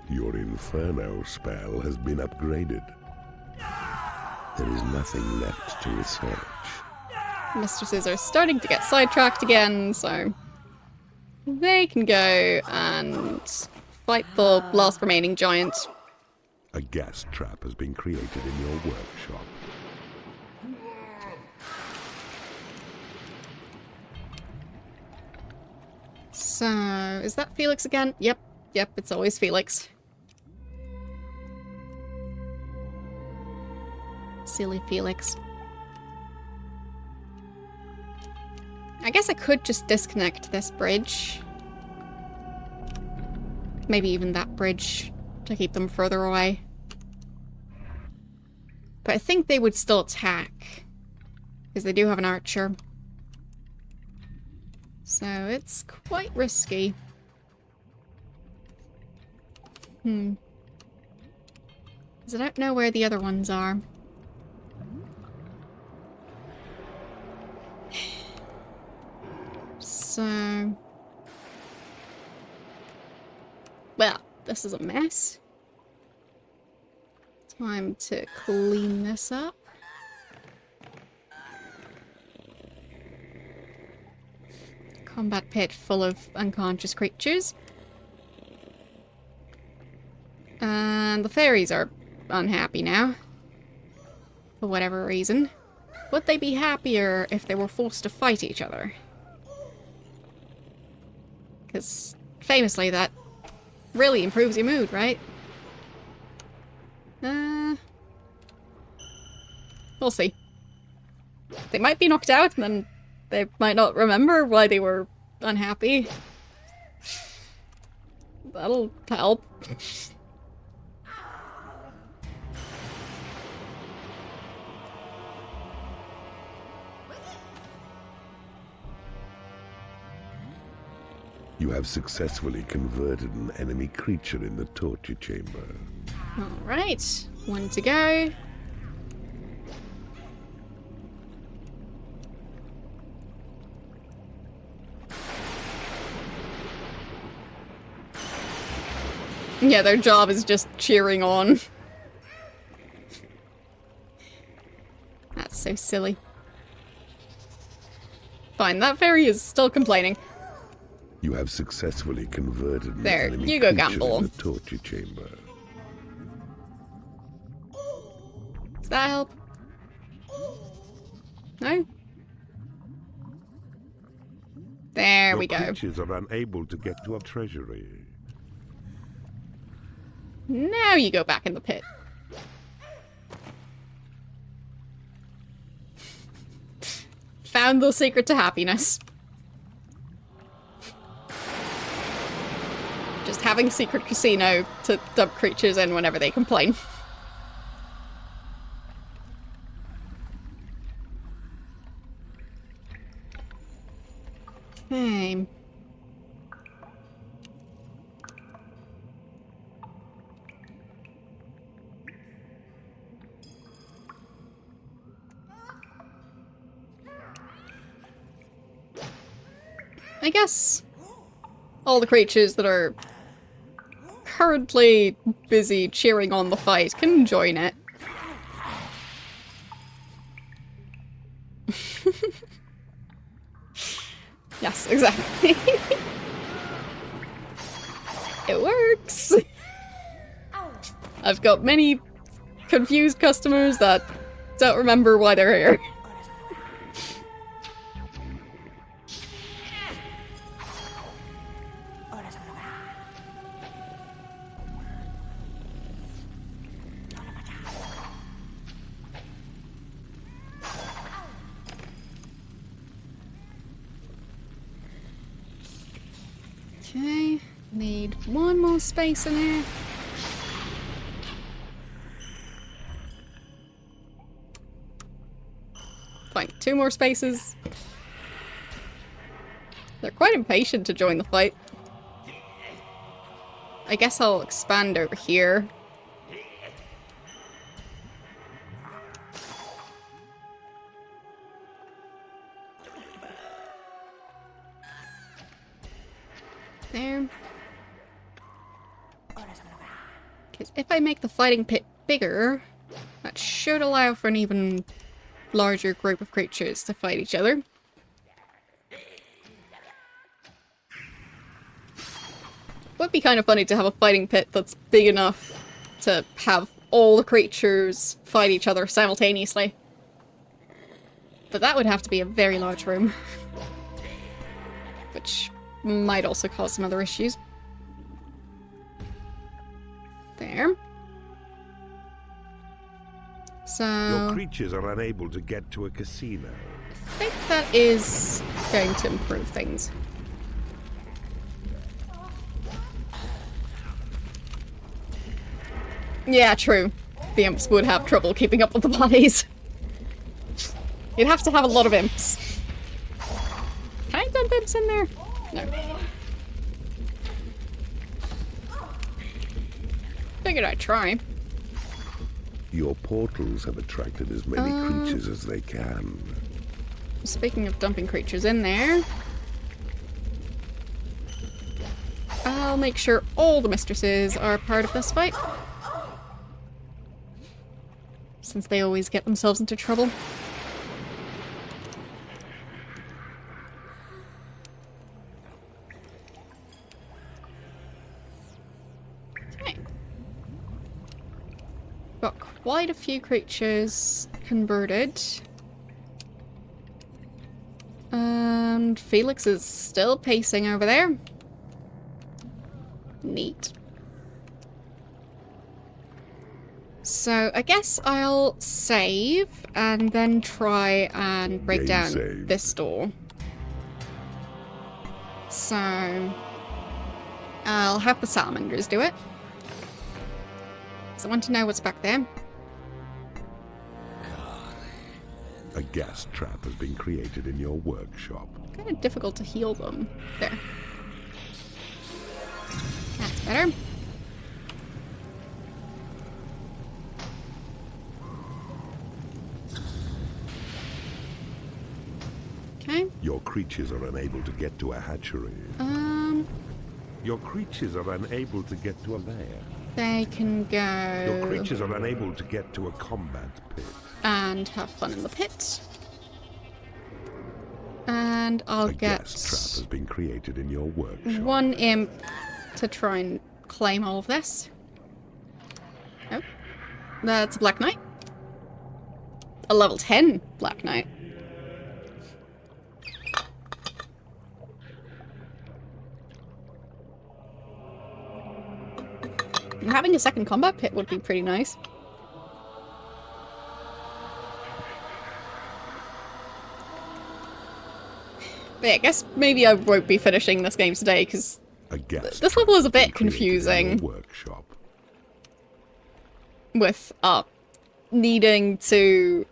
Your Inferno spell has been upgraded. There is nothing left to research. Mistresses are starting to get sidetracked again, so they can go and fight the last remaining giant. A gas trap has been created in your workshop. So, is that Felix again? Yep, it's always Felix. Silly Felix. I guess I could just disconnect this bridge. Maybe even that bridge to keep them further away. But I think they would still attack. Because they do have an archer. So it's quite risky. Because I don't know where the other ones are. So... well, this is a mess. Time to clean this up. Combat pit full of unconscious creatures. And the fairies are unhappy now. For whatever reason. Would they be happier if they were forced to fight each other? Because famously that really improves your mood, right? We'll see. They might be knocked out and then they might not remember why they were unhappy. That'll help. You have successfully converted an enemy creature in the torture chamber. Alright, one to go. Yeah, their job is just cheering on. That's so silly. Fine, that fairy is still complaining. You have successfully converted an There, enemy you go, creature Gamble. in the torture chamber. Does that help? No? There Your we go. creatures are unable to get to a treasury. Now you go back in the pit. Found the secret to happiness. Just having a secret casino to dump creatures in whenever they complain. Okay. I guess all the creatures that are currently busy cheering on the fight can join it. Yes, exactly. It works! I've got many confused customers that don't remember why they're here. Okay, need one more space in here. Fine, 2 more spaces. They're quite impatient to join the fight. I guess I'll expand over here. There. Because if I make the fighting pit bigger, that should allow for an even larger group of creatures to fight each other. Would be kind of funny to have a fighting pit that's big enough to have all the creatures fight each other simultaneously. But that would have to be a very large room. Which might also cause some other issues. There. So... Your creatures are unable to get to a casino. I think that is going to improve things. Yeah, true. The imps would have trouble keeping up with the bodies. You'd have to have a lot of imps. Can I dump imps in there? No. Figured I'd try. Your portals have attracted as many creatures as they can. Speaking of dumping creatures in there, I'll make sure all the mistresses are part of this fight. Since they always get themselves into trouble. Okay. Got quite a few creatures converted. And Felix is still pacing over there. Neat. So I guess I'll save and then try and break down this door. So I'll have the salamanders do it. So I want to know what's back there. A gas trap has been created in your workshop. Kind of difficult to heal them. There. That's better. Okay. Your creatures are unable to get to a hatchery. Your creatures are unable to get to a lair. They can go... Your creatures are unable to get to a combat pit. And have fun in the pit. And I'll get... A gas trap has been created in your workshop. 1 imp to try and claim all of this. Oh. That's a Black Knight. A level 10 Black Knight. Having a second combat pit would be pretty nice. But yeah, I guess maybe I won't be finishing this game today, because this level is a bit confusing. Workshop. With needing to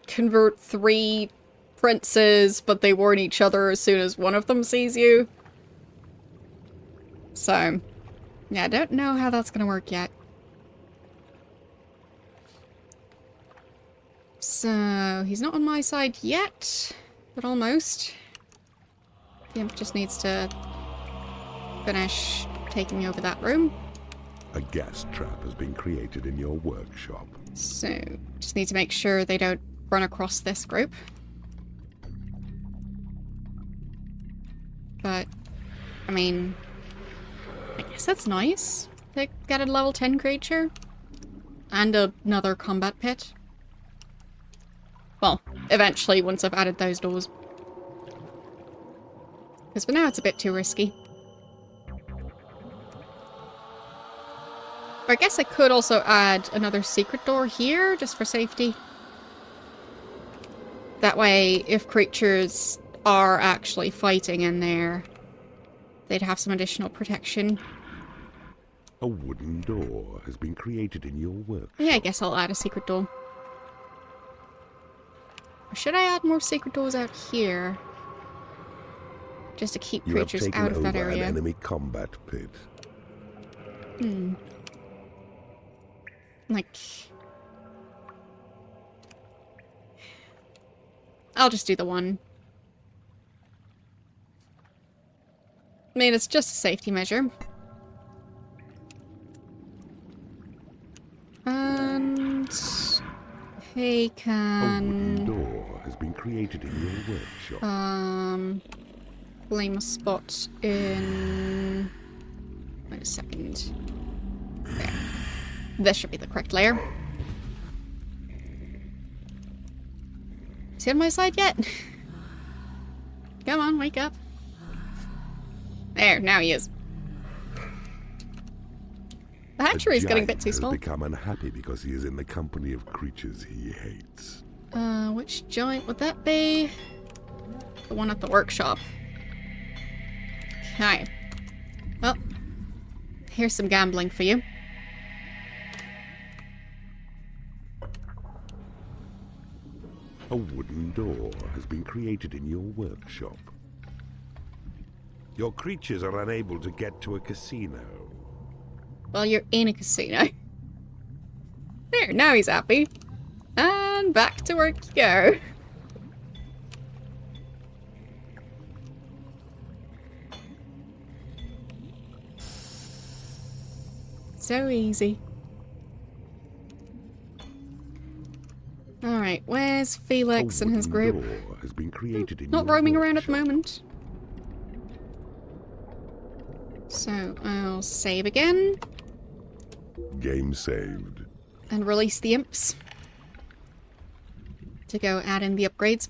convert 3 princes, but they warn each other as soon as one of them sees you. So... yeah, I don't know how that's gonna work yet. So, he's not on my side yet, but almost. Imp just needs to finish taking over that room. A gas trap has been created in your workshop. So, just need to make sure they don't run across this group. But, I mean, I guess that's nice. They get a level 10 creature. And another combat pit. Well, eventually, once I've added those doors. Because for now, it's a bit too risky. But I guess I could also add another secret door here, just for safety. That way, if creatures are actually fighting in there, they'd have some additional protection. A wooden door has been created in your workshop. Yeah, I guess I'll add a secret door. Or should I add more secret doors out here? Just to keep creatures out of that area. You have taken over an enemy combat pit. Like... I'll just do the one. I mean, it's just a safety measure. And... he can... A wooden door has been created in your workshop. Blame a spot in... Wait a second. There. This should be the correct layer. Is he on my side yet? Come on, wake up. There, now he is. The hatchery's getting a bit too small. Has become unhappy because he is in the company of creatures he hates. Which giant would that be? The one at the workshop. Okay. Well, here's some gambling for you. A wooden door has been created in your workshop. Your creatures are unable to get to a casino. Well, you're in a casino. There, now he's happy. And back to work you go. So easy. Alright, where's Felix and his group? A wooden door has been created in Not your roaming around at the workshop. moment. So, I'll save again. Game saved. And release the imps. To go add in the upgrades.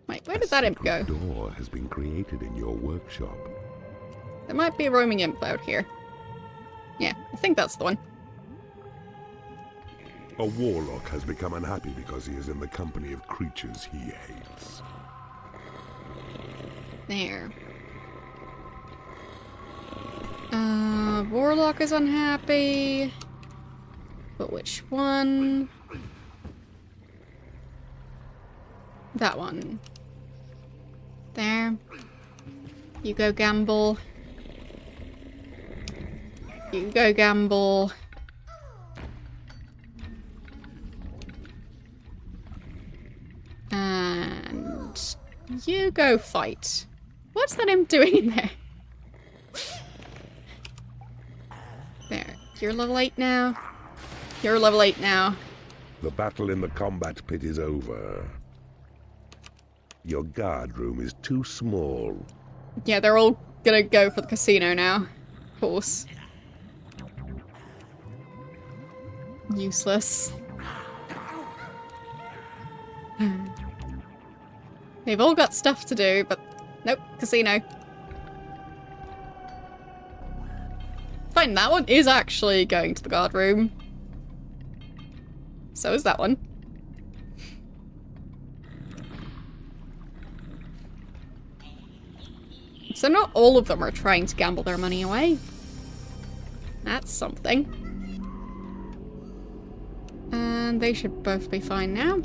Wait, where did that imp go? A door has been created in your workshop. There might be a roaming imp out here. Yeah, I think that's the one. A warlock has become unhappy because he is in the company of creatures he hates. There. Warlock is unhappy. But which one? That one. There. You go gamble. You go gamble. And you go fight. What's that imp doing in there? There. You're level 8 now. You're level 8 now. The battle in the combat pit is over. Your guard room is too small. Yeah, they're all gonna go for the casino now. Of course. Useless. They've all got stuff to do, but nope, casino. Fine, that one is actually going to the guard room. So is that one. So not all of them are trying to gamble their money away. That's something. And they should both be fine now.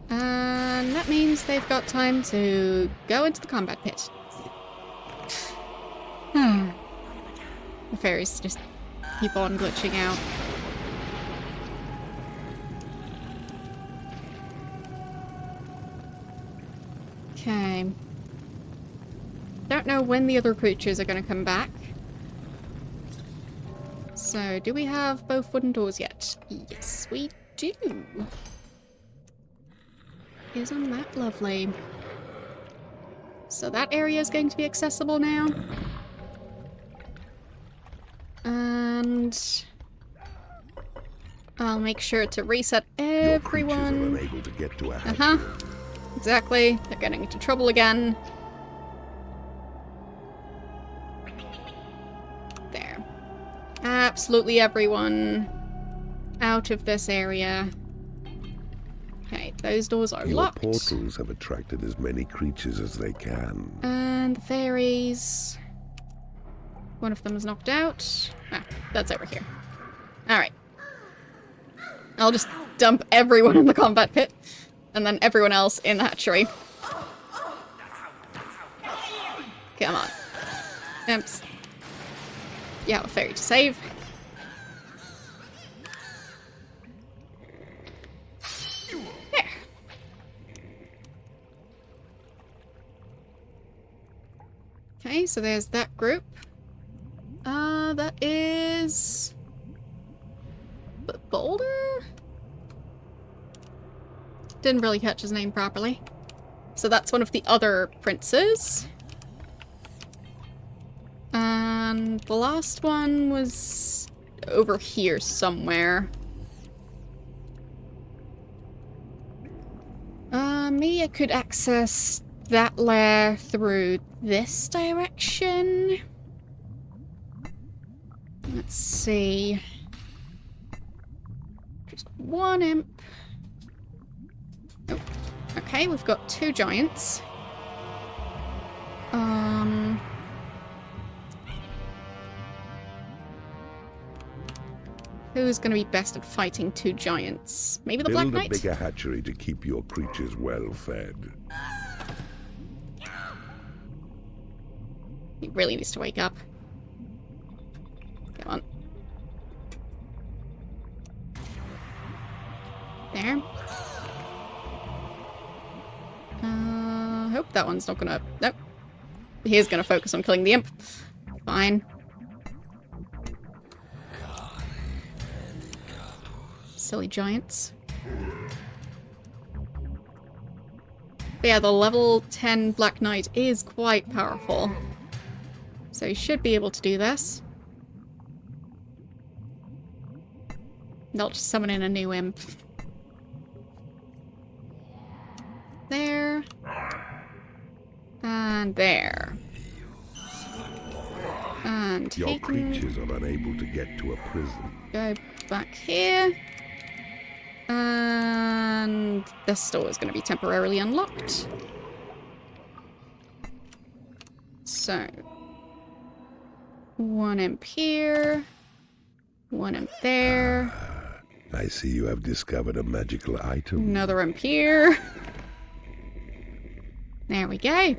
And that means they've got time to go into the combat pit. The fairies just keep on glitching out. Okay. Don't know when the other creatures are going to come back. So, do we have both wooden doors yet? Yes, we do. Isn't that lovely? So that area is going to be accessible now. And I'll make sure to reset Your creatures are everyone. unable to get to a hatchery. Exactly. They're getting into trouble again. There. Absolutely everyone out of this area. Okay, those doors are Your locked. portals have attracted as many creatures as they can. And the fairies. One of them is knocked out. Ah, that's over here. Alright. I'll just dump everyone in the combat pit. And then everyone else in the hatchery. Come on. Imps. You have a fairy to save. There. Okay, so there's that group. That is... Boulder? Didn't really catch his name properly. So that's one of the other princes. And the last one was over here somewhere. Maybe I could access that lair through this direction. Let's see. Just one imp. Oh, okay, we've got 2 giants. Who's gonna be best at fighting 2 giants? Maybe the Black Build a Knight? bigger hatchery to keep your creatures well fed. He really needs to wake up. Come on. There. Hope that one's not gonna... Nope. He is gonna focus on killing the imp. Fine. Silly giants. But yeah, the level 10 Black Knight is quite powerful. So you should be able to do this. They'll just summon in a new imp. There. And there. And Your he can creatures are unable to get to a prison. go back here. And this door is going to be temporarily unlocked. So, 1 imp here. 1 imp there. I see you have discovered a magical item. Another imp here. There we go.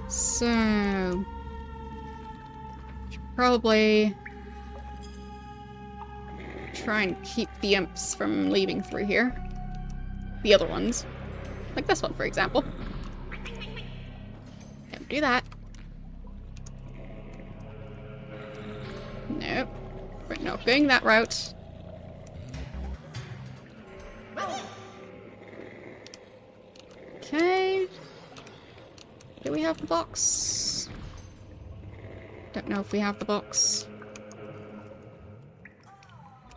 So, should probably try and keep the imps from leaving through here. The other ones. Like this one, for example. Don't do that. Nope. We're not going that route. Okay. Do we have the box? Don't know if we have the box.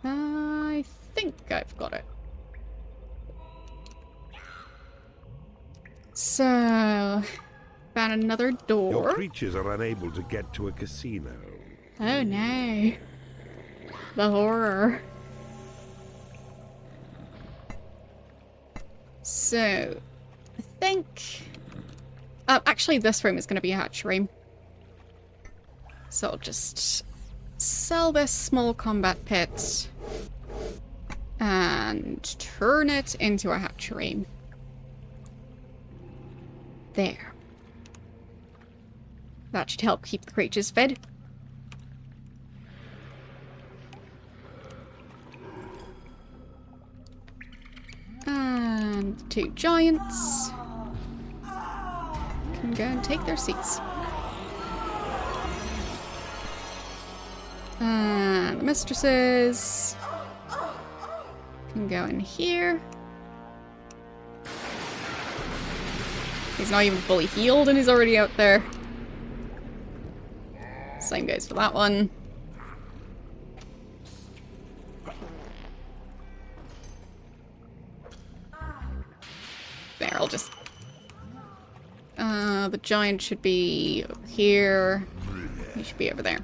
I think I've got it. So, found another Your door. creatures are unable to get to a casino. Oh no. The horror. So, I think... actually, this room is going to be a hatchery. So I'll just sell this small combat pit and turn it into a hatchery. There. That should help keep the creatures fed. And two giants can go and take their seats. The mistresses can go in here. He's not even fully healed and he's already out there. Same goes for that one. There, I'll just... the giant should be over here. He should be over there.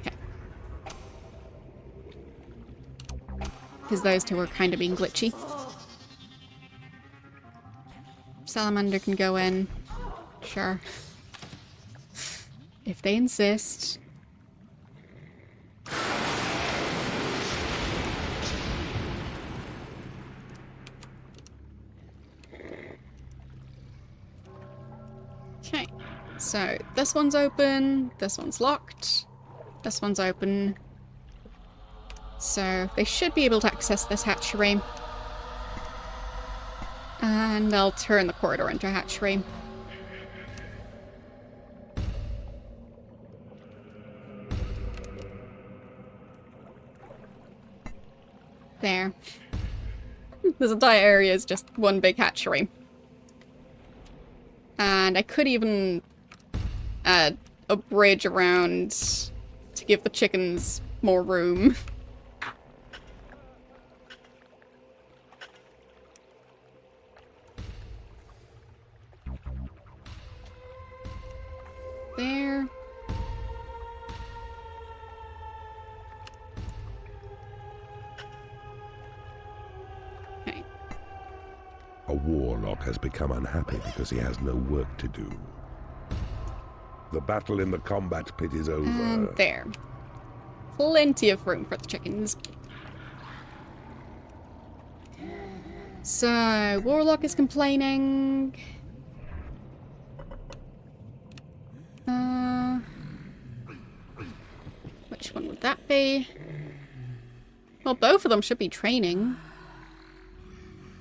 Okay. Because those two are kind of being glitchy. Salamander can go in. Sure. If they insist. Okay, so this one's open, this one's locked, this one's open. So they should be able to access this hatchery. And I'll turn the corridor into a hatchery. There. This entire area is just one big hatchery. And I could even add a bridge around to give the chickens more room. There. Okay. A warlock has become unhappy because he has no work to do. The battle in the combat pit is over. And there. Plenty of room for the chickens. So, warlock is complaining. Which one would that be? Well, both of them should be training.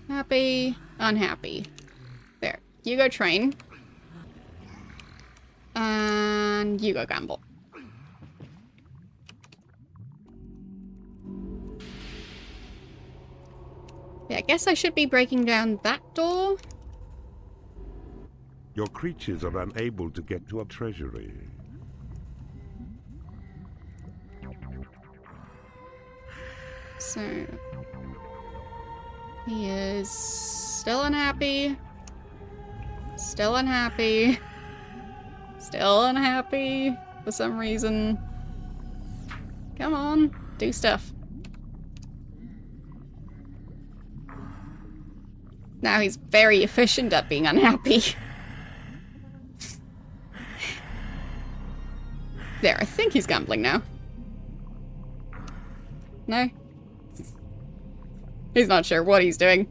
Happy, unhappy. There. You go train. And you go gamble. Yeah, I guess I should be breaking down that door. Your creatures are unable to get to a treasury. So... he is still unhappy. Still unhappy. Still unhappy for some reason. Come on, do stuff. Now he's very efficient at being unhappy. There, I think he's gambling now. No? He's not sure what he's doing.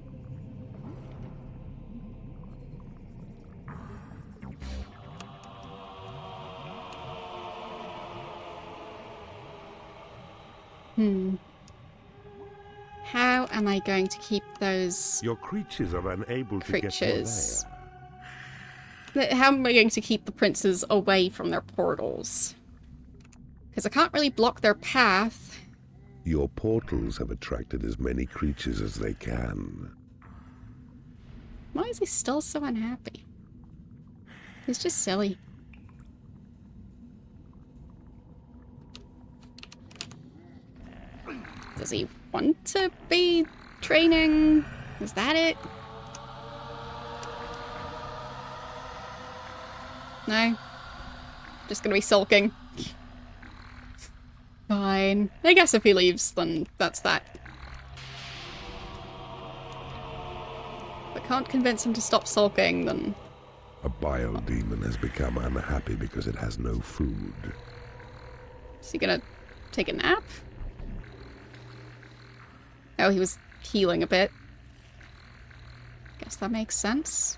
How am I going to keep those Your creatures are unable to get to creatures? there. How am I going to keep the princes away from their portals? Because I can't really block their path. Your portals have attracted as many creatures as they can. Why is he still so unhappy? He's just silly. Does he want to be training? Is that it? No? Just gonna be sulking. Fine. I guess if he leaves, then that's that. If I can't convince him to stop sulking, then... A bile demon has become unhappy because it has no food. Is he gonna take a nap? Oh, he was healing a bit. Guess that makes sense.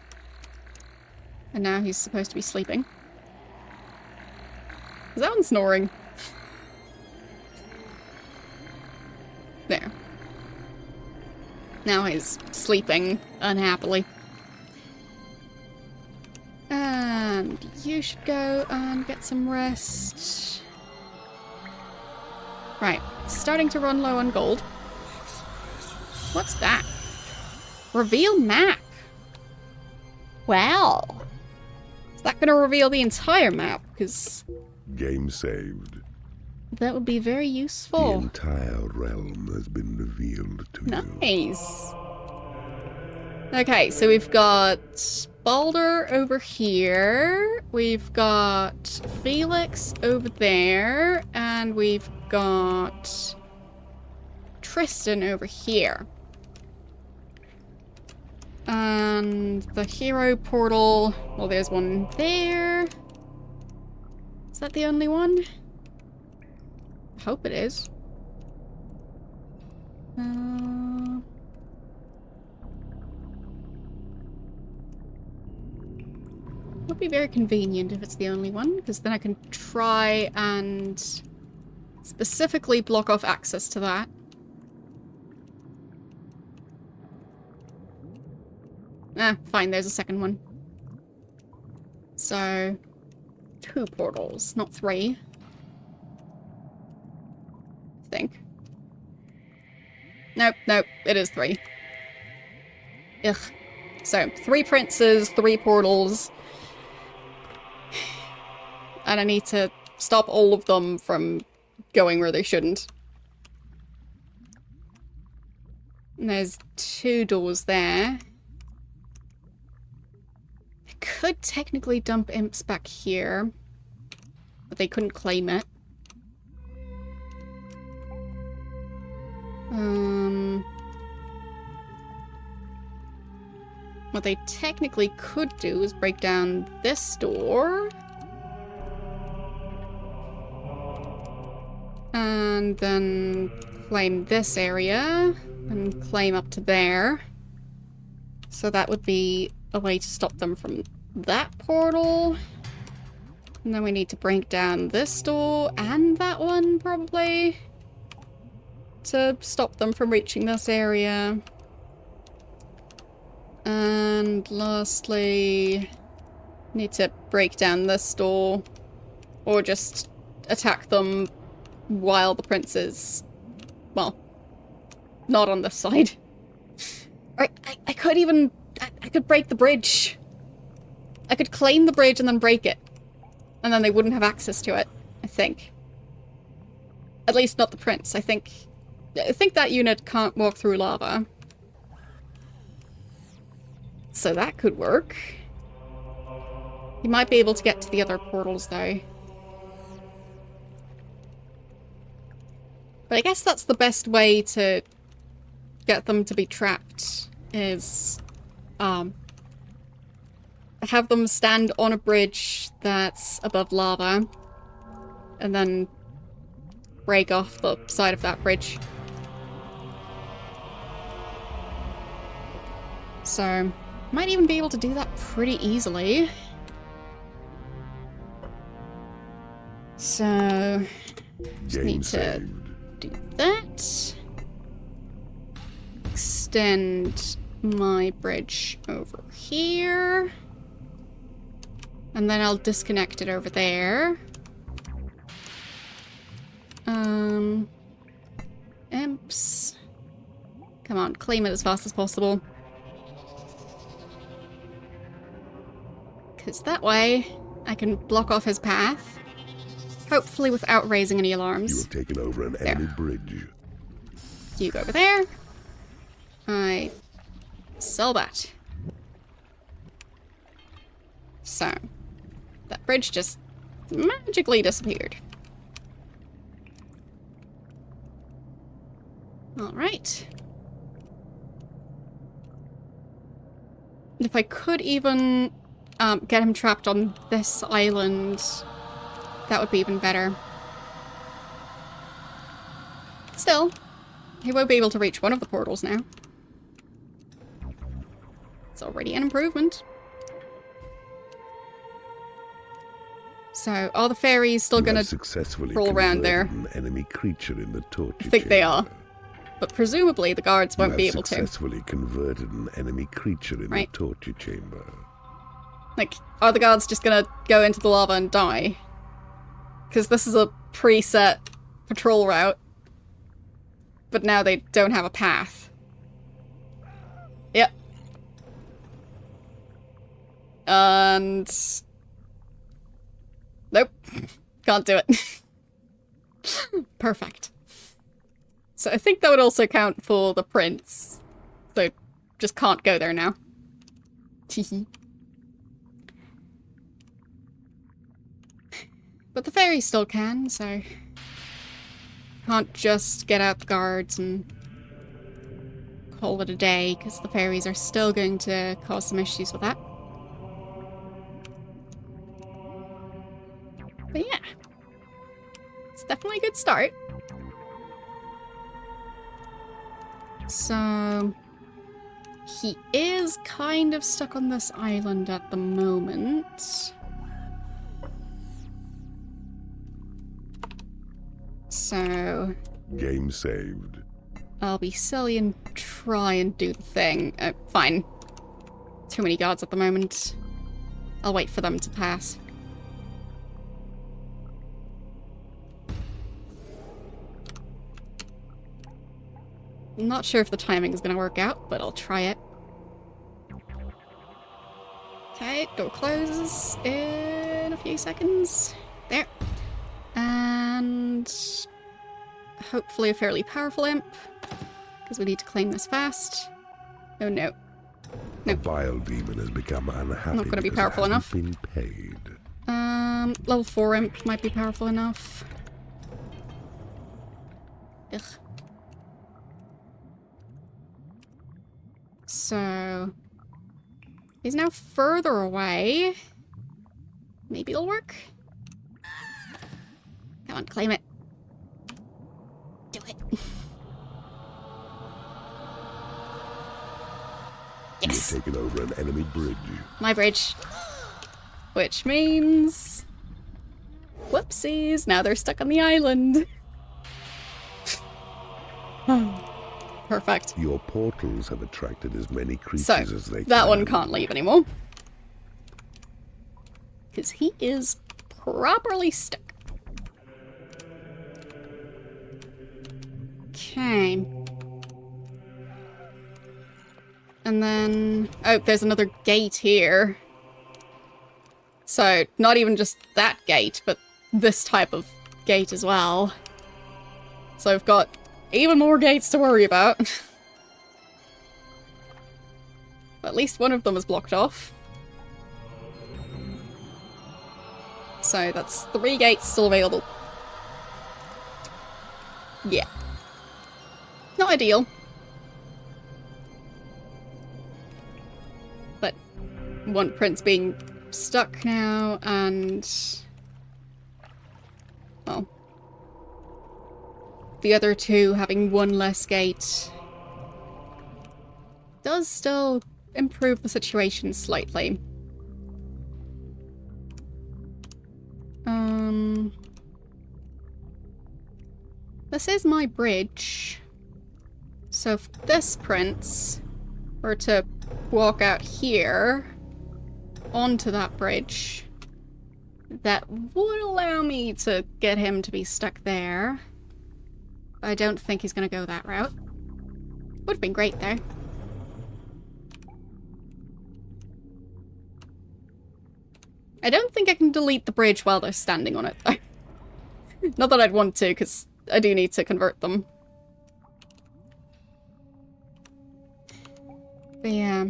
And now he's supposed to be sleeping. Is that one snoring? There. Now he's sleeping unhappily. And you should go and get some rest. Right, starting to run low on gold. What's that? Reveal map. Wow. Is that going to reveal the entire map? Because Game saved. that would be very The useful. entire realm has been revealed to you. Nice. Okay, so we've got Baldur over here. We've got Felix over there. And we've got Tristan over here. And the hero portal, well, there's one there. Is that the only one? I hope it is. Would be very convenient if it's the only one, because then I can try and specifically block off access to that. Ah, fine, there's a second one. So, 2 portals, not 3. I think. Nope, nope, it is 3. Ugh. So, 3 princes, 3 portals. And I need to stop all of them from going where they shouldn't. And there's 2 doors there. I could technically dump imps back here, but they couldn't claim it. What they technically could do is break down this door. And then claim this area and claim up to there. So that would be a way to stop them from that portal. And then we need to break down this door and that one, probably, to stop them from reaching this area. And lastly, need to break down this door, or just attack them while the prince is, well, not on this side. I could even, I could break the bridge. I could claim the bridge and then break it. And then they wouldn't have access to it, I think. At least not the prince. I think that unit can't walk through lava. So that could work. He might be able to get to the other portals, though. But I guess that's the best way to get them to be trapped, is have them stand on a bridge that's above lava, and then break off the side of that bridge. So, might even be able to do that pretty easily. So, just need to do that. Extend my bridge over here. And then I'll disconnect it over there. Imps. Come on, claim it as fast as possible. Because that way, I can block off his path. Hopefully without raising any alarms. You have taken over an enemy bridge. You go over there. I sell that. So, that bridge just magically disappeared. Alright. If I could even get him trapped on this island, that would be even better. Still, he won't be able to reach one of the portals now. It's already an improvement. So, are the fairies still gonna successfully roll around there? An enemy creature in the torture I think they are. But presumably the guards won't be able to. Successfully converted an enemy creature in Right. the torture chamber. Like, are the guards just gonna go into the lava and die? Because this is a preset patrol route. But now they don't have a path. Yep. And... Nope. Can't do it. Perfect. So I think that would also count for the prince. So just can't go there now. Teehee. But the fairies still can, so... Can't just get out the guards and call it a day, because the fairies are still going to cause some issues with that. But yeah. It's definitely a good start. So... He is kind of stuck on this island at the moment. So... Game saved. I'll be silly and try and do the thing. Fine. Too many guards at the moment. I'll wait for them to pass. I'm not sure if the timing is going to work out, but I'll try it. Okay, door closes in a few seconds. There. And hopefully a fairly powerful imp, because we need to claim this fast. Oh no. The vile demon has become unhappy. Not gonna be because powerful it hasn't enough. been paid. Level 4 imp might be powerful enough. Ugh. So... He's now further away. Maybe it'll work? Come on, claim it. Do it. Yes! You've taken over an enemy bridge. My bridge. Which means... Whoopsies! Now they're stuck on the island. Perfect. Your portals have attracted as many creatures So, as they can. that one can't leave anymore. Because he is properly stuck. Okay. And then... Oh, there's another gate here. So, not even just that gate, but this type of gate as well. So I've got even more gates to worry about. At least one of them is blocked off. So that's 3 gates still available. Yeah. Not ideal. But one prince being stuck now, and... well... the other 2 having 1 less gate does still improve the situation slightly. This is my bridge. So if this prince were to walk out here onto that bridge, that would allow me to get him to be stuck there. I don't think he's going to go that route. Would have been great, though. I don't think I can delete the bridge while they're standing on it, though. Not that I'd want to, because I do need to convert them. But yeah.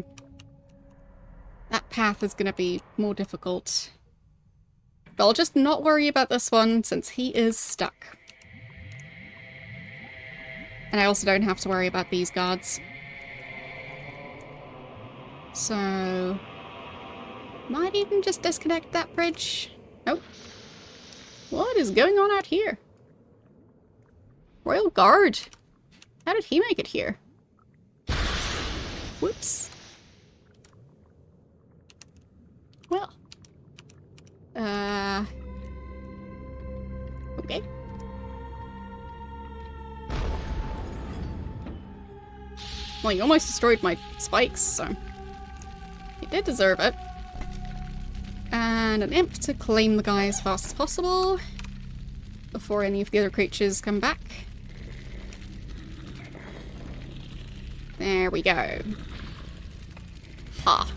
That path is going to be more difficult. But I'll just not worry about this one, since he is stuck. And I also don't have to worry about these guards. So... might even just disconnect that bridge. Nope. What is going on out here? Royal Guard. How did he make it here? Whoops. Well. Okay. Well, you almost destroyed my spikes, so you did deserve it. And an imp to claim the guy as fast as possible before any of the other creatures come back. There we go. Ha.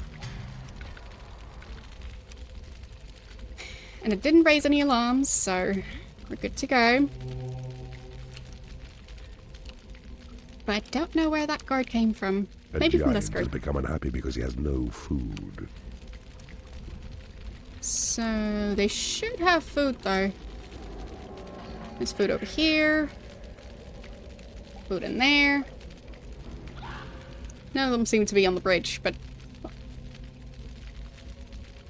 And it didn't raise any alarms, so we're good to go. But I don't know where that guard came from. Maybe from this has group. become unhappy because he has no food. So they should have food though. There's food over here. Food in there. None of them seem to be on the bridge, but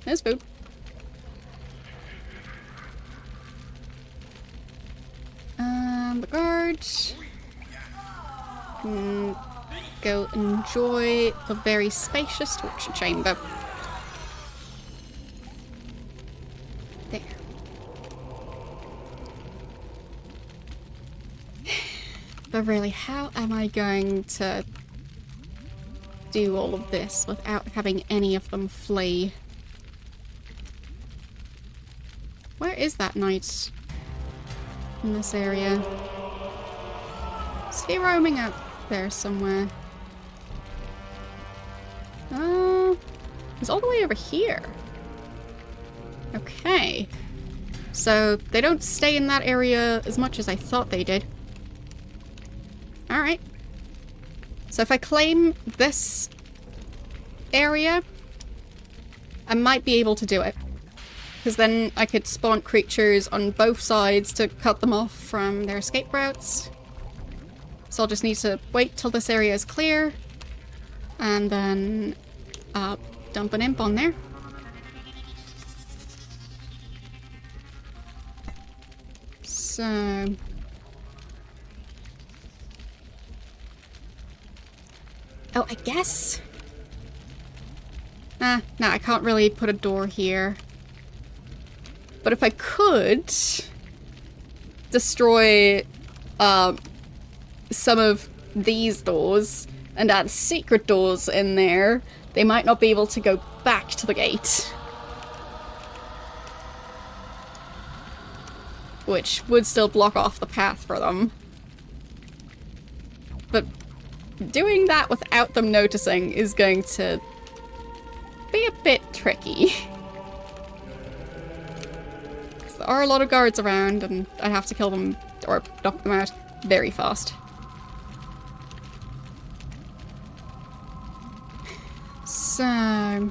there's food. The guards can go enjoy the very spacious torture chamber. There. But really, how am I going to do all of this without having any of them flee? Where is that knight in this area? Is he roaming out there somewhere? He's all the way over here. Okay. So they don't stay in that area as much as I thought they did. Alright. So if I claim this area, I might be able to do it. Because then I could spawn creatures on both sides to cut them off from their escape routes. So I'll just need to wait till this area is clear. And then dump an imp on there. So... oh, I guess... no, I can't really put a door here. But if I could destroy some of these doors and add secret doors in there, they might not be able to go back to the gate. Which would still block off the path for them. But doing that without them noticing is going to be a bit tricky. There are a lot of guards around, and I have to kill them or knock them out very fast. So... I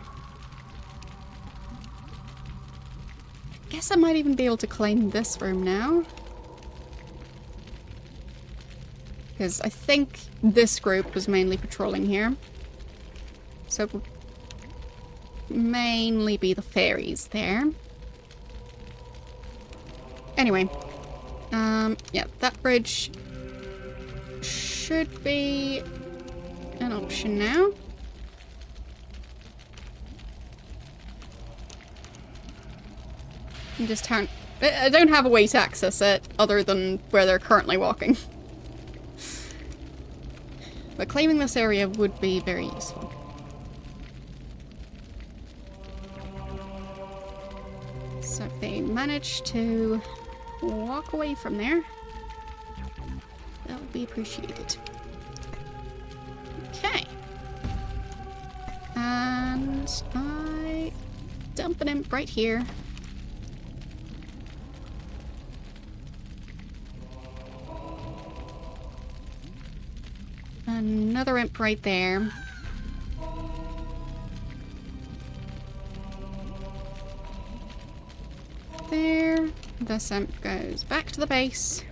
guess I might even be able to claim this room now. Because I think this group was mainly patrolling here. So it will mainly be the fairies there. Anyway, yeah, that bridge should be an option now. I don't have a way to access it other than where they're currently walking. But claiming this area would be very useful. So if they manage to walk away from there, that would be appreciated. Okay. And I dump an imp right here. Another imp right there. There. This imp goes back to the base.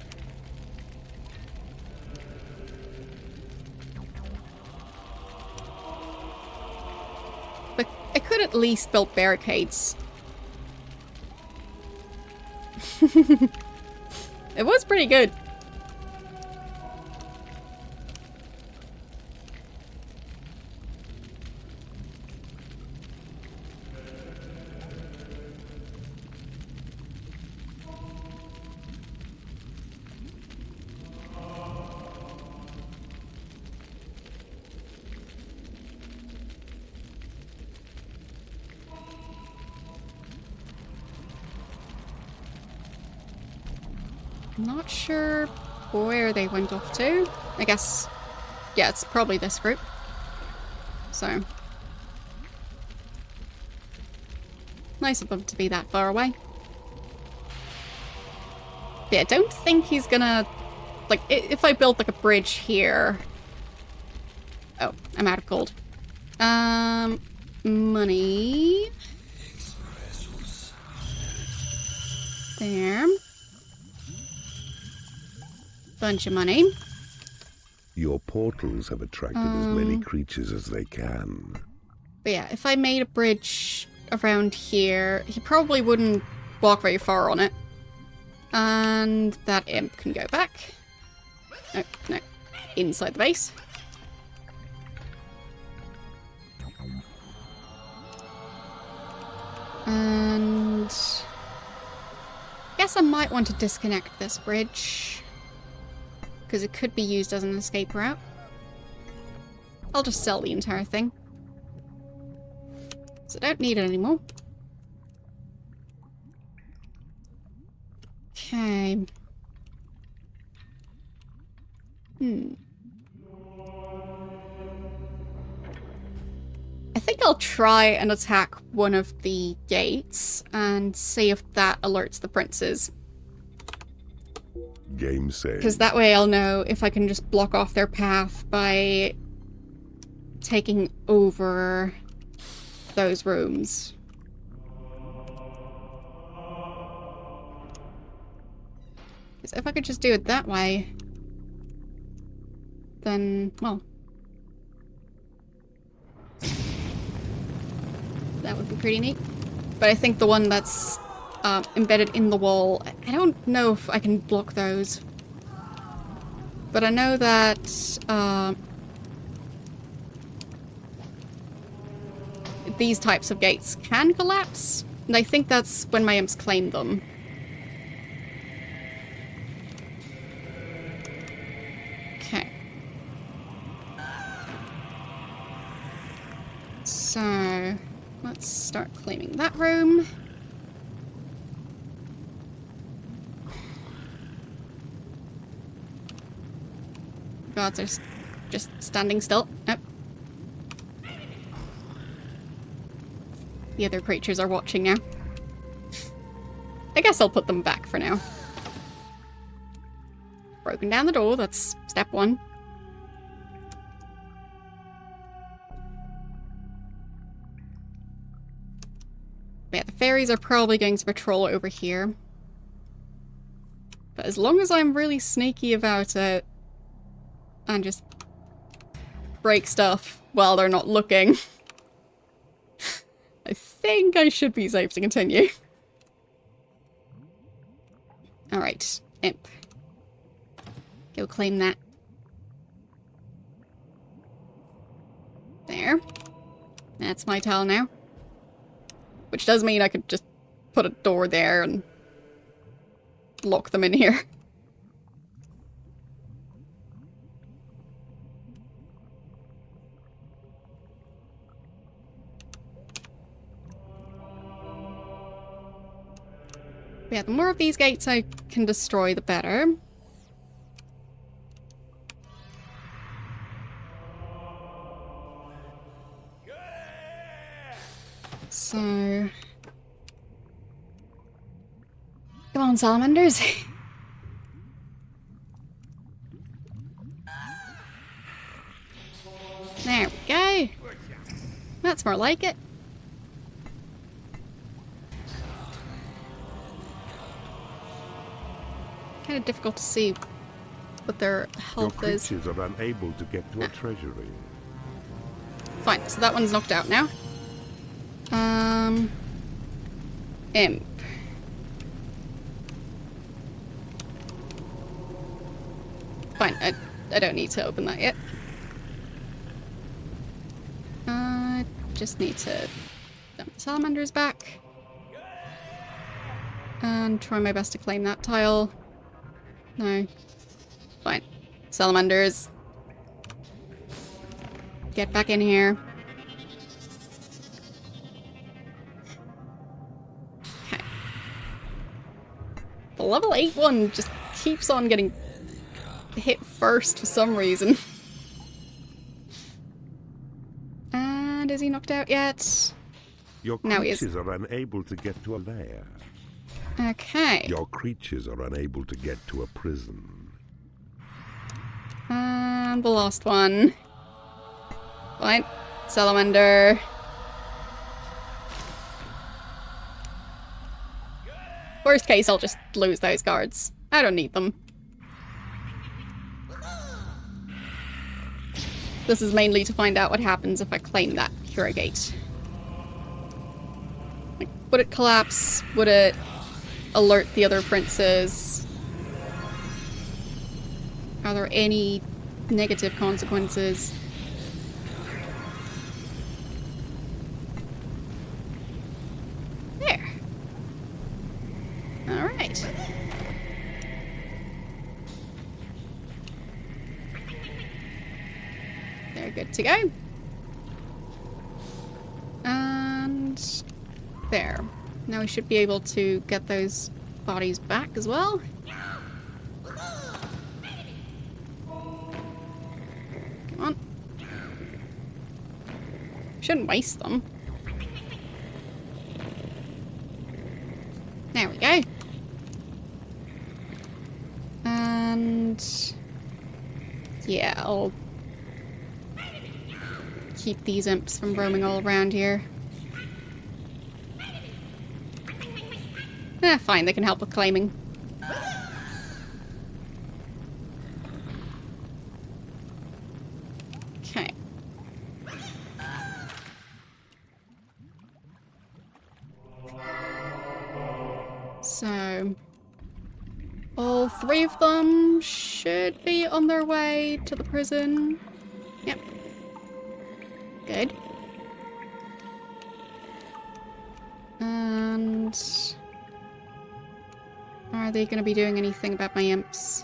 But I could at least build barricades. It was pretty good. Not sure where they went off to. I guess, yeah, it's probably this group. So, nice of them to be that far away. But yeah, I don't think he's gonna, like, if I build like a bridge here. Oh, I'm out of gold. Money. There. Bunch of money. Your portals have attracted as many creatures as they can. But yeah, if I made a bridge around here, he probably wouldn't walk very far on it. And that imp can go back. No, no. Inside the base. And I guess I might want to disconnect this bridge, because it could be used as an escape route. I'll just sell the entire thing. So I don't need it anymore. Okay. I think I'll try and attack one of the gates and see if that alerts the princes. Game saved. Because that way I'll know if I can just block off their path by taking over those rooms. Because if I could just do it that way, then, well, that would be pretty neat. But I think the one that's embedded in the wall, I don't know if I can block those. But I know that these types of gates can collapse, and I think that's when my imps claim them. Okay. So, let's start claiming that room. Gods are just standing still. Nope. The other creatures are watching now. I guess I'll put them back for now. Broken down the door, that's step one. Yeah, the fairies are probably going to patrol over here. But as long as I'm really sneaky about it, and just break stuff while they're not looking, I think I should be safe to continue. Alright, imp. Go claim that. There. That's my tile now. Which does mean I could just put a door there and lock them in here. Yeah, the more of these gates I can destroy, the better. So... Come on, salamanders. There we go. That's more like it. Kind of difficult to see what their health Your is. creatures are unable to get to a treasury. Fine, so that one's knocked out now. Imp. Fine, I don't need to open that yet. Just need to dump the salamanders back. And try my best to claim that tile. No. Fine. Salamanders. Get back in here. Okay. The level 8 one just keeps on getting hit first for some reason. And is he knocked out yet? Your Now he is. creatures are unable to get to a lair. Okay. Your creatures are unable to get to a prison. And the last one. Fine. Salamander. Worst case, I'll just lose those guards. I don't need them. This is mainly to find out what happens if I claim that hero gate. Like, would it collapse? Would it alert the other princes? Are there any negative consequences? There. Alright. They're good to go. And there. Now we should be able to get those bodies back as well. Come on. Shouldn't waste them. There we go. And yeah, I'll keep these imps from roaming all around here. Fine, they can help with claiming. Okay. So, all three of them should be on their way to the prison. Yep. Good. And are they going to be doing anything about my imps?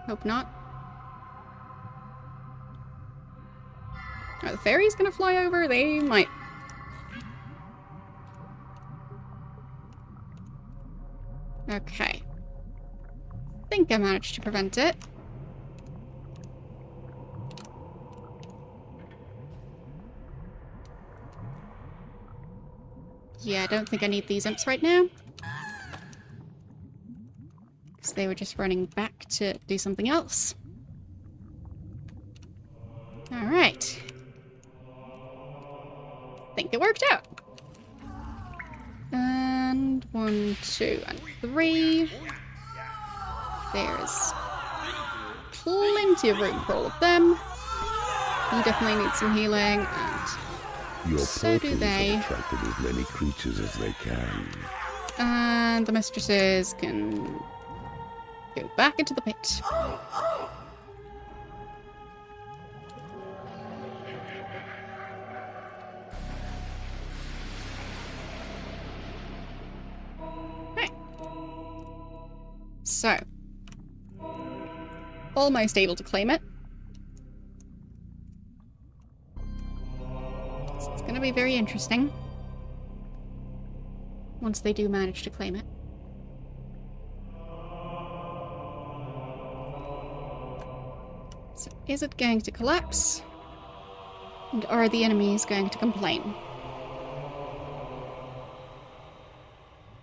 Hope not. Are the fairies going to fly over? They might. Okay. Think I managed to prevent it. Yeah, I don't think I need these imps right now. Because they were just running back to do something else. Alright. Think it worked out. And 1, 2, and 3. There's plenty of room for all of them. You definitely need some healing, and Your so do portals they. have attracted as many creatures as they can. And the mistresses can go back into the pit. Okay. So, almost able to claim it. So it's going to be very interesting once they do manage to claim it. So is it going to collapse? And are the enemies going to complain?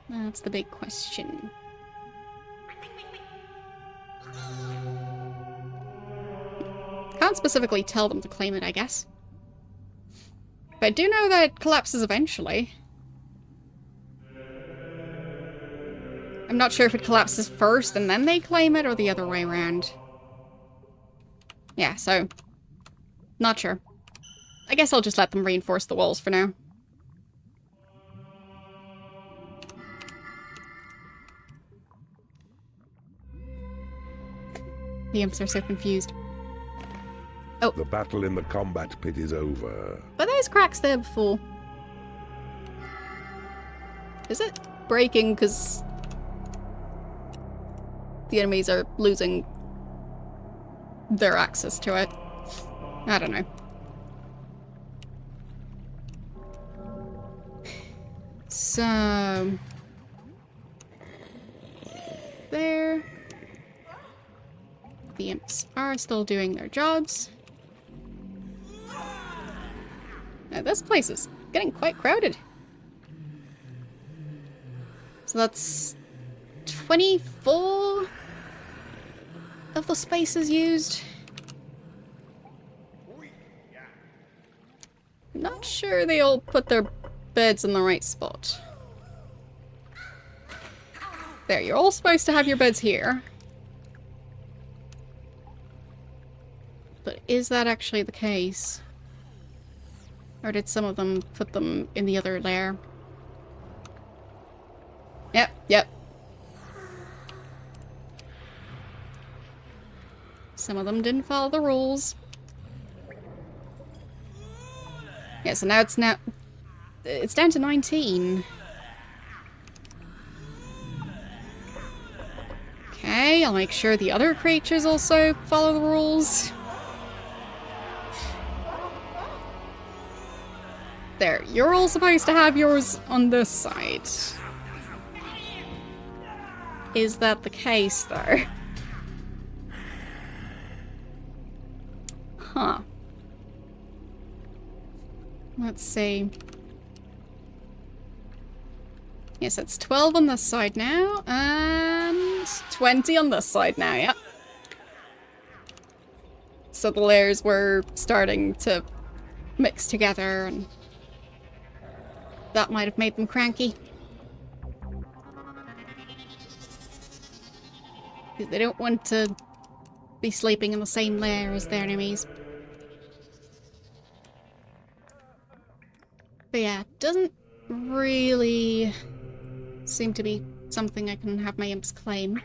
That's the big question. Can't specifically tell them to claim it, I guess. But I do know that it collapses eventually. I'm not sure if it collapses first and then they claim it, or the other way around. Yeah, so... not sure. I guess I'll just let them reinforce the walls for now. The imps are so confused. Oh. The battle in the combat pit is over. Were those cracks there before? Is it breaking because the enemies are losing their access to it? I don't know. So... there. the imps are still doing their jobs. Now this place is getting quite crowded. So that's 24 of the spaces used. Not sure they all put their beds in the right spot. There, you're all supposed to have your beds here. But is that actually the case? Or did some of them put them in the other lair? Yep. Some of them didn't follow the rules. Yeah, so now it's down to 19. Okay, I'll make sure the other creatures also follow the rules. There, you're all supposed to have yours on this side. Is that the case, though? Huh. Let's see. Yes, it's 12 on this side now, and 20 on this side now, yep. So the layers were starting to mix together, and that might have made them cranky. Because they don't want to be sleeping in the same lair as their enemies. But yeah, it doesn't really seem to be something I can have my imps claim.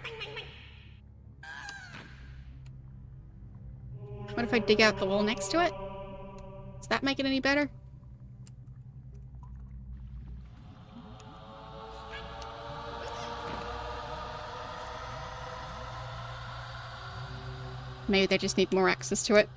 What if I dig out the wall next to it? Does that make it any better? Maybe they just need more access to it.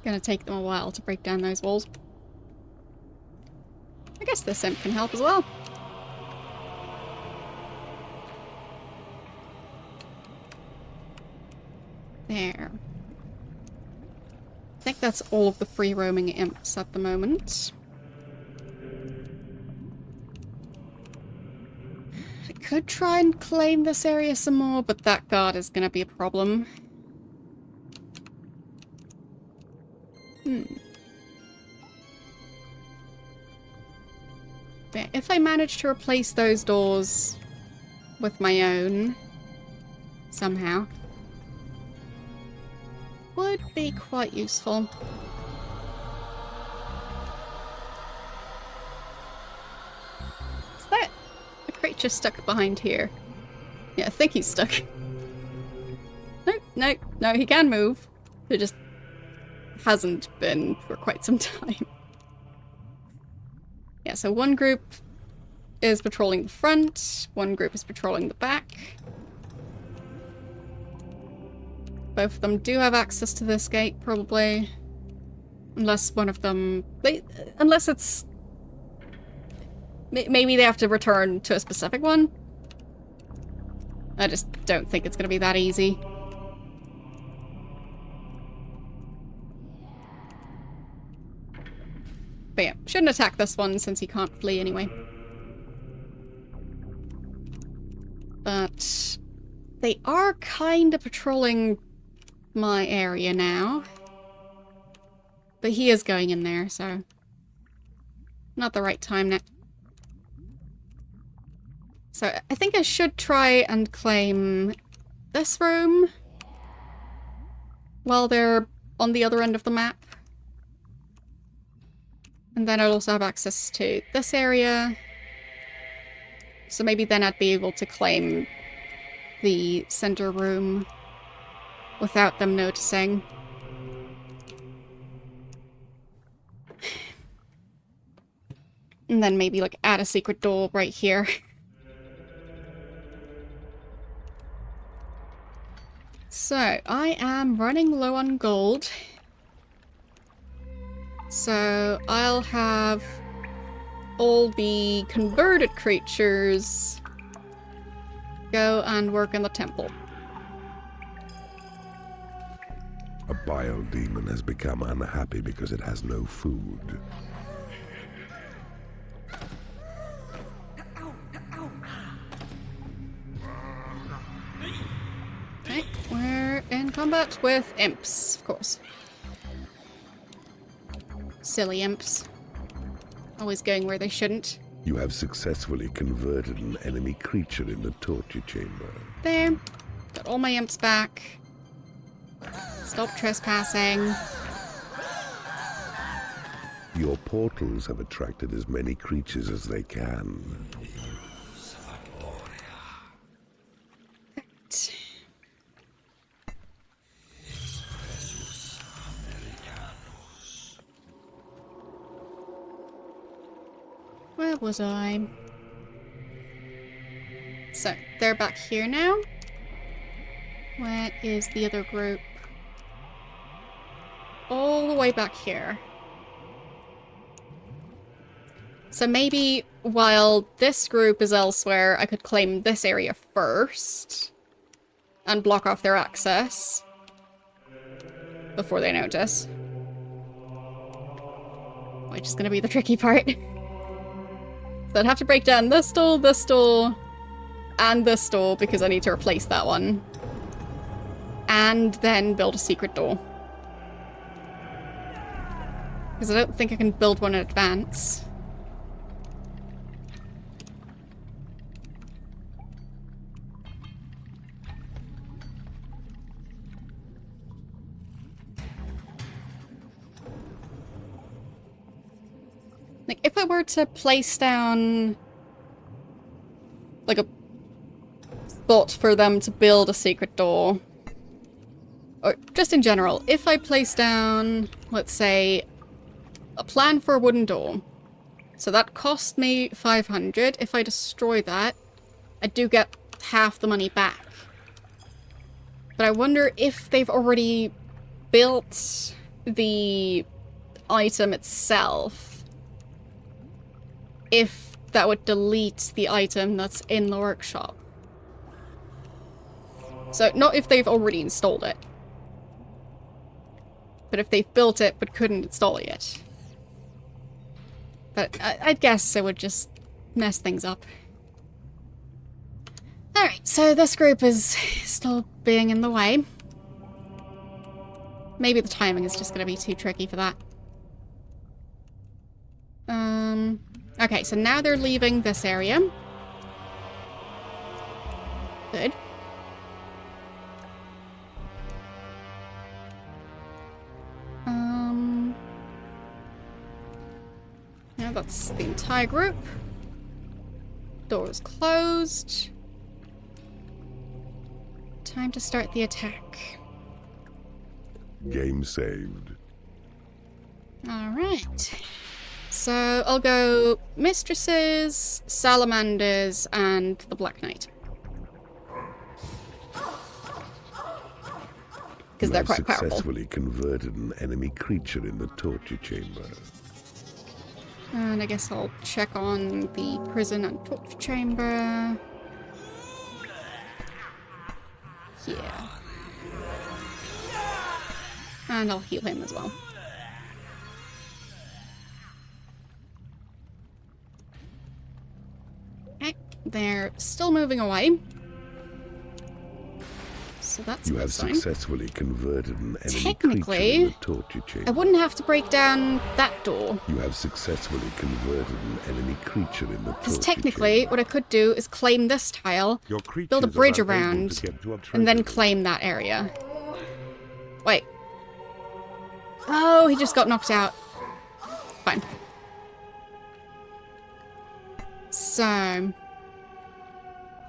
Gonna take them a while to break down those walls. I guess this imp can help as well. There. I think that's all of the free roaming imps at the moment. I could try and claim this area some more, but that guard is gonna be a problem. Yeah, if I manage to replace those doors with my own, somehow, would be quite useful. Is that a creature stuck behind here? Yeah, I think he's stuck. No, he can move. It just hasn't been for quite some time. Yeah, so one group is patrolling the front, one group is patrolling the back. Both of them do have access to this gate, probably. Unless one of them... unless it's... Maybe they have to return to a specific one. I just don't think it's going to be that easy. But yeah, shouldn't attack this one since he can't flee anyway. But they are kind of patrolling my area now. But he is going in there, so... not the right time now. So I think I should try and claim this room while they're on the other end of the map. And then I'll also have access to this area. So maybe then I'd be able to claim the center room without them noticing. And then maybe like add a secret door right here. So, I am running low on gold. So I'll have all the converted creatures go and work in the temple. A bile demon has become unhappy because it has no food. Okay, we're in combat with imps, of course. Silly imps. Always going where they shouldn't. You have successfully converted an enemy creature in the torture chamber. There. Got all my imps back. Stop trespassing. Your portals have attracted as many creatures as they can. Where was I? So, they're back here now. Where is the other group? All the way back here. So maybe while this group is elsewhere, I could claim this area first and block off their access before they notice. Which is going to be the tricky part. So I'd have to break down this door, and this door because I need to replace that one. And then build a secret door. Because I don't think I can build one in advance. Like, if I were to place down like a spot for them to build a secret door, or just in general, if I place down, let's say, a plan for a wooden door, so that cost me 500. If I destroy that, I do get half the money back. But I wonder if they've already built the item itself, if that would delete the item that's in the workshop. So, not if they've already installed it, but if they've built it but couldn't install it yet. But I'd guess it would just mess things up. Alright, so this group is still being in the way. Maybe the timing is just going to be too tricky for that. Okay, so now they're leaving this area. Good. Now that's the entire group. Door is closed. Time to start the attack. Game saved. Alright. So I'll go Mistresses, Salamanders, and the Black Knight. Because they're quite powerful. Successfully converted an enemy creature in the torture chamber. And I guess I'll check on the prison and torture chamber. Yeah. And I'll heal him as well. Okay, they're still moving away. So that's a You good have sign. successfully converted an enemy Technically, creature in the torture chamber. I wouldn't have to break down that door. You have successfully converted an enemy creature in the Because torture technically, chamber. what I could do is claim this tile, Your creatures build a are bridge unable around, to get to a and then treasure. claim that area. Wait. Oh, he just got knocked out. Fine. So, I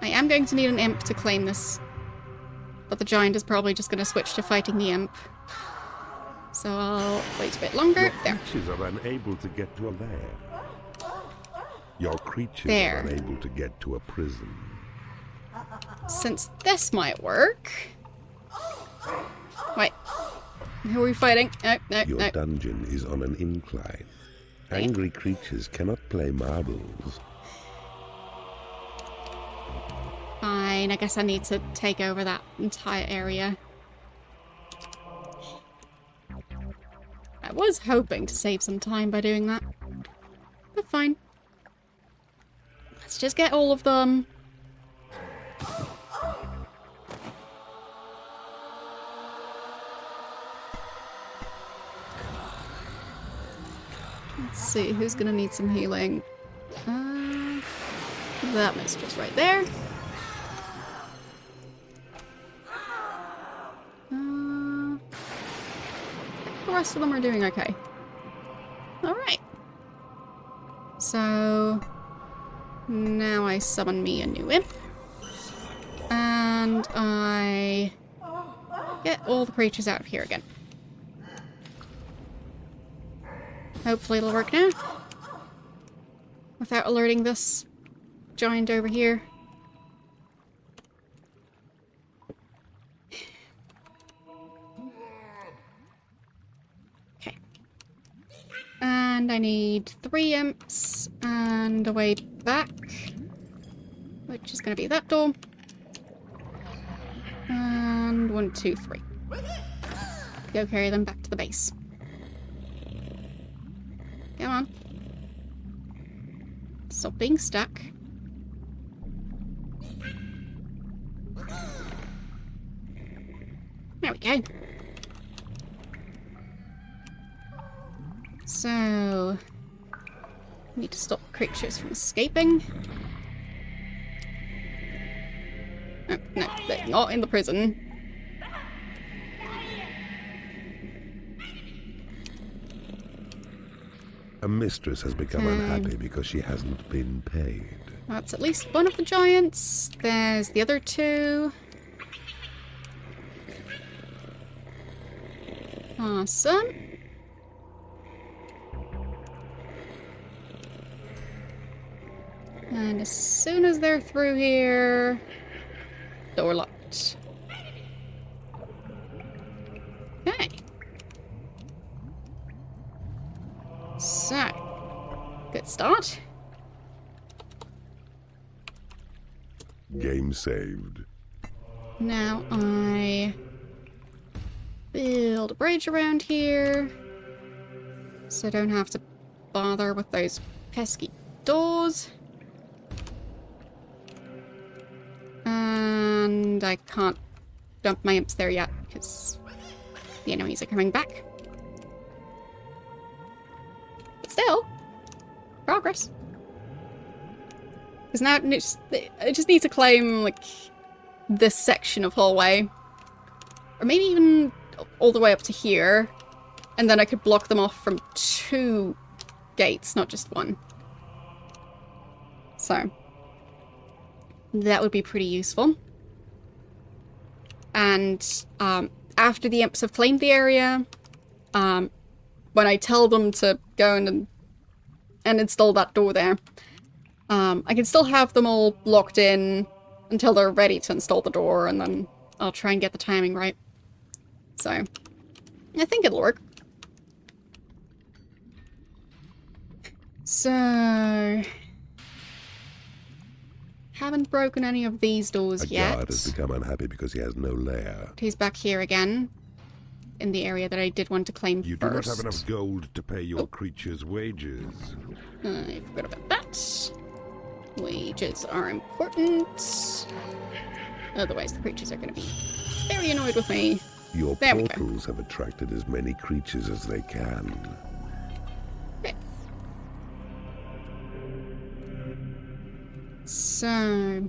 am going to need an imp to claim this. But the giant is probably just going to switch to fighting the imp. So I'll wait a bit longer. Your There. creatures are unable to get to a lair. Your creatures There. are unable to get to a prison. Since this might work... Wait. Who are we fighting? No, no, Your no. dungeon is on an incline. Angry creatures cannot play marbles. Fine, I guess I need to take over that entire area. I was hoping to save some time by doing that. But fine. Let's just get all of them. Let's see, who's gonna need some healing? That mistress right there. The rest of them are doing okay. Alright. So now I summon me a new imp. And I get all the creatures out of here again. Hopefully it'll work now. Without alerting this giant over here. Okay. And I need 3 imps and a way back. Which is going to be that door. And 1, 2, 3. Go carry them back to the base. Come on. Stop being stuck. There we go. So, need to stop creatures from escaping. Oh, no, they're not in the prison. A mistress has become unhappy because she hasn't been paid. That's at least one of the giants. There's the other 2. Awesome. And as soon as they're through here, door locked. Okay. So, good start. Game saved. Now I build a bridge around here so I don't have to bother with those pesky doors. And I can't dump my imps there yet because the enemies are coming back. But still, progress. Because now I just need to claim, like, this section of hallway. Or maybe even all the way up to here. And then I could block them off from 2 gates, not just 1. So, that would be pretty useful. And after the imps have claimed the area, when I tell them to go and install that door there, I can still have them all locked in until they're ready to install the door, and then I'll try and get the timing right. So, I think it'll work. So, haven't broken any of these doors yet. A guard has become unhappy because he has no lair. He's back here again, in the area that I did want to claim You first. do not have enough gold to pay your creatures' wages. I forgot about that. Wages are important. Otherwise, the creatures are going to be very annoyed with me. Your There we go. portals have attracted as many creatures as they can. Okay. So,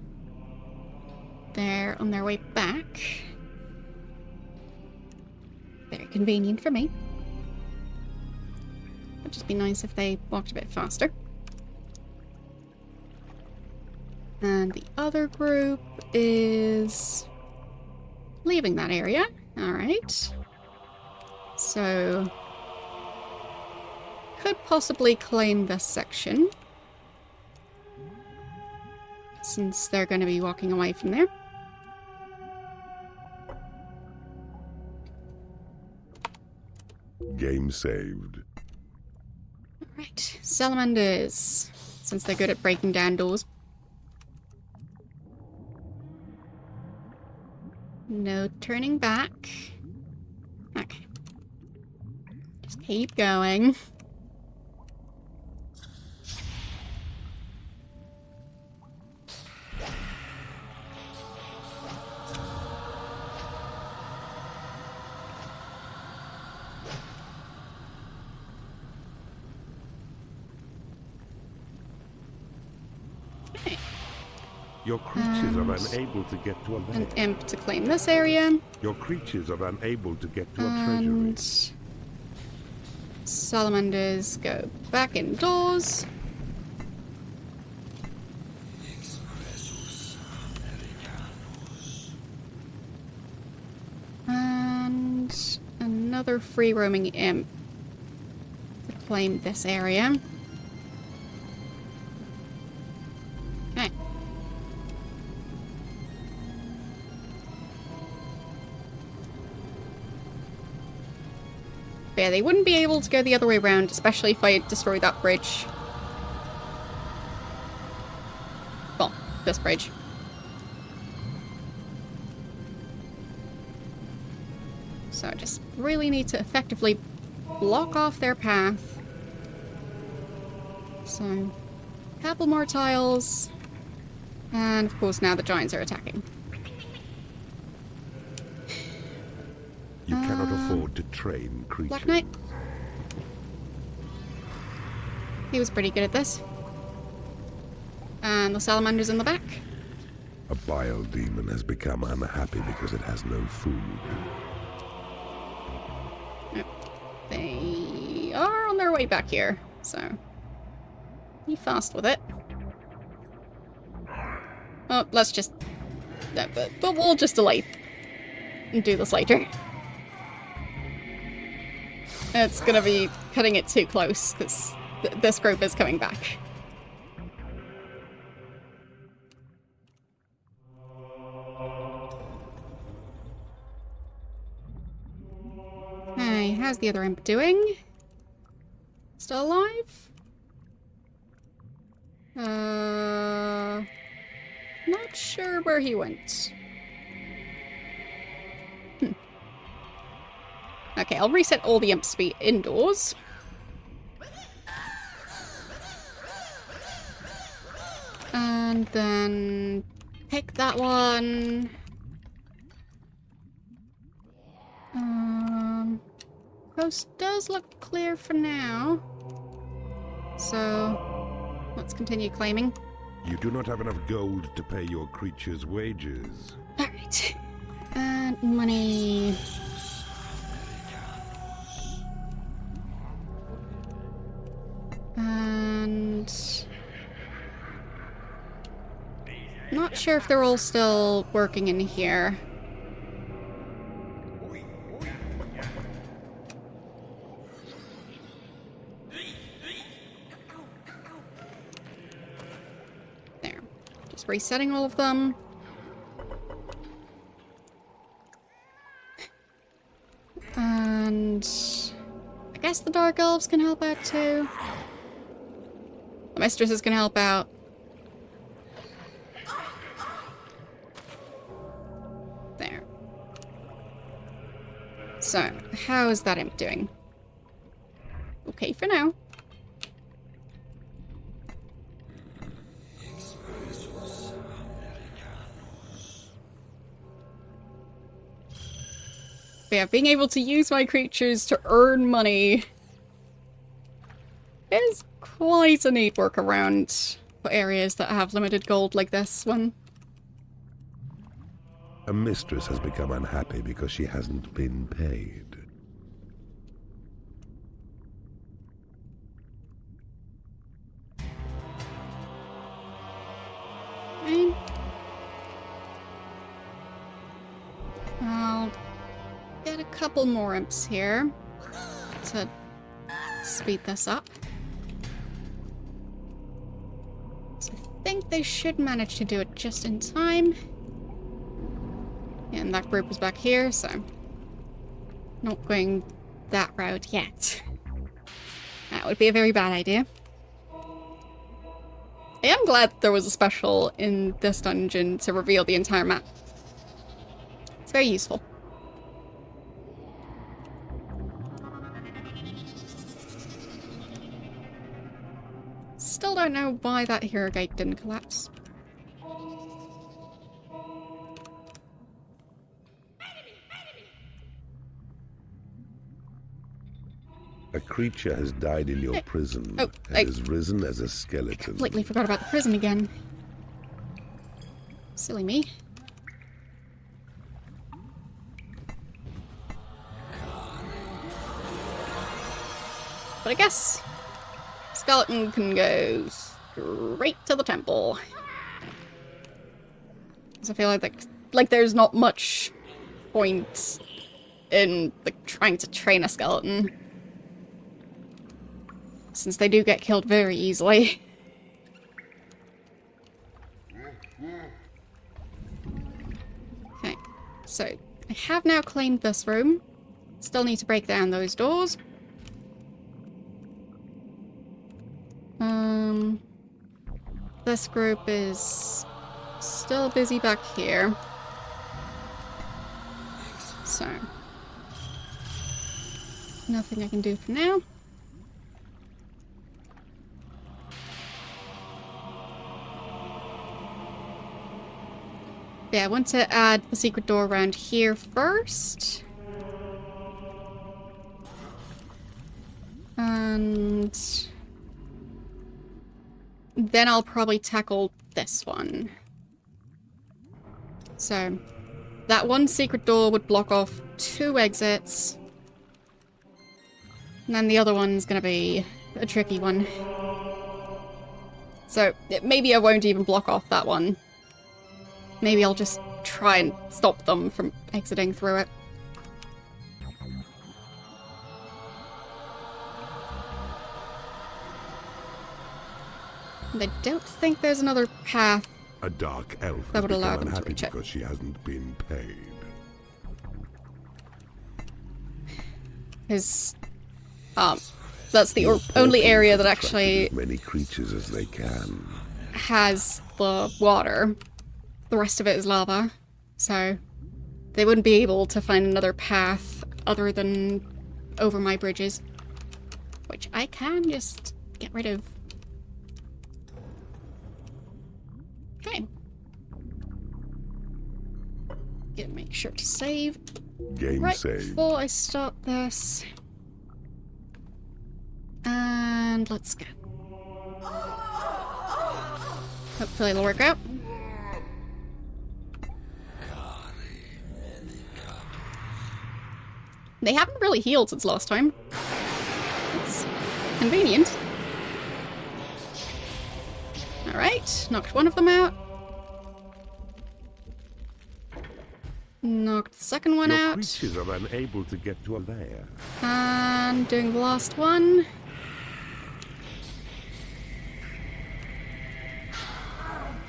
they're on their way back. Very convenient for me. Would just be nice if they walked a bit faster. And the other group is leaving that area. Alright. So, could possibly claim this section, since they're going to be walking away from there. Game saved. Alright, salamanders. Since they're good at breaking down doors. No turning back. Okay. Just keep going. Your creatures are unable to get to a An bed. imp to claim this area. Your creatures are unable to get to a And treasury. salamanders go back indoors. And another free roaming imp to claim this area. Okay. Yeah, they wouldn't be able to go the other way around, especially if I destroy that bridge. Well, this bridge. So I just really need to effectively block off their path. So, a couple more tiles. And of course now the giants are attacking. You cannot afford to train creatures. Black Knight. He was pretty good at this. And the salamander's in the back. A bile demon has become unhappy because it has no food. They are on their way back here, so be fast with it. Oh, let's just... No, but we'll just delay and do this later. It's gonna be cutting it too close, because this group is coming back. Hey, how's the other imp doing? Still alive? Not sure where he went. Okay, I'll reset all the imps to be indoors. And then pick that one. Coast does look clear for now. So let's continue claiming. You do not have enough gold to pay your creatures' wages. Alright. And money. And not sure if they're all still working in here. There. Just resetting all of them. And I guess the Dark Elves can help out too. The Mistresses can help out. There. So, how is that imp doing? Okay for now. But yeah, being able to use my creatures to earn money is quite a neat workaround for areas that have limited gold like this one. A mistress has become unhappy because she hasn't been paid. Fine. I'll get a couple more imps here to speed this up. So I think they should manage to do it just in time. And that group was back here, so not going that route yet. That would be a very bad idea. I am glad there was a special in this dungeon to reveal the entire map. It's very useful. Still don't know why that hero gate didn't collapse. A creature has died in your prison Oh, and has risen as a skeleton. Completely forgot about the prison again. Silly me. But I guess skeleton can go straight to the temple. Because I feel like there's not much point in like trying to train a skeleton, since they do get killed very easily. Okay, so I have now claimed this room. Still need to break down those doors. This group is still busy back here. So, nothing I can do for now. Yeah, I want to add the secret door around here first. And then I'll probably tackle this one. So, that one secret door would block off 2 exits. And then the other one's gonna be a tricky one. So, maybe I won't even block off that one. Maybe I'll just try and stop them from exiting through it. And I don't think there's another path A dark elf that has would allow become them to unhappy reach it. because she hasn't been paid. Because, that's the Your only portals area have that attracted actually as many creatures as they can. has the water. The rest of it is lava. So, they wouldn't be able to find another path other than over my bridges. Which I can just get rid of. Okay. Gonna make sure to save Game right saved. before I start this. And let's go. Hopefully it'll work out. They haven't really healed since last time. It's convenient. Alright, knocked one of them out. Knocked the second one Your out. creatures are unable to get to a lair. And doing the last one.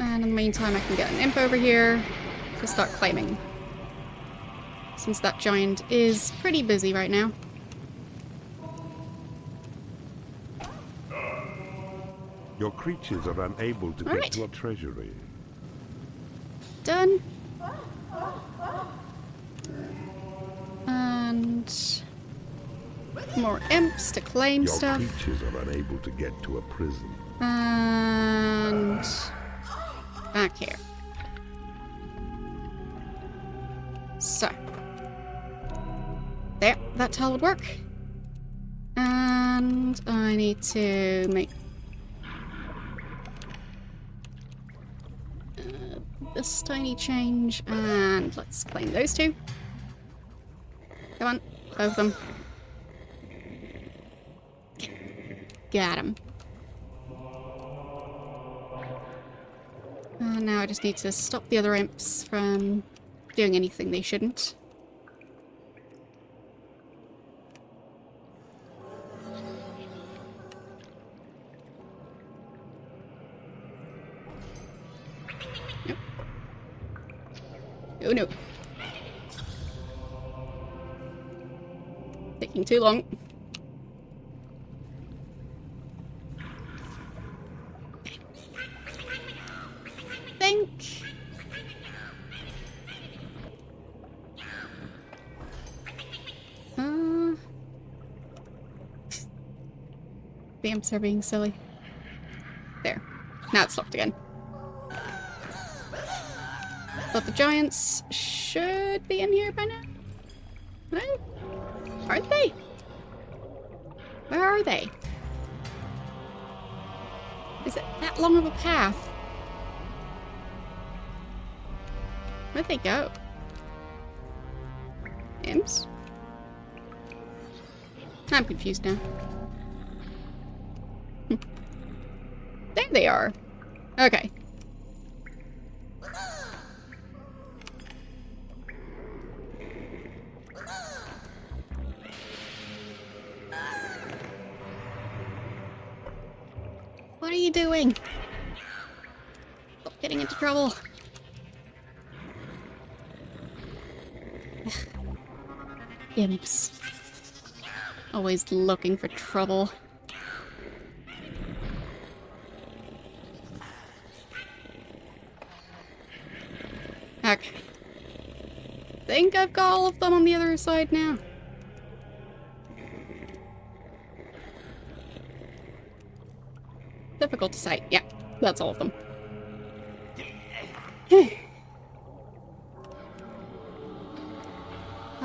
And in the meantime I can get an imp over here to start claiming. Since that giant is pretty busy right now. Your creatures are unable to Alright. get to a treasury. Done. And more imps to claim Your stuff. creatures are unable to get to a prison. And back here. So. There, that tile would work. And I need to make this tiny change, and let's claim those 2. Come on, both of them. Got him. And now I just need to stop the other imps from doing anything they shouldn't. Nope. Oh no. Taking too long. Think. The imps are being silly. There. Now it's locked again. But the giants should be in here by now. No? Aren't they? Where are they? Is it that long of a path? Where'd they go? Imps? I'm confused now. There they are. Okay. What are you doing? Stop getting into trouble. Imps. Always looking for trouble. Okay. Think I've got all of them on the other side now. Difficult to say. Yeah, that's all of them.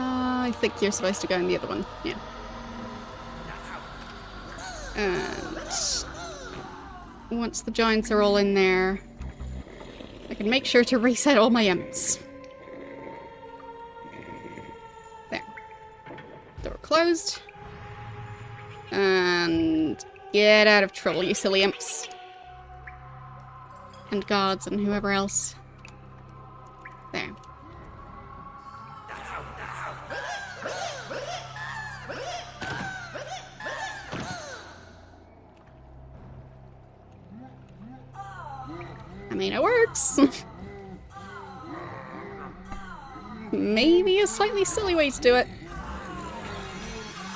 I think you're supposed to go in the other one. Yeah. And once the giants are all in there, I can make sure to reset all my imps. There. Door closed. And get out of trouble, you silly imps. And guards and whoever else. There. I mean, it works. Maybe a slightly silly way to do it.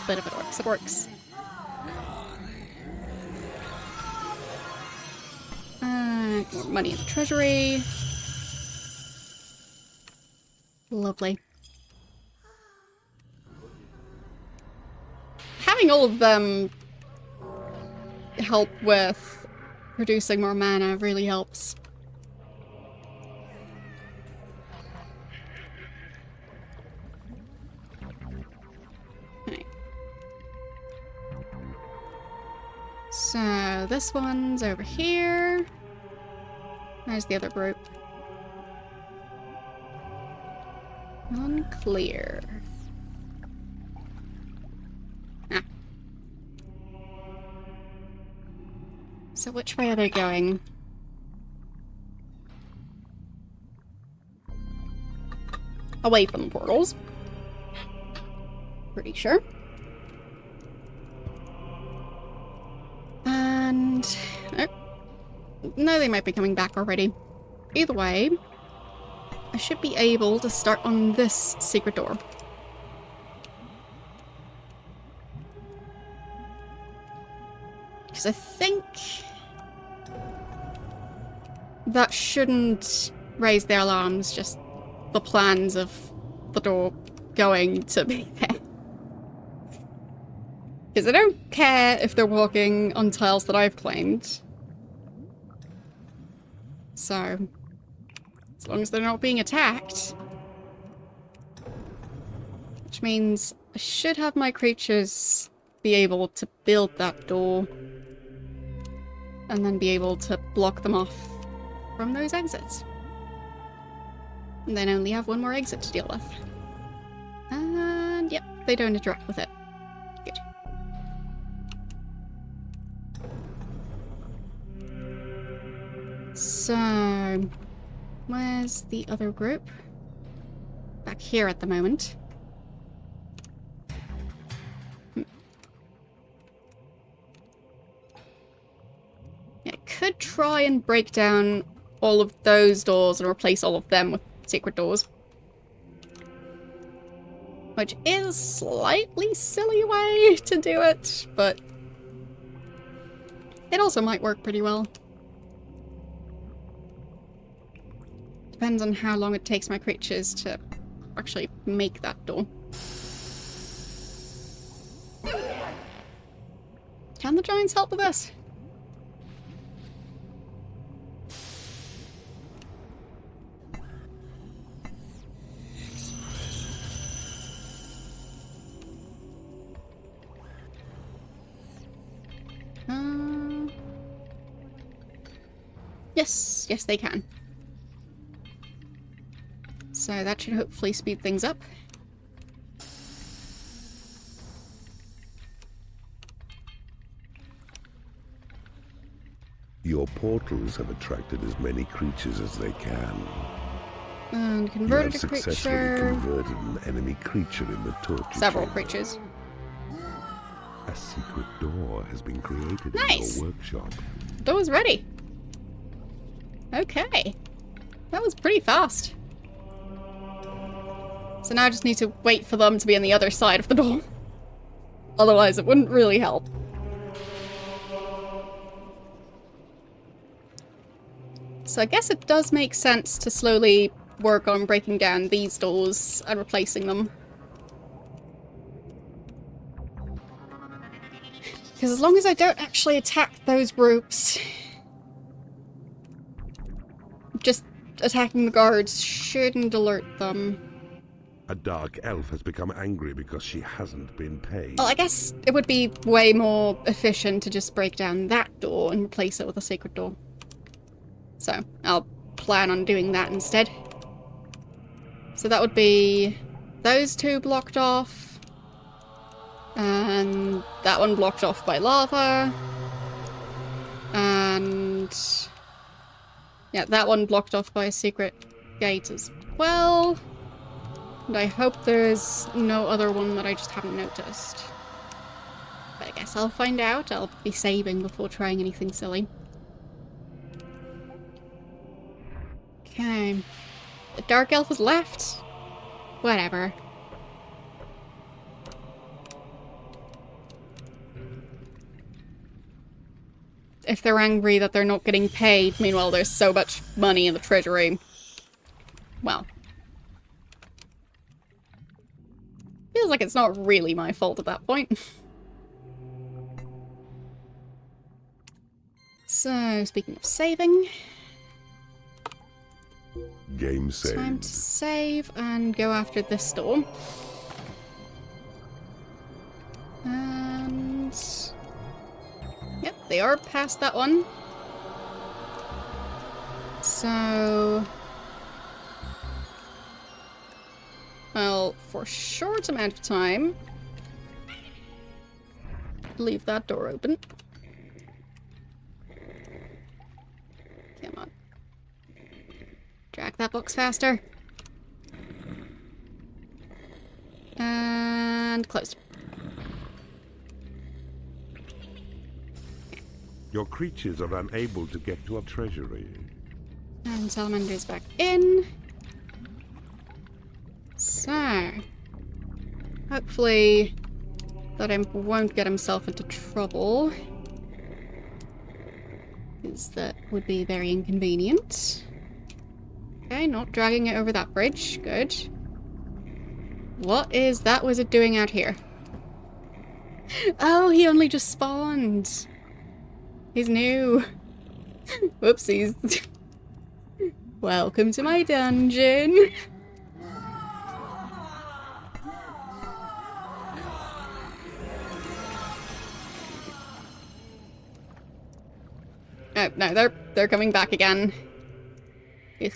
But if it works, it works. More money in the treasury. Lovely. Having all of them help with producing more mana really helps. Okay. So this one's over here. There's the other group. Unclear. Ah. So which way are they going? Away from the portals. Pretty sure. And... oh. No, they might be coming back already. Either way, I should be able to start on this secret door. Because I think that shouldn't raise their alarms, just the plans of the door going to be there. Because I don't care if they're walking on tiles that I've claimed. So, as long as they're not being attacked. Which means I should have my creatures be able to build that door. And then be able to block them off from those exits. And then only have one more exit to deal with. And yep, they don't interact with it. Good. So, where's the other group? Back here at the moment. I could try and break down all of those doors and replace all of them with secret doors. Which is a slightly silly way to do it, but it also might work pretty well. Depends on how long it takes my creatures to actually make that door. Can the giants help with this? Yes, yes they can. So that should hopefully speed things up. Your portals have attracted as many creatures as they can. And You converted have a successfully creature. converted an enemy creature in the torture Several chamber. creatures. A secret door has been created Nice. in your workshop. Door's ready. Okay. That was pretty fast. So now I just need to wait for them to be on the other side of the door. Otherwise it wouldn't really help. So I guess it does make sense to slowly work on breaking down these doors and replacing them. Because as long as I don't actually attack those groups, just attacking the guards shouldn't alert them. A dark elf has become angry because she hasn't been paid. Well, I guess it would be way more efficient to just break down that door and replace it with a secret door. So, I'll plan on doing that instead. So that would be those two blocked off. And that one blocked off by lava. And yeah, that one blocked off by a secret gate as well. And I hope there's no other one that I just haven't noticed. But I guess I'll find out. I'll be saving before trying anything silly. Okay. The dark elf is left. Whatever. If they're angry that they're not getting paid, meanwhile there's so much money in the treasury. Well. Feels like it's not really my fault at that point. So, speaking of saving... Game saved. Time to save and go after this storm. And... Yep, they are past that one. So... Well, for a short amount of time... Leave that door open. Come on. Drag that box faster. And closed. Your creatures are unable to get to a treasury. And Salamander's back in. So, hopefully that imp won't get himself into trouble. Because that would be very inconvenient. Okay, not dragging it over that bridge. Good. What is that wizard doing out here? Oh, he only just spawned. He's new. Whoopsies. Welcome to my dungeon. Oh, no, they're coming back again. Ugh.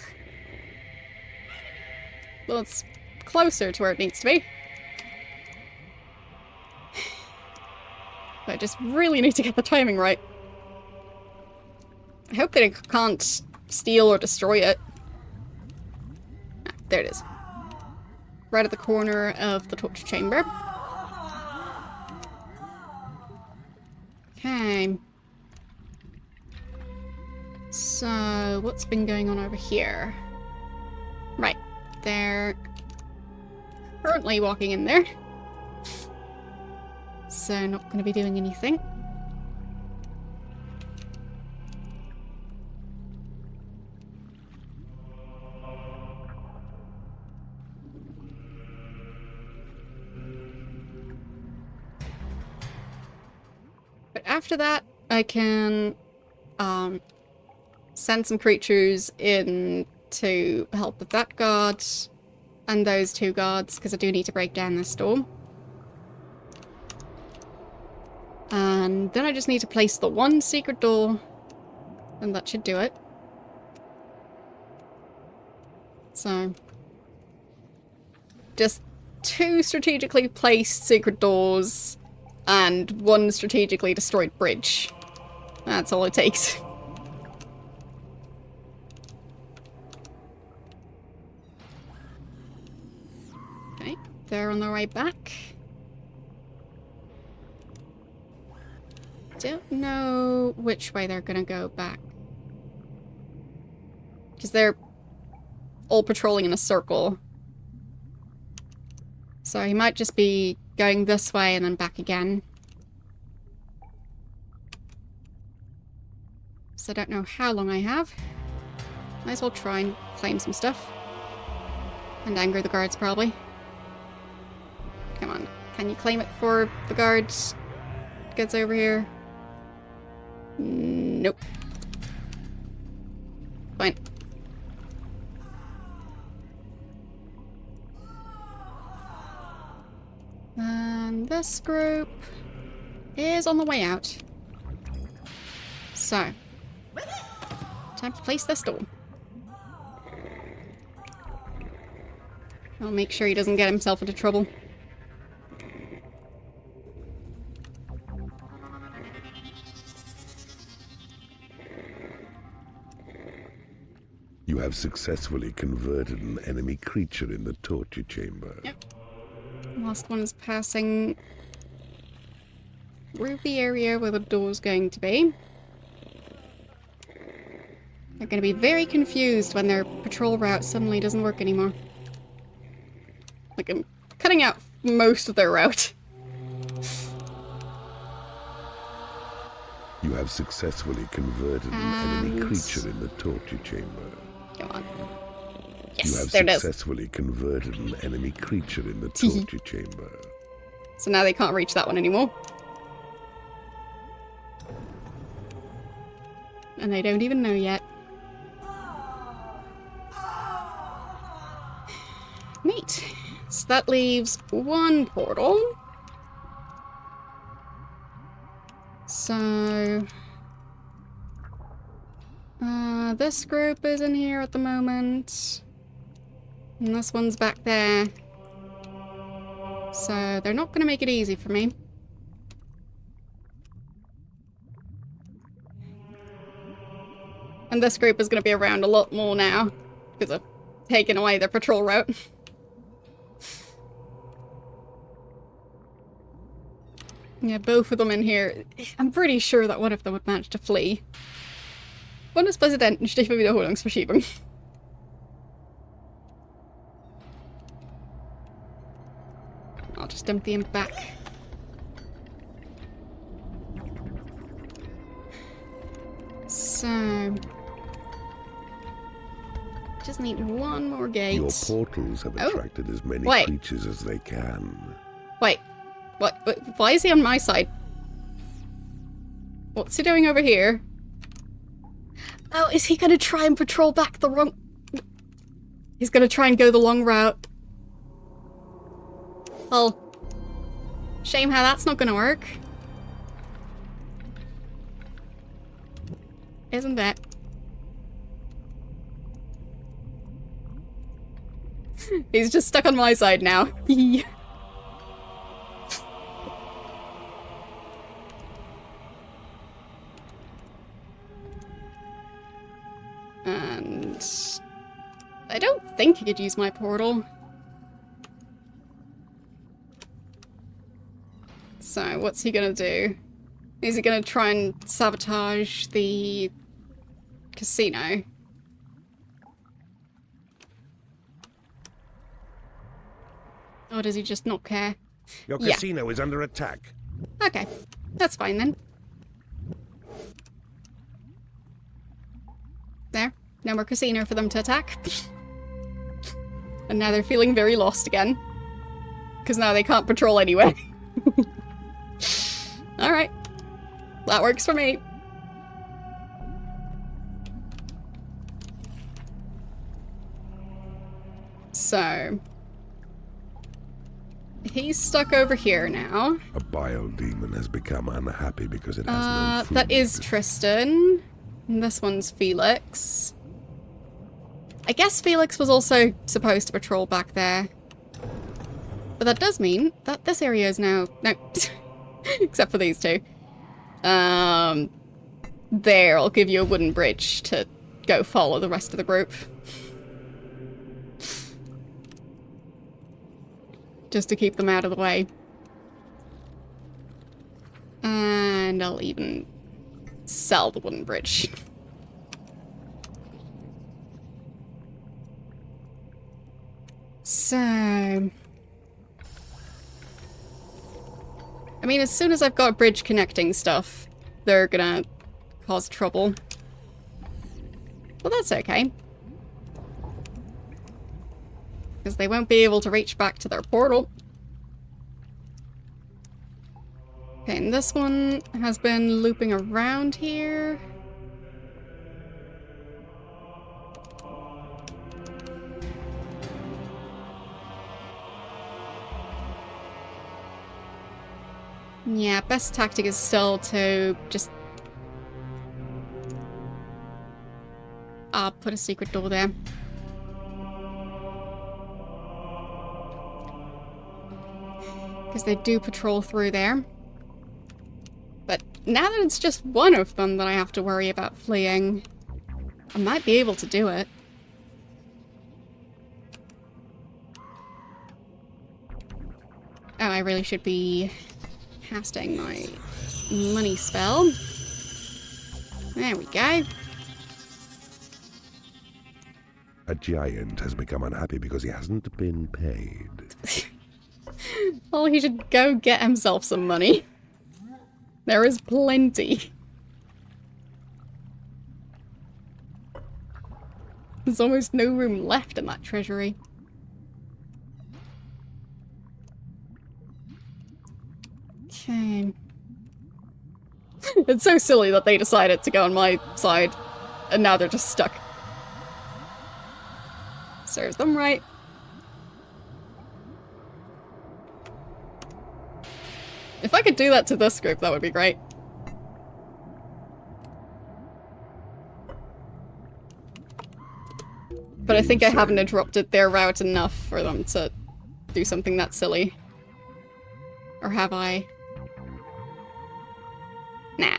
Well, it's closer to where it needs to be. But I just really need to get the timing right. I hope that it can't steal or destroy it. Ah, there it is. Right at the corner of the torture chamber. Okay. So, what's been going on over here? Right. There currently walking in there. So not going to be doing anything. But after that, I can send some creatures in to help with that guard and those two guards, because I do need to break down this door. And then I just need to place the one secret door, and that should do it. So, just 2 strategically placed secret doors and 1 strategically destroyed bridge. That's all it takes. Okay, they're on their way back. Don't know which way they're gonna go back. Because they're all patrolling in a circle. So he might just be going this way and then back again. So I don't know how long I have. Might as well try and claim some stuff. And anger the guards, probably. Come on. Can you claim it for the guards gets over here? Nope. Fine. And this group is on the way out. So, time to place this door. I'll make sure he doesn't get himself into trouble. You have successfully converted an enemy creature in the torture chamber. Yep. Last one is passing through the area where the door's going to be. They're going to be very confused when their patrol route suddenly doesn't work anymore. Like, I'm cutting out most of their route. You have successfully converted an enemy creature in the torture chamber. Come on. You Yes, have there it is. successfully converted an enemy creature in the torture chamber. So now they can't reach that one anymore. And they don't even know yet. Neat. So that leaves one portal. So... this group is in here at the moment. And this one's back there. So they're not going to make it easy for me. And this group is going to be around a lot more now, because I've taken away their patrol route. Yeah, both of them in here. I'm pretty sure that one of them would manage to flee. Bundespräsident, Stich für Wiederholungsverschiebung. I'll just empty him back. So... just need one more gate. Your portals have attracted as many creatures as they can. Wait. What? Why is he on my side? What's he doing over here? Oh, is he gonna try and patrol back the wrong... He's gonna try and go the long route. Well, shame how that's not gonna work. Isn't it? He's just stuck on my side now. And... I don't think he could use my portal. So, what's he gonna do? Is he gonna try and sabotage the casino? Or does he just not care? Your Yeah. casino is under attack. Okay. That's fine then. There. No more casino for them to attack. And now they're feeling very lost again. Because now they can't patrol anyway. Alright. That works for me. So... he's stuck over here now. A bile demon has become unhappy because it has no food. That is Tristan. And this one's Felix. I guess Felix was also supposed to patrol back there. But that does mean that this area is now... no. Except for these two. There, I'll give you a wooden bridge to go follow the rest of the group. Just to keep them out of the way. And I'll even sell the wooden bridge. So... I mean, as soon as I've got bridge connecting stuff, they're gonna cause trouble. Well, that's okay. Because they won't be able to reach back to their portal. Okay, and this one has been looping around here. Yeah, best tactic is still to just... put a secret door there. Because they do patrol through there. But now that it's just one of them that I have to worry about fleeing, I might be able to do it. Oh, I really should be casting my money spell. There we go. A giant has become unhappy because he hasn't been paid. Well, he should go get himself some money. There is plenty. There's almost no room left in that treasury. Okay. It's so silly that they decided to go on my side, and now they're just stuck. Serves them right. If I could do that to this group, that would be great. But I think I haven't interrupted their route enough for them to do something that silly. Or have I? Nah.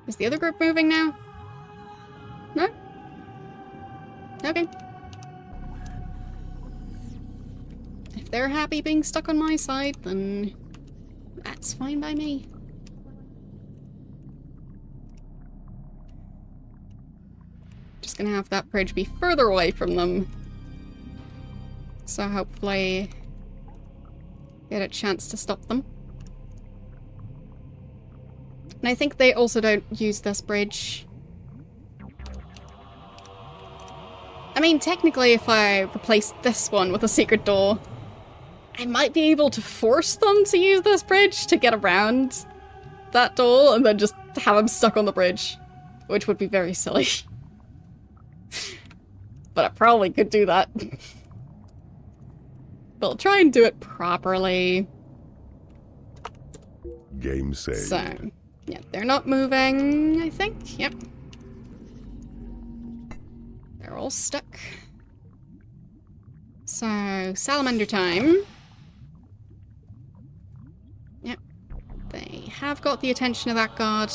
Is the other group moving now? No? Okay. If they're happy being stuck on my side, then that's fine by me. Just gonna have that bridge be further away from them. So hopefully get a chance to stop them. And I think they also don't use this bridge. I mean, technically, if I replace this one with a secret door, I might be able to force them to use this bridge to get around that door and then just have them stuck on the bridge, which would be very silly. But I probably could do that. But I'll try and do it properly. Game saved. So, yeah, they're not moving, I think. Yep. They're all stuck. So, salamander time. Yep. They have got the attention of that guard.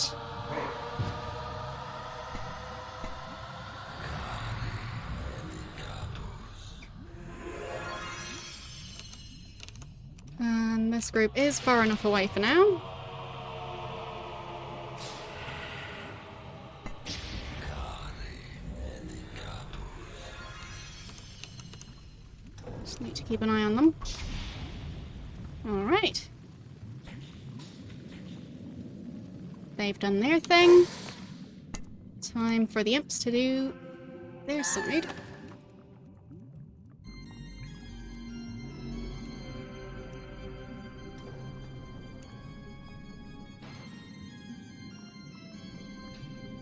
And this group is far enough away for now. Just need to keep an eye on them. Alright. They've done their thing. Time for the imps to do their side.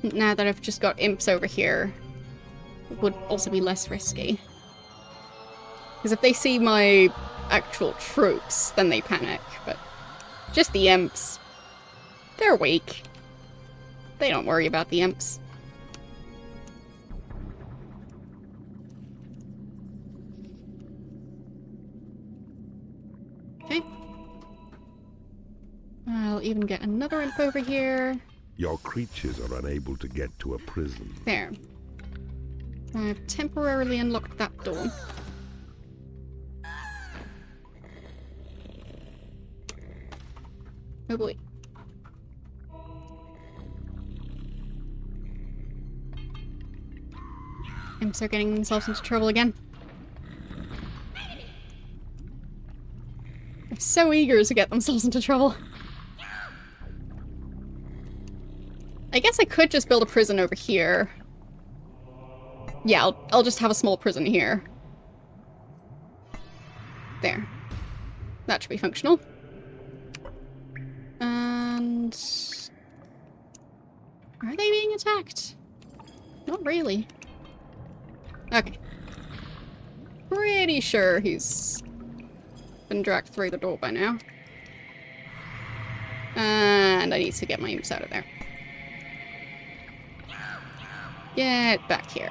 Now that I've just got imps over here, it would also be less risky. Because if they see my actual troops, then they panic. But just the imps, they're weak. They don't worry about the imps. Okay. I'll even get another imp over here. Your creatures are unable to get to a prison. There. I've temporarily unlocked that door. Oh boy. Imps are getting themselves into trouble again. They're so eager to get themselves into trouble. I guess I could just build a prison over here. Yeah, I'll just have a small prison here. There. That should be functional. And... are they being attacked? Not really. Okay. Pretty sure he's been dragged through the door by now. And I need to get my imps out of there. Get back here.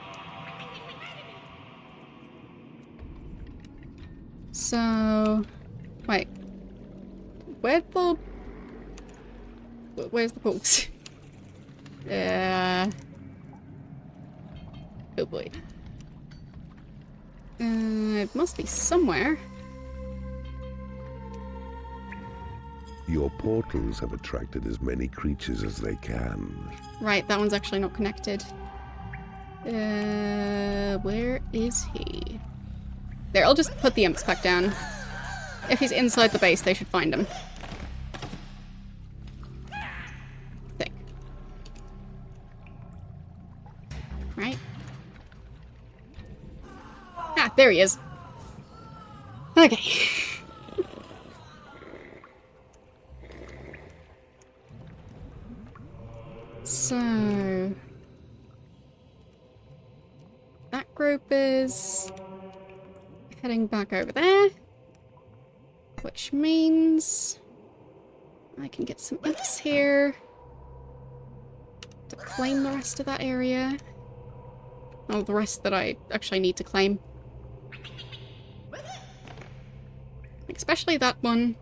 So... wait. Where's the books? Oh boy. It must be somewhere. Your portals have attracted as many creatures as they can. Right, that one's actually not connected. Where is he? There, I'll just put the imps back down. If he's inside the base, they should find him. Think. Right? Ah, there he is. Okay. So... that group is heading back over there, which means I can get some imps here to claim the rest of that area. Oh, the rest that I actually need to claim. Especially that one.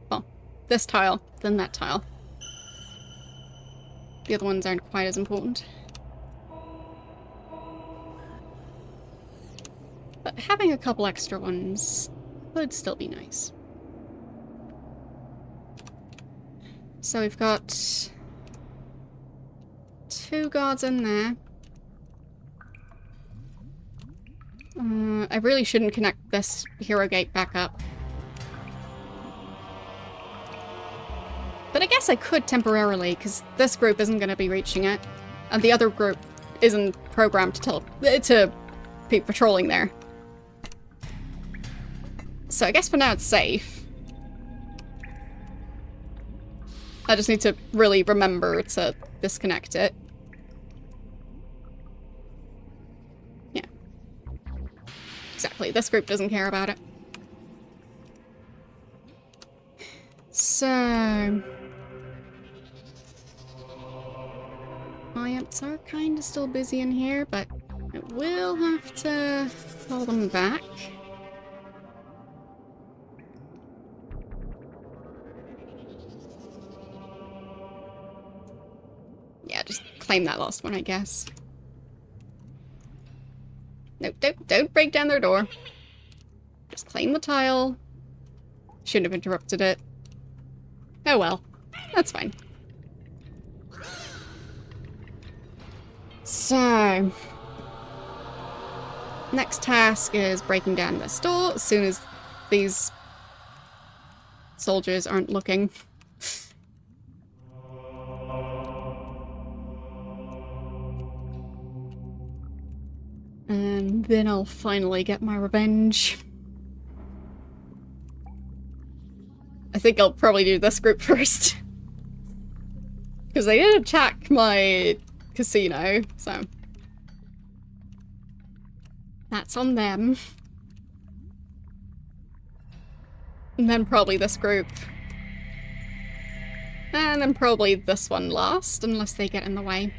Well, this tile, then that tile. The other ones aren't quite as important. But having a couple extra ones would still be nice. So we've got 2 guards in there. I really shouldn't connect this hero gate back up. But I guess I could temporarily, because this group isn't going to be reaching it. And the other group isn't programmed to be patrolling there. So I guess for now it's safe. I just need to really remember to disconnect it. Yeah. Exactly, this group doesn't care about it. So... my imps are kind of still busy in here, but I will have to pull them back. Yeah, just claim that last one, I guess. No, don't break down their door. Just claim the tile. Shouldn't have interrupted it. Oh well, that's fine. So... Next task is breaking down this door as soon as these soldiers aren't looking. And then I'll finally get my revenge. I think I'll probably do this group first. Because they did attack my casino, so... that's on them. And then probably this group. And then probably this one last, unless they get in the way.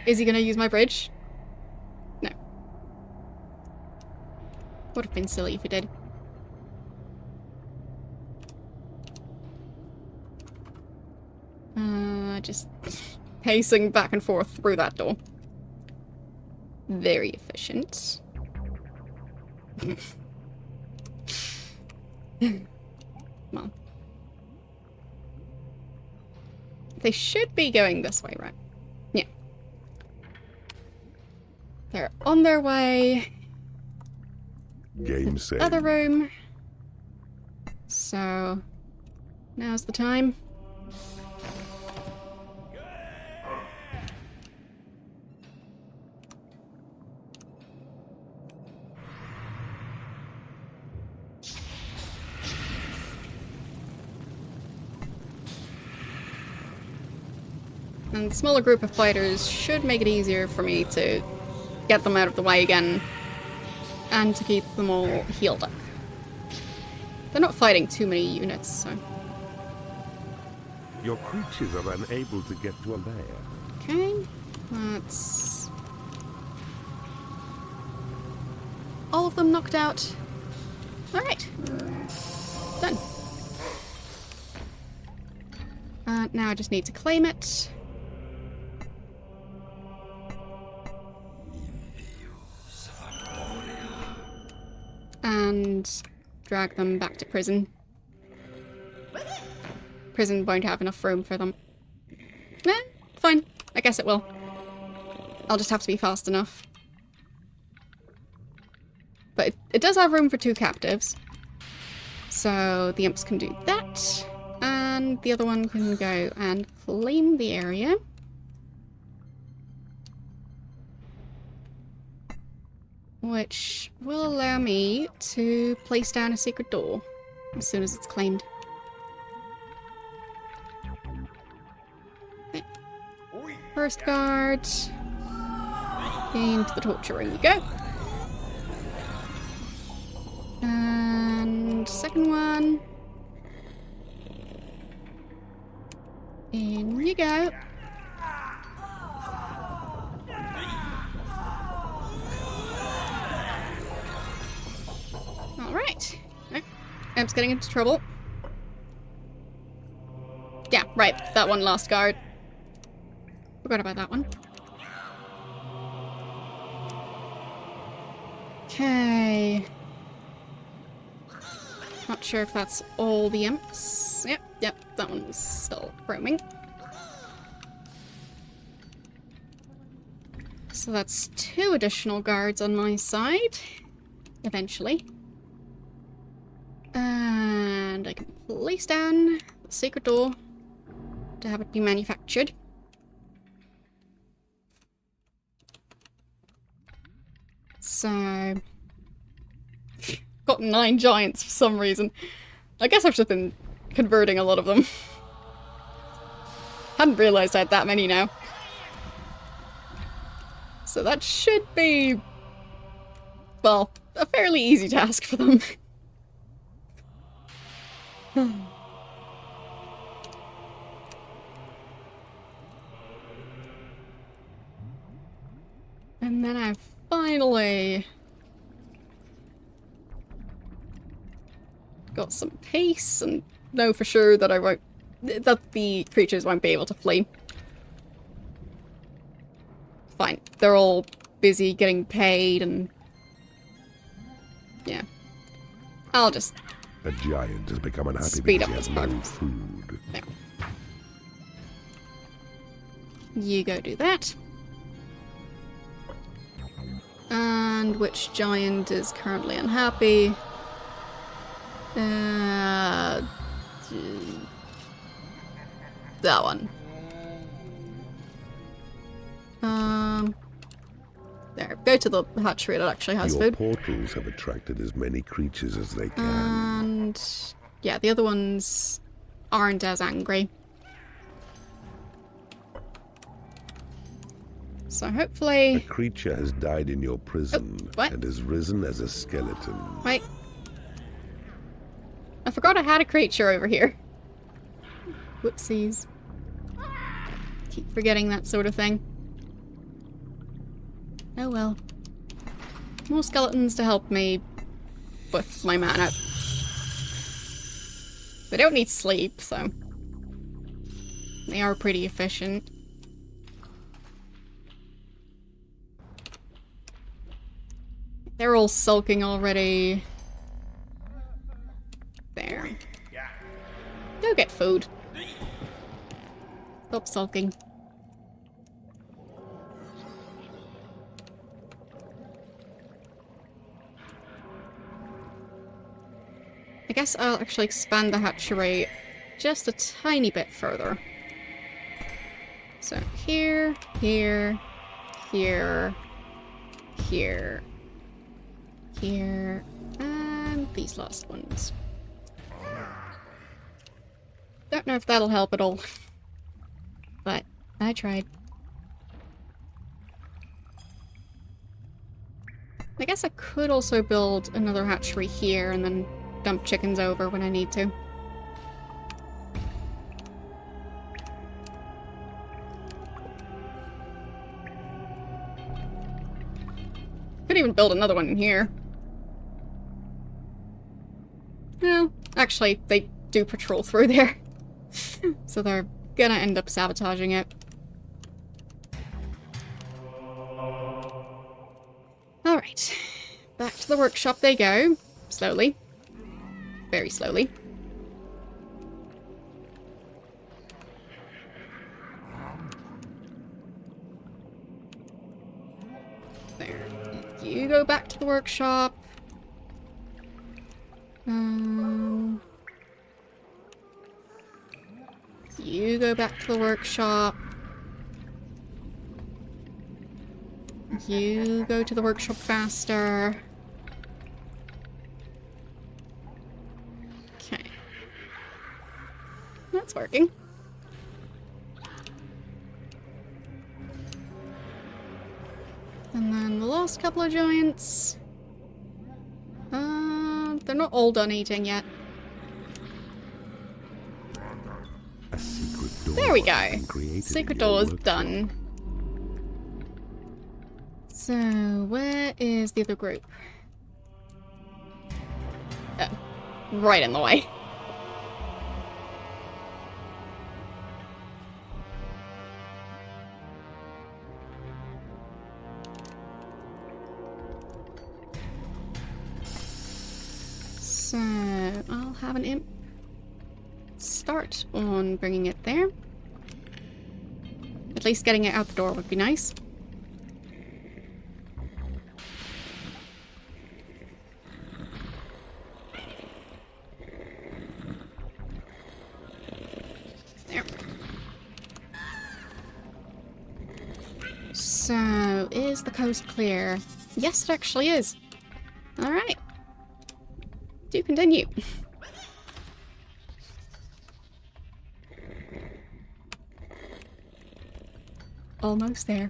Is he gonna use my bridge? No. Would have been silly if he did. Just pacing back and forth through that door. Very efficient. Well. They should be going this way, right? Yeah. They're on their way. Game saved. Other room. So, now's the time. And the smaller group of fighters should make it easier for me to get them out of the way again and to keep them all healed up. They're not fighting too many units, so... Your creatures are unable to get to a lair. Okay, that's... all of them knocked out. Alright. Done. Now I just need to claim it. And drag them back to prison. Prison won't have enough room for them. Nah, fine. I guess it will. I'll just have to be fast enough. But it does have room for 2 captives. So the imps can do that. And the other one can go and claim the area. Which will allow me to place down a secret door as soon as it's claimed. Okay. First guard. Into the torture room you go. And second one. In you go. Alright. Imp's getting into trouble. Yeah, right. That one last guard. Forgot about that one. Okay. Not sure if that's all the imps. Yep, that one was still roaming. So that's 2 additional guards on my side. Eventually. And I can place down the secret door to have it be manufactured. So... got 9 giants for some reason. I guess I've just been converting a lot of them. Hadn't realised I had that many now. So that should be... well, a fairly easy task for them. And then I finally got some peace and know for sure that that the creatures won't be able to flee. Fine. They're all busy getting paid and... yeah. I'll just... A giant has become unhappy speed because up he this has part. no food. There. You go do that. find which giant is currently unhappy. That one. There. Go to the hatchery that actually has Your food. portals have attracted as many creatures as they can. And yeah, the other ones aren't as angry. So A hopefully... creature has died in your prison what? and has risen as a skeleton. Wait. I forgot I had a creature over here. Whoopsies. Keep forgetting that sort of thing. Oh well. More skeletons to help me with my mana. They don't need sleep, so... they are pretty efficient. They're all sulking already. There. Go get food. Stop sulking. I guess I'll actually expand the hatchery just a tiny bit further. So here, here, here, here, here, and these last ones. Don't know if that'll help at all, but I tried. I guess I could also build another hatchery here and then dump chickens over when I need to. Could even build another one in here. No, actually, they do patrol through there. So they're gonna end up sabotaging it. Alright. Back to the workshop they go. Slowly. Very slowly. There. You go back to the workshop. You go back to the workshop. You go to the workshop faster. Okay. That's working. And then the last couple of giants. They're not all done eating yet. A secret door There we has go. been created in Secret your door's workshop. done. So, where is the other group? Oh, right in the way. So, I'll have an imp start on bringing it there. At least getting it out the door would be nice. There. So, is the coast clear? Yes, it actually is. Alright. Do continue. Almost there.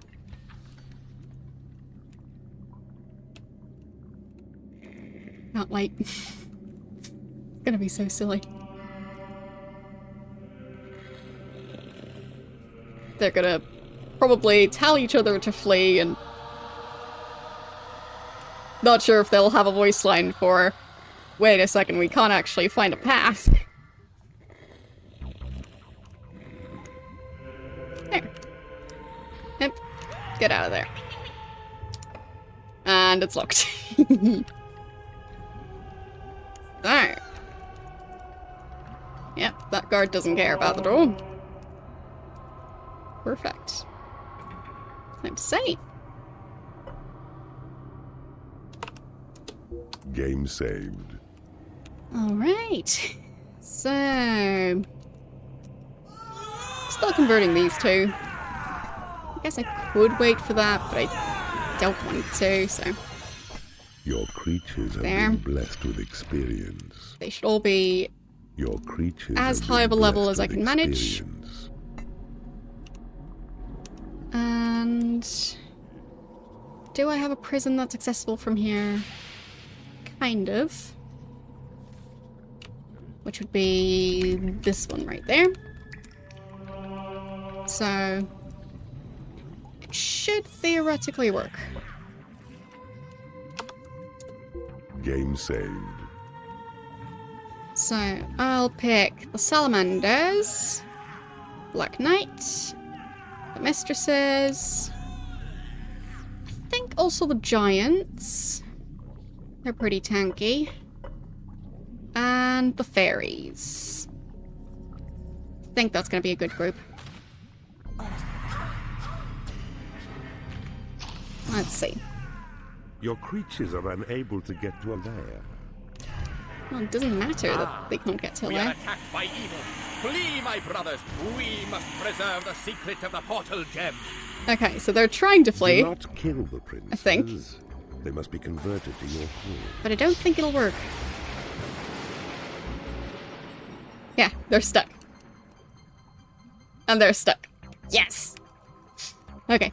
Not wait. It's gonna be so silly. They're gonna probably tell each other to flee and... not sure if they'll have a voice line for... wait a second, we can't actually find a path. There. Imp, get out of there. And it's locked. There. Yep, that guard doesn't care about the door. Perfect. Time to save. Game saved. Alright. So... Still converting these two. I guess I could wait for that, but I don't want to, so... Your creatures have There. been blessed with experience. They should all be Your creatures as have high of a been level blessed as I with can manage. experience. And... Do I have a prison that's accessible from here? Kind of. Which would be this one right there. So... It should theoretically work. Game saved. So, I'll pick the Salamanders, Black Knight, the Mistresses, I think also the Giants, they're pretty tanky, and the Fairies. I think that's going to be a good group. Let's see. Your creatures are unable to get to a lair. Well, it doesn't matter that they can't get to We are there. attacked by evil. Flee, my brothers. We must preserve the secret of the portal gem. Okay, so they're trying to Do flee, not kill the princes. I think. They must be converted to your cause. but I don't think it'll work. Yeah, they're stuck. And they're stuck. Yes! Okay.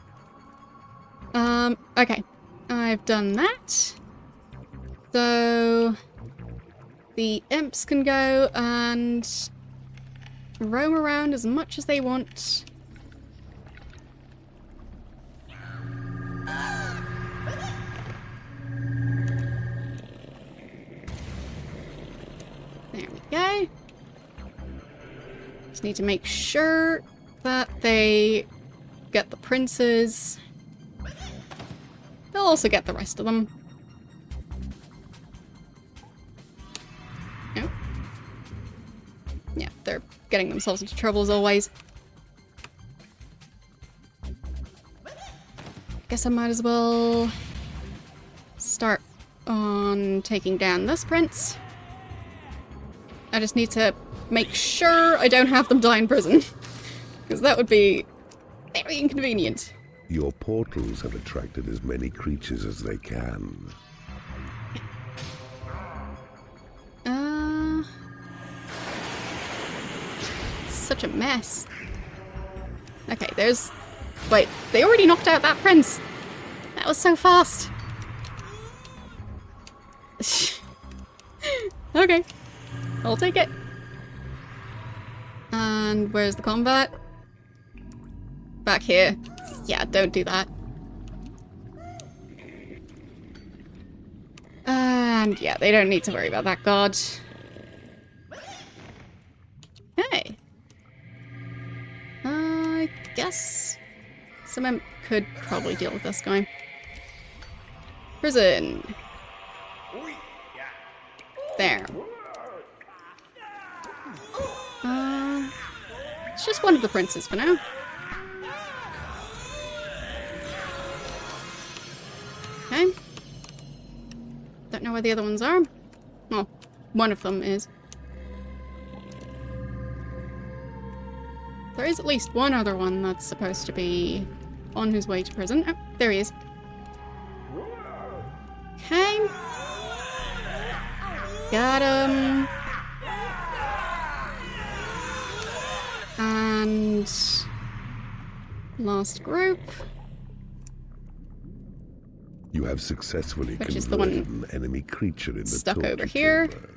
Okay. I've done that. So... The imps can go and roam around as much as they want. There we go. Just need to make sure that they get the princes. They'll also get the rest of them. Nope. Yeah, they're getting themselves into trouble as always. Guess I might as well start on taking down this prince. I just need to make sure I don't have them die in prison. Because that would be very inconvenient. Your portals have attracted as many creatures as they can. Such a mess. Okay, there's... Wait, they already knocked out that prince! That was so fast! Okay. I'll take it. And where's the combat? Back here. Yeah, don't do that. And yeah, they don't need to worry about that god. Hey. I guess someone could probably deal with this guy. Prison. There. It's just one of the princes for now. Okay. Don't know where the other ones are. Well, one of them is. There is at least one other one that's supposed to be on his way to prison. Oh, there he is. Okay. Got him. And last group. You have successfully Which is converted the one an enemy creature in the stuck torture over here. chamber.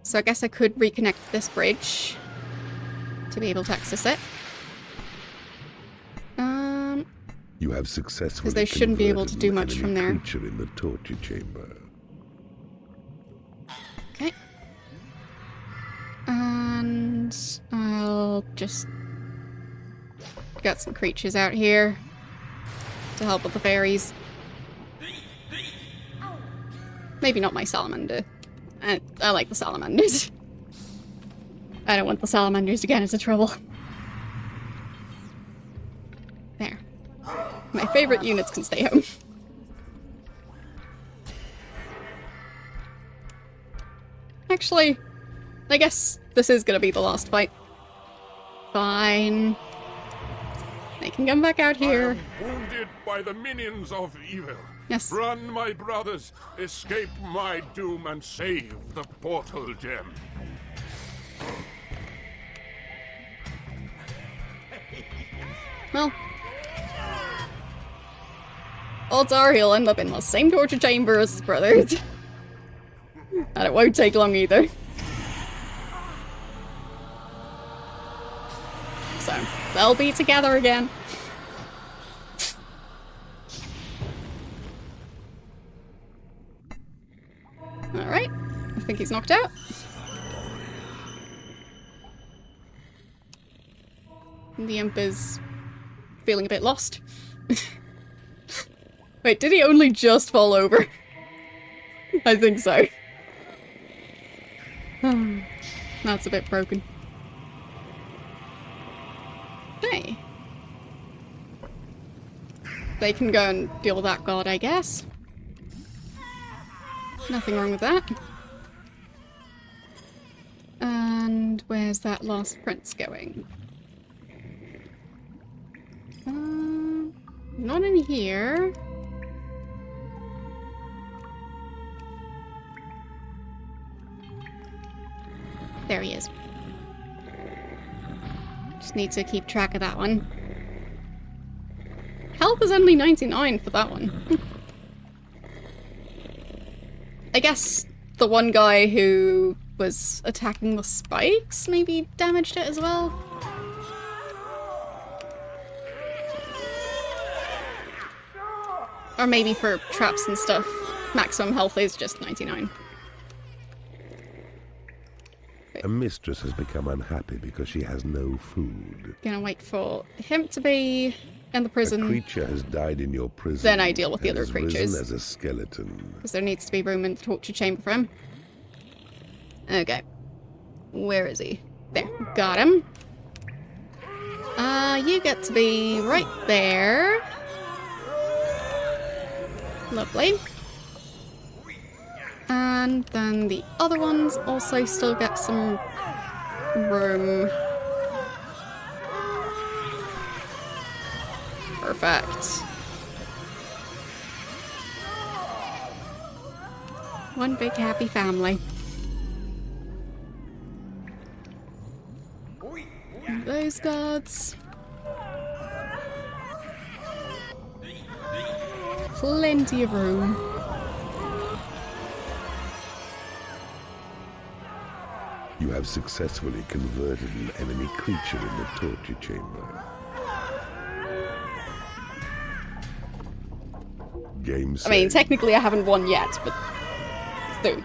So I guess I could reconnect this bridge to be able to access it. You have successfully they shouldn't be able to do converted much an from enemy there. creature in the torture chamber. Okay. And I'll just get some creatures out here to help with the fairies. Maybe not my salamander. I like the salamanders. I don't want the salamanders to get into trouble. There. My favorite units can stay home. Actually, I guess this is gonna be the last fight. Fine. They can come back out here. I am wounded by the minions of evil. Yes. Run, my brothers. Escape my doom and save the portal gem. Well, odds are he'll end up in the same torture chamber as his brothers. And it won't take long either. So, they'll be together again. Alright, I think he's knocked out. The imp is feeling a bit lost. Wait, did he only just fall over? I think so. That's a bit broken. Hey. They can go and deal with that god, I guess. Nothing wrong with that. And where's that last prince going? Not in here. There he is. Just need to keep track of that one. Health is only 99 for that one. I guess the one guy who was attacking the spikes maybe damaged it as well. Or maybe for traps and stuff, maximum health is just 99. A mistress has become unhappy because she has no food. Gonna wait for him to be in the A prison, creature has died in your prison. then I deal with the and other has risen creatures. as a skeleton. Because there needs to be room in the torture chamber for him. Okay. Where is he? There. Got him. You get to be right there. Lovely. And then the other ones also still get some room. Perfect. One big happy family. Those guards. Plenty of room. You have successfully converted an enemy creature in the torture chamber. Game I mean, saved. technically I haven't won yet, but soon.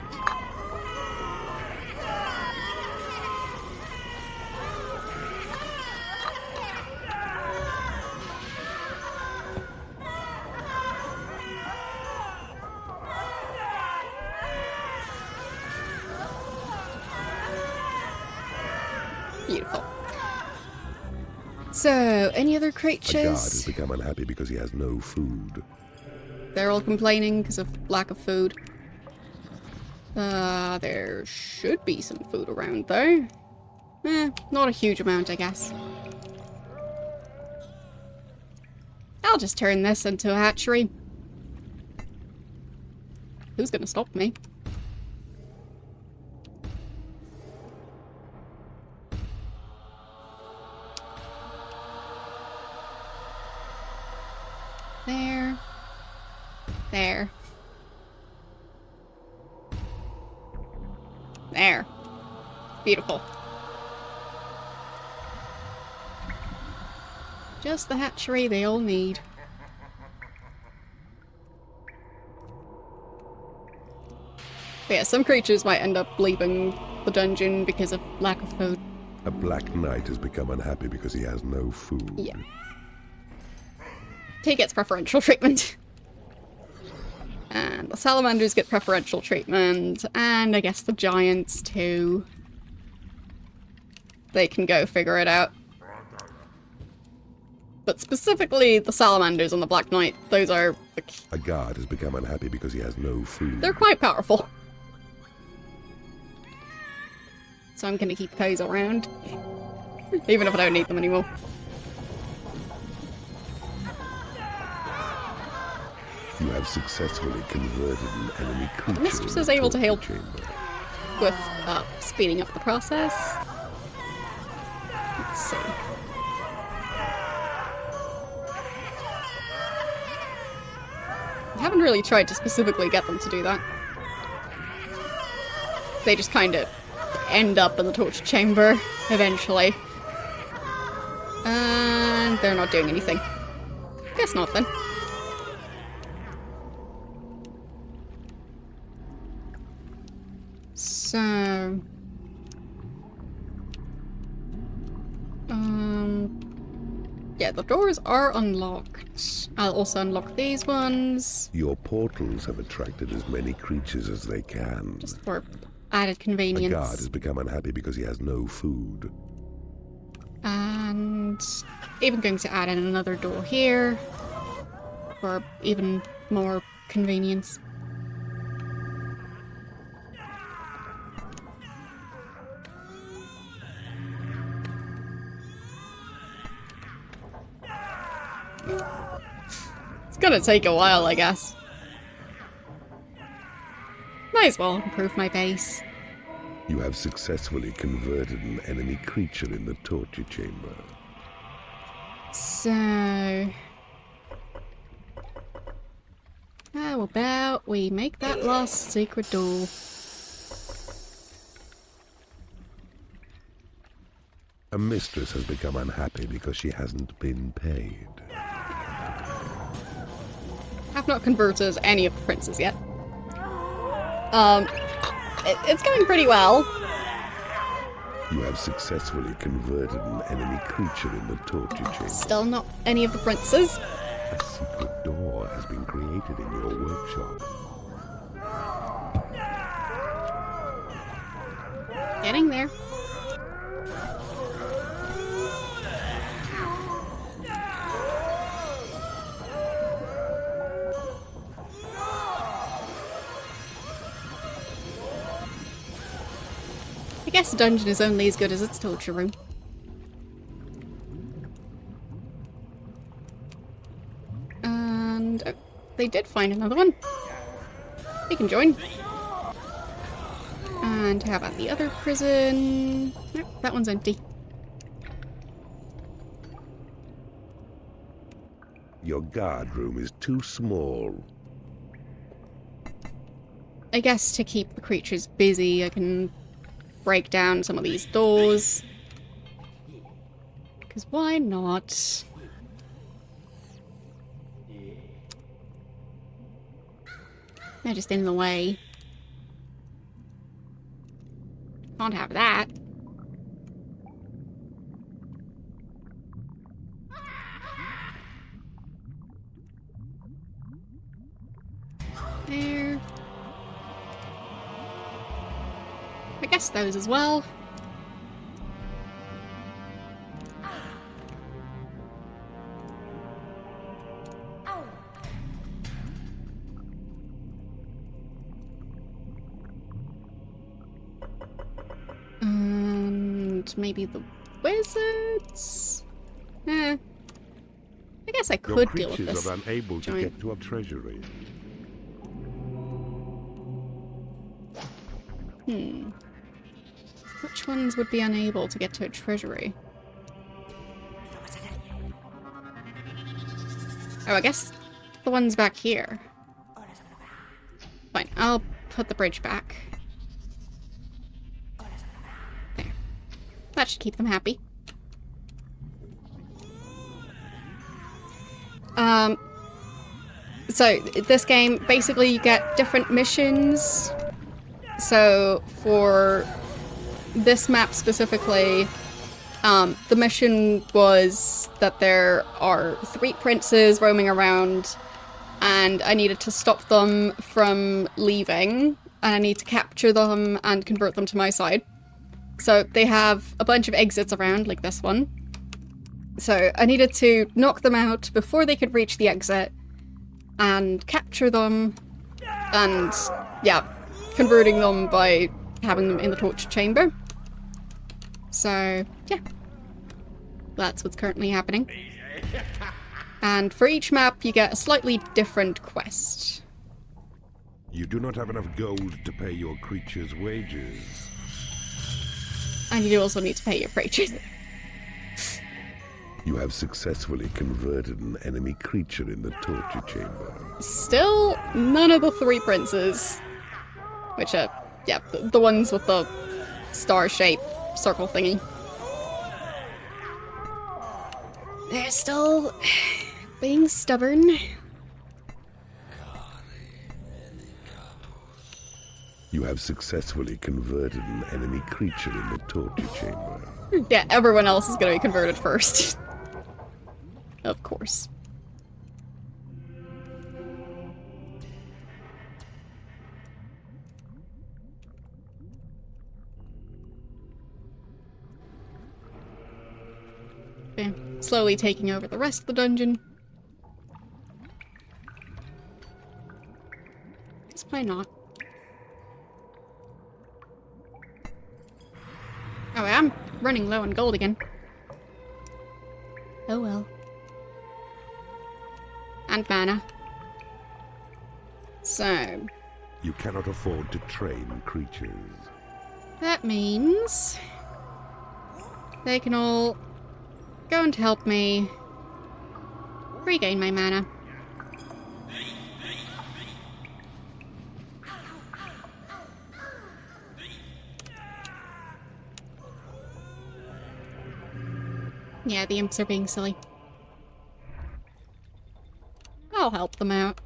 Beautiful. So, any other A guard creatures? has become unhappy because he has no food. They're all complaining because of lack of food. There should be some food around though. Not a huge amount, I guess. I'll just turn this into a hatchery. Who's gonna stop me? There. There. There. Beautiful. Just the hatchery they all need. But yeah, some creatures might end up leaving the dungeon because of lack of food. A black knight has become unhappy because he has no food. Yeah. He gets preferential treatment. And the salamanders get preferential treatment, and I guess the giants too. They can go figure it out. But specifically the salamanders and the Black Knight, those are the A guard has become unhappy because he has no food. they're quite powerful. so I'm gonna keep those around. Even if I don't need them anymore. You have successfully converted an enemy creature. The mistress in is the able to torture help chamber. with speeding up the process. Let's see. I haven't really tried to specifically get them to do that. They just kind of end up in the torture chamber eventually. And they're not doing anything. Guess not then. So... yeah, the doors are unlocked. I'll also unlock these ones. Your portals have attracted as many creatures as they can. Just for added A convenience. guard has become unhappy because he has no food. And even going to add in another door here for even more convenience. It's gonna take a while, I guess. Might as well improve my base. You have successfully converted an enemy creature in the torture chamber. So... how about we make that last secret door? A mistress has become unhappy because she hasn't been paid. I've not converted any of the princes yet. It's going pretty well. You have successfully converted an enemy creature in the torture chamber. Still not any of the princes. A secret door has been created in your workshop. Getting there. I guess the dungeon is only as good as its torture room. And oh, they did find another one. They can join. And how about the other prison? Nope, that one's empty. Your guard room is too small. I guess to keep the creatures busy, I can break down some of these doors. Because why not? They're just in the way. Can't have that. There. I guess those as well. And maybe the wizards? I guess I Your could deal with creatures this. are unable to giant- get to a treasury. Which ones would be unable to get to a treasury? Oh, I guess the ones back here. Fine, I'll put the bridge back. There. That should keep them happy. So this game, basically you get different missions. So for this map specifically, the mission was that there are 3 princes roaming around and I needed to stop them from leaving and I need to capture them and convert them to my side. So they have a bunch of exits around, like this one. So I needed to knock them out before they could reach the exit and capture them and, yeah, converting them by having them in the torture chamber. So, yeah. That's what's currently happening. And for each map, you get a slightly different quest. You do not have enough gold to pay your creature's wages. And you do also need to pay your creatures. You have successfully converted an enemy creature in the torture chamber. Still, none of the 3 princes. Which are, yeah, the ones with the star-shaped circle thingy. They're still being stubborn. You have successfully converted an enemy creature in the torture chamber. Yeah, everyone else is gonna be converted first. Of course. Okay, slowly taking over the rest of the dungeon. Why not? Oh, I am running low on gold again. Oh well. And mana. So... You cannot afford to train creatures. that means... they can all go and help me regain my mana. Yeah, the imps are being silly. I'll help them out.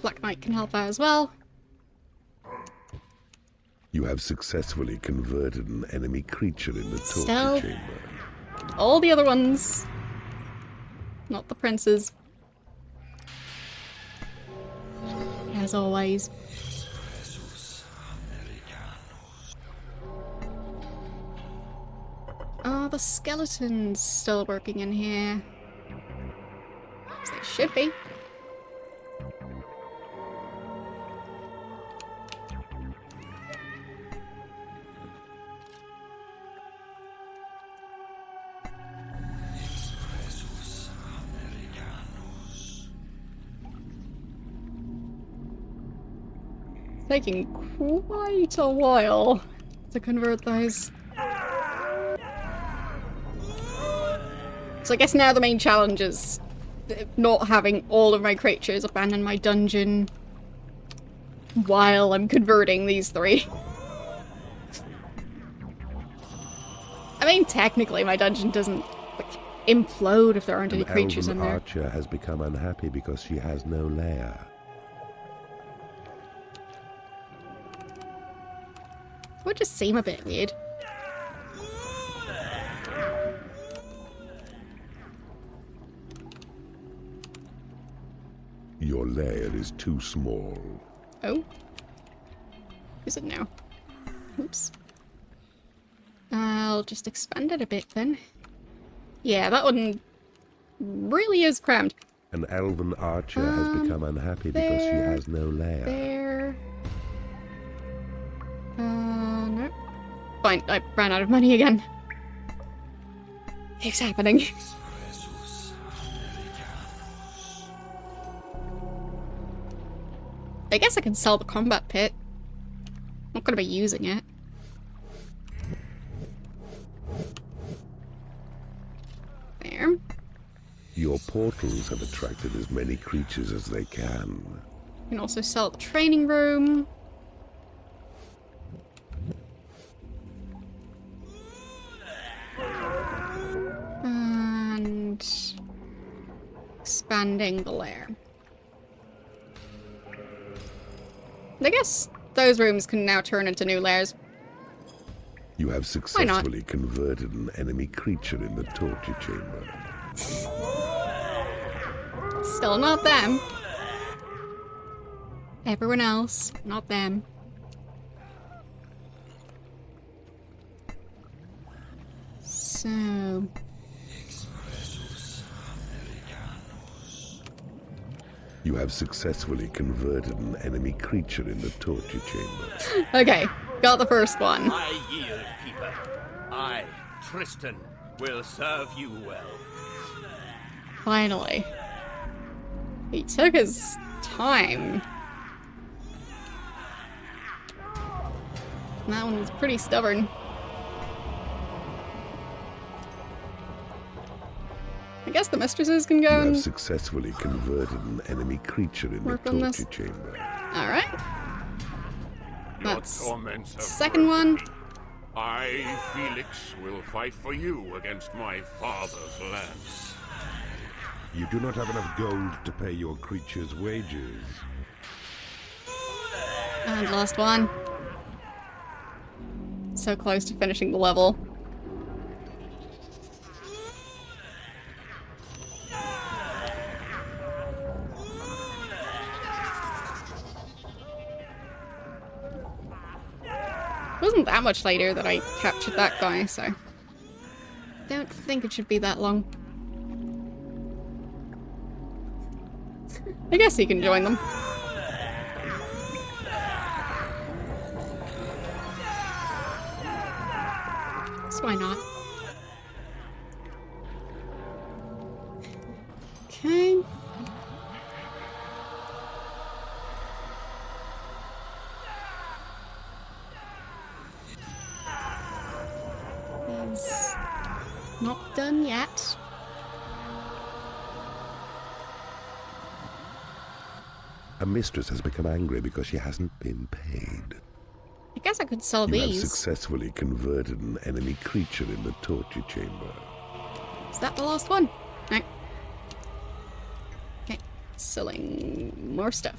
Black Knight can help out as well. You have successfully converted an enemy creature in the torture Still. chamber. All the other ones. Not the princes. As always. Oh, the skeleton's still working in here. As they should be. It's taking quite a while to convert those. So I guess now the main challenge is not having all of my creatures abandon my dungeon while I'm converting these 3. I mean, technically my dungeon doesn't like, implode if there aren't any creatures in Elven there. archer has become unhappy because she has no lair. Would just seem a bit weird. Your lair is too small. Oh. Is it now? Oops. I'll just expand it a bit then. Yeah, that one really is crammed. An elven archer has become unhappy because she has no lair. There. No. Fine, I ran out of money again. It's happening. I guess I can sell the combat pit. Not gonna be using it. There. Your portals have attracted as many creatures as they can. You can also sell the training room. And expanding the lair. I guess those rooms can now turn into new lairs. You have successfully converted an enemy creature in the torture chamber. Still not them. Everyone else, not them. So... You have successfully converted an enemy creature in the torture chamber. okay, Got the first one. I yield, Keeper. I, Tristan, will serve you well. Finally. He took his time. That one was pretty stubborn. I guess the mistresses can go You have and successfully converted an enemy creature in the work on this. torture chamber. Alright. Your That's torments have second broken one. me. I, Felix, will fight for you against my father's lands. You do not have enough gold to pay your creature's wages. And last one. So close to finishing the level. It wasn't that much later that I captured that guy, so don't think it should be that long. I guess you can join them. So why not? Okay. He's not done yet. A mistress has become angry because she hasn't been paid. I guess I could sell You have these. successfully converted an enemy creature in the torture chamber. Is that the last one? No. Okay. Selling more stuff.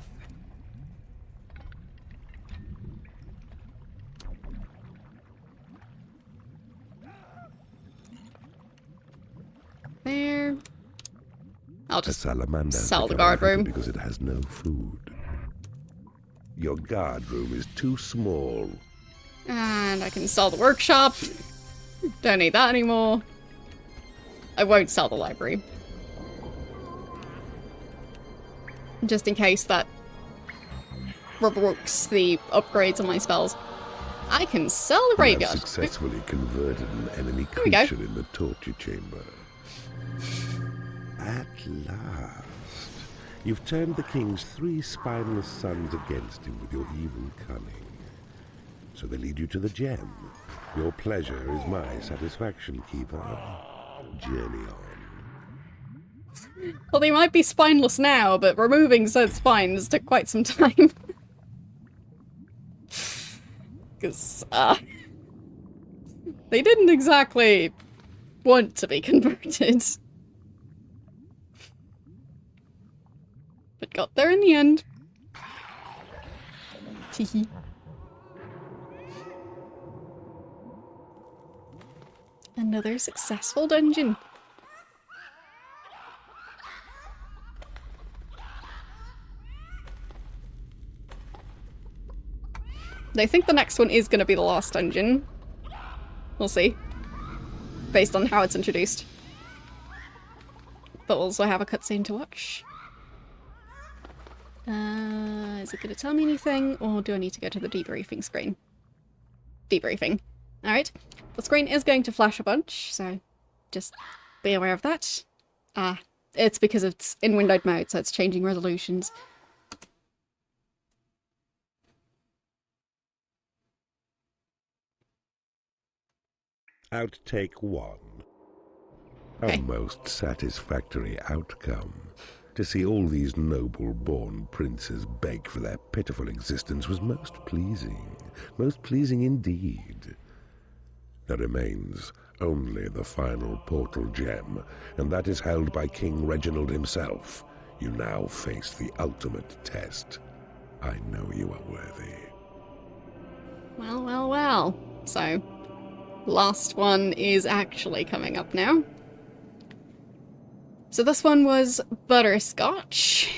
There. I'll A just salamander has sell the become guard unhappy room. because it has no food. Your guard room is too small. And I can sell the workshop. Don't need that anymore. I won't sell the library. Just in case that revokes the upgrades on my spells. I can sell the You have graveyard. successfully converted an enemy There we go. creature in the torture chamber. At last, you've turned the king's 3 spineless sons against him with your evil cunning. So they lead you to the gem. Your pleasure is my satisfaction, Keeper. Journey on. Well, they might be spineless now, but removing said spines took quite some time. Because, they didn't exactly want to be converted. But got there in the end. Teehee. Another successful dungeon. I think the next one is going to be the last dungeon. We'll see. Based on how it's introduced. But we'll also have a cutscene to watch. Is it going to tell me anything? Or do I need to go to the debriefing screen? Debriefing. Alright. The screen is going to flash a bunch, so just be aware of that. It's because it's in windowed mode, so it's changing resolutions. Outtake 1. Okay. A most satisfactory outcome. To see all these noble-born princes beg for their pitiful existence was most pleasing. Most pleasing indeed. There remains only the final portal gem, and that is held by King Reginald himself. You now face the ultimate test. I know you are worthy. Well, well, well. So, last one is actually coming up now. So this one was butterscotch.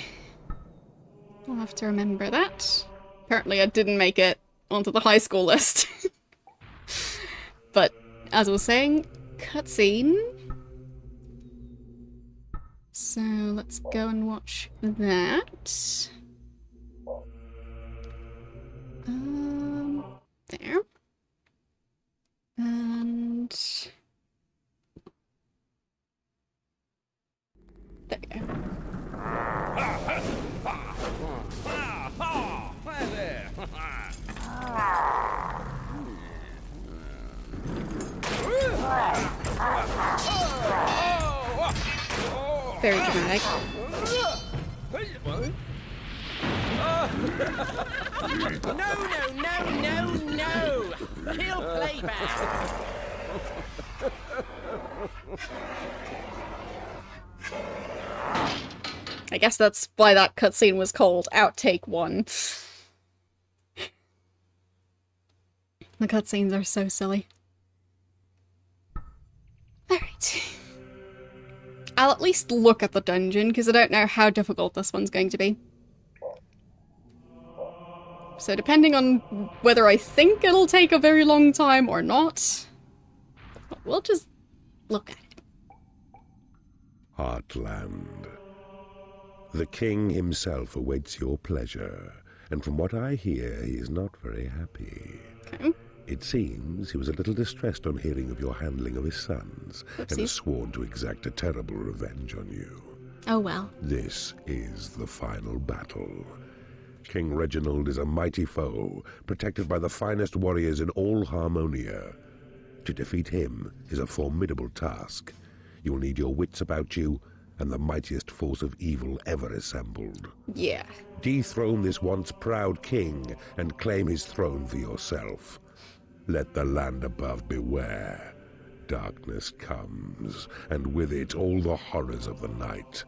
I'll have to remember that. Apparently I didn't make it onto the high school list. But, as I was saying, cutscene. So let's go and watch that. There. Very dramatic. No! Kill playback! I guess that's why that cutscene was called Outtake 1. The cutscenes are so silly. Alright. I'll at least look at the dungeon, because I don't know how difficult this one's going to be. So depending on whether I think it'll take a very long time or not, we'll just look at it. Heartland. The king himself awaits your pleasure, and from what I hear, he is not very happy. Okay. It seems he was a little distressed on hearing of your handling of his sons, and has sworn to exact a terrible revenge on you. Oh well. This is the final battle. King Reginald is a mighty foe, protected by the finest warriors in all Harmonia. To defeat him is a formidable task. You will need your wits about you, and the mightiest force of evil ever assembled. Yeah. Dethrone this once proud king, and claim his throne for yourself. Let the land above beware. Darkness comes, and with it all the horrors of the night.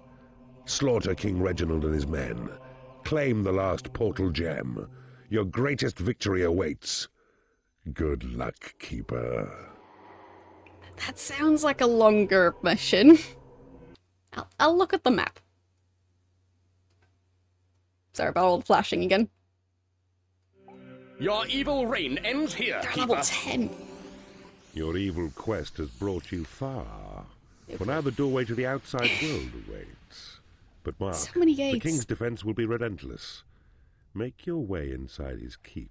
Slaughter King Reginald and his men. Claim the last portal gem. Your greatest victory awaits. Good luck, Keeper. That sounds like a longer mission. I'll look at the map. Sorry about all the flashing again. Your evil reign ends here, They're Keeper. level 10. Your evil quest has brought you far. For now the doorway to the outside world awaits. But mark, So many the gates. king's defense will be relentless. Make your way inside his keep,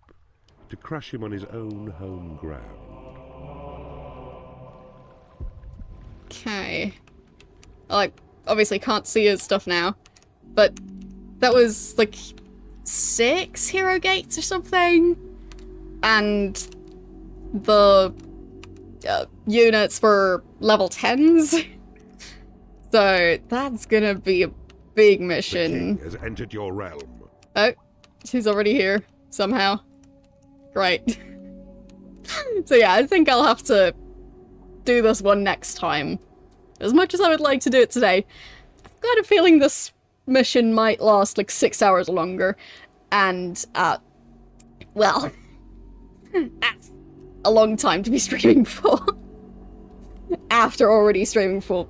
to crush him on his own home ground. Okay. I obviously can't see his stuff now, but that was like 6 hero gates or something, and the units were level 10s. So that's gonna be a big The mission. king has entered your realm. Oh, he's already here somehow. Great. So yeah, I think I'll have to do this one next time. As much as I would like to do it today, I've got a feeling this mission might last like 6 hours longer. And, well, that's a long time to be streaming for. After already streaming for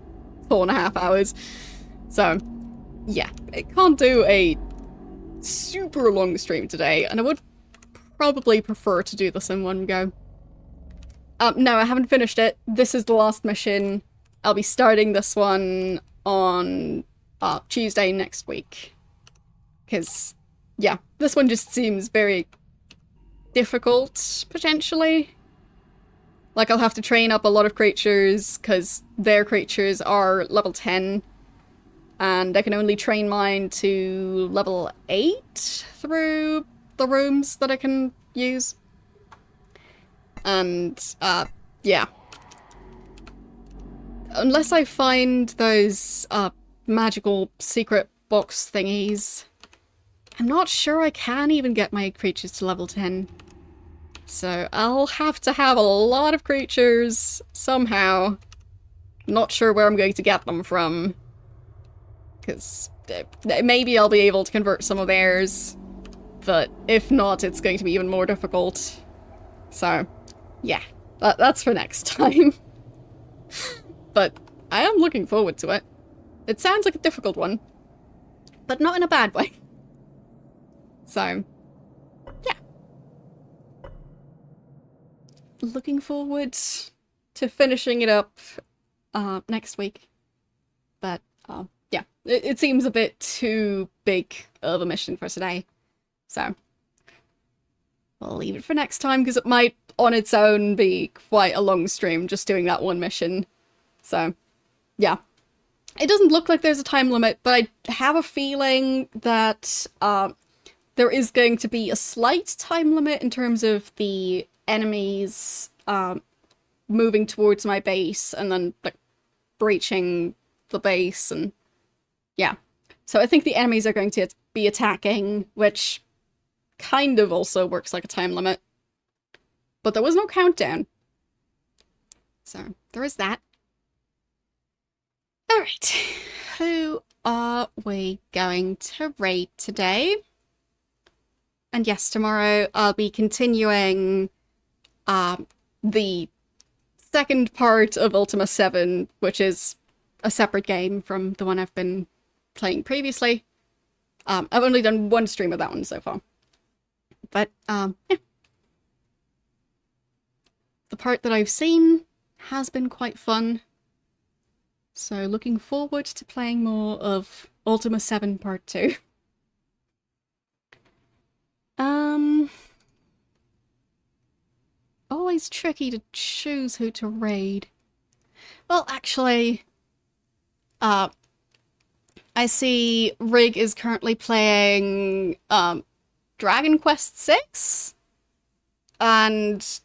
4.5 hours. So, yeah, I can't do a super long stream today, and I would probably prefer to do this in one go. No, I haven't finished it. This is the last mission. I'll be starting this one on Tuesday next week. Because, yeah, this one just seems very difficult, potentially. Like, I'll have to train up a lot of creatures, because their creatures are level 10. And I can only train mine to level 8 through the rooms that I can use. And, yeah. Unless I find those, magical secret box thingies, I'm not sure I can even get my creatures to level 10. So I'll have to have a lot of creatures somehow. Not sure where I'm going to get them from. Because maybe I'll be able to convert some of theirs. But if not, it's going to be even more difficult. So, yeah. That's for next time. But I am looking forward to it. It sounds like a difficult one. But not in a bad way. So, yeah. Looking forward to finishing it up next week. But, yeah, it seems a bit too big of a mission for today. So, we'll leave it for next time, because it might, on its own, be quite a long stream just doing that one mission. So, yeah. It doesn't look like there's a time limit, but I have a feeling that there is going to be a slight time limit in terms of the enemies moving towards my base and then like breaching the base and Yeah. So I think the enemies are going to be attacking, which kind of also works like a time limit. But there was no countdown. So there is that. Alright. Who are we going to raid today? And yes, tomorrow I'll be continuing the second part of Ultima 7, which is a separate game from the one I've been playing previously. I've only done one stream of that one so far. But, yeah. The part that I've seen has been quite fun. So looking forward to playing more of Ultima 7 Part 2. Always tricky to choose who to raid. Well, actually, I see Rig is currently playing, Dragon Quest VI? And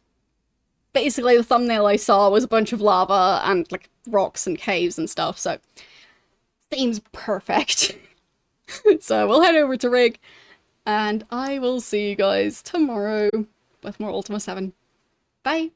basically the thumbnail I saw was a bunch of lava and, like, rocks and caves and stuff, so seems perfect. So we'll head over to Rig, and I will see you guys tomorrow with more Ultima 7. Bye!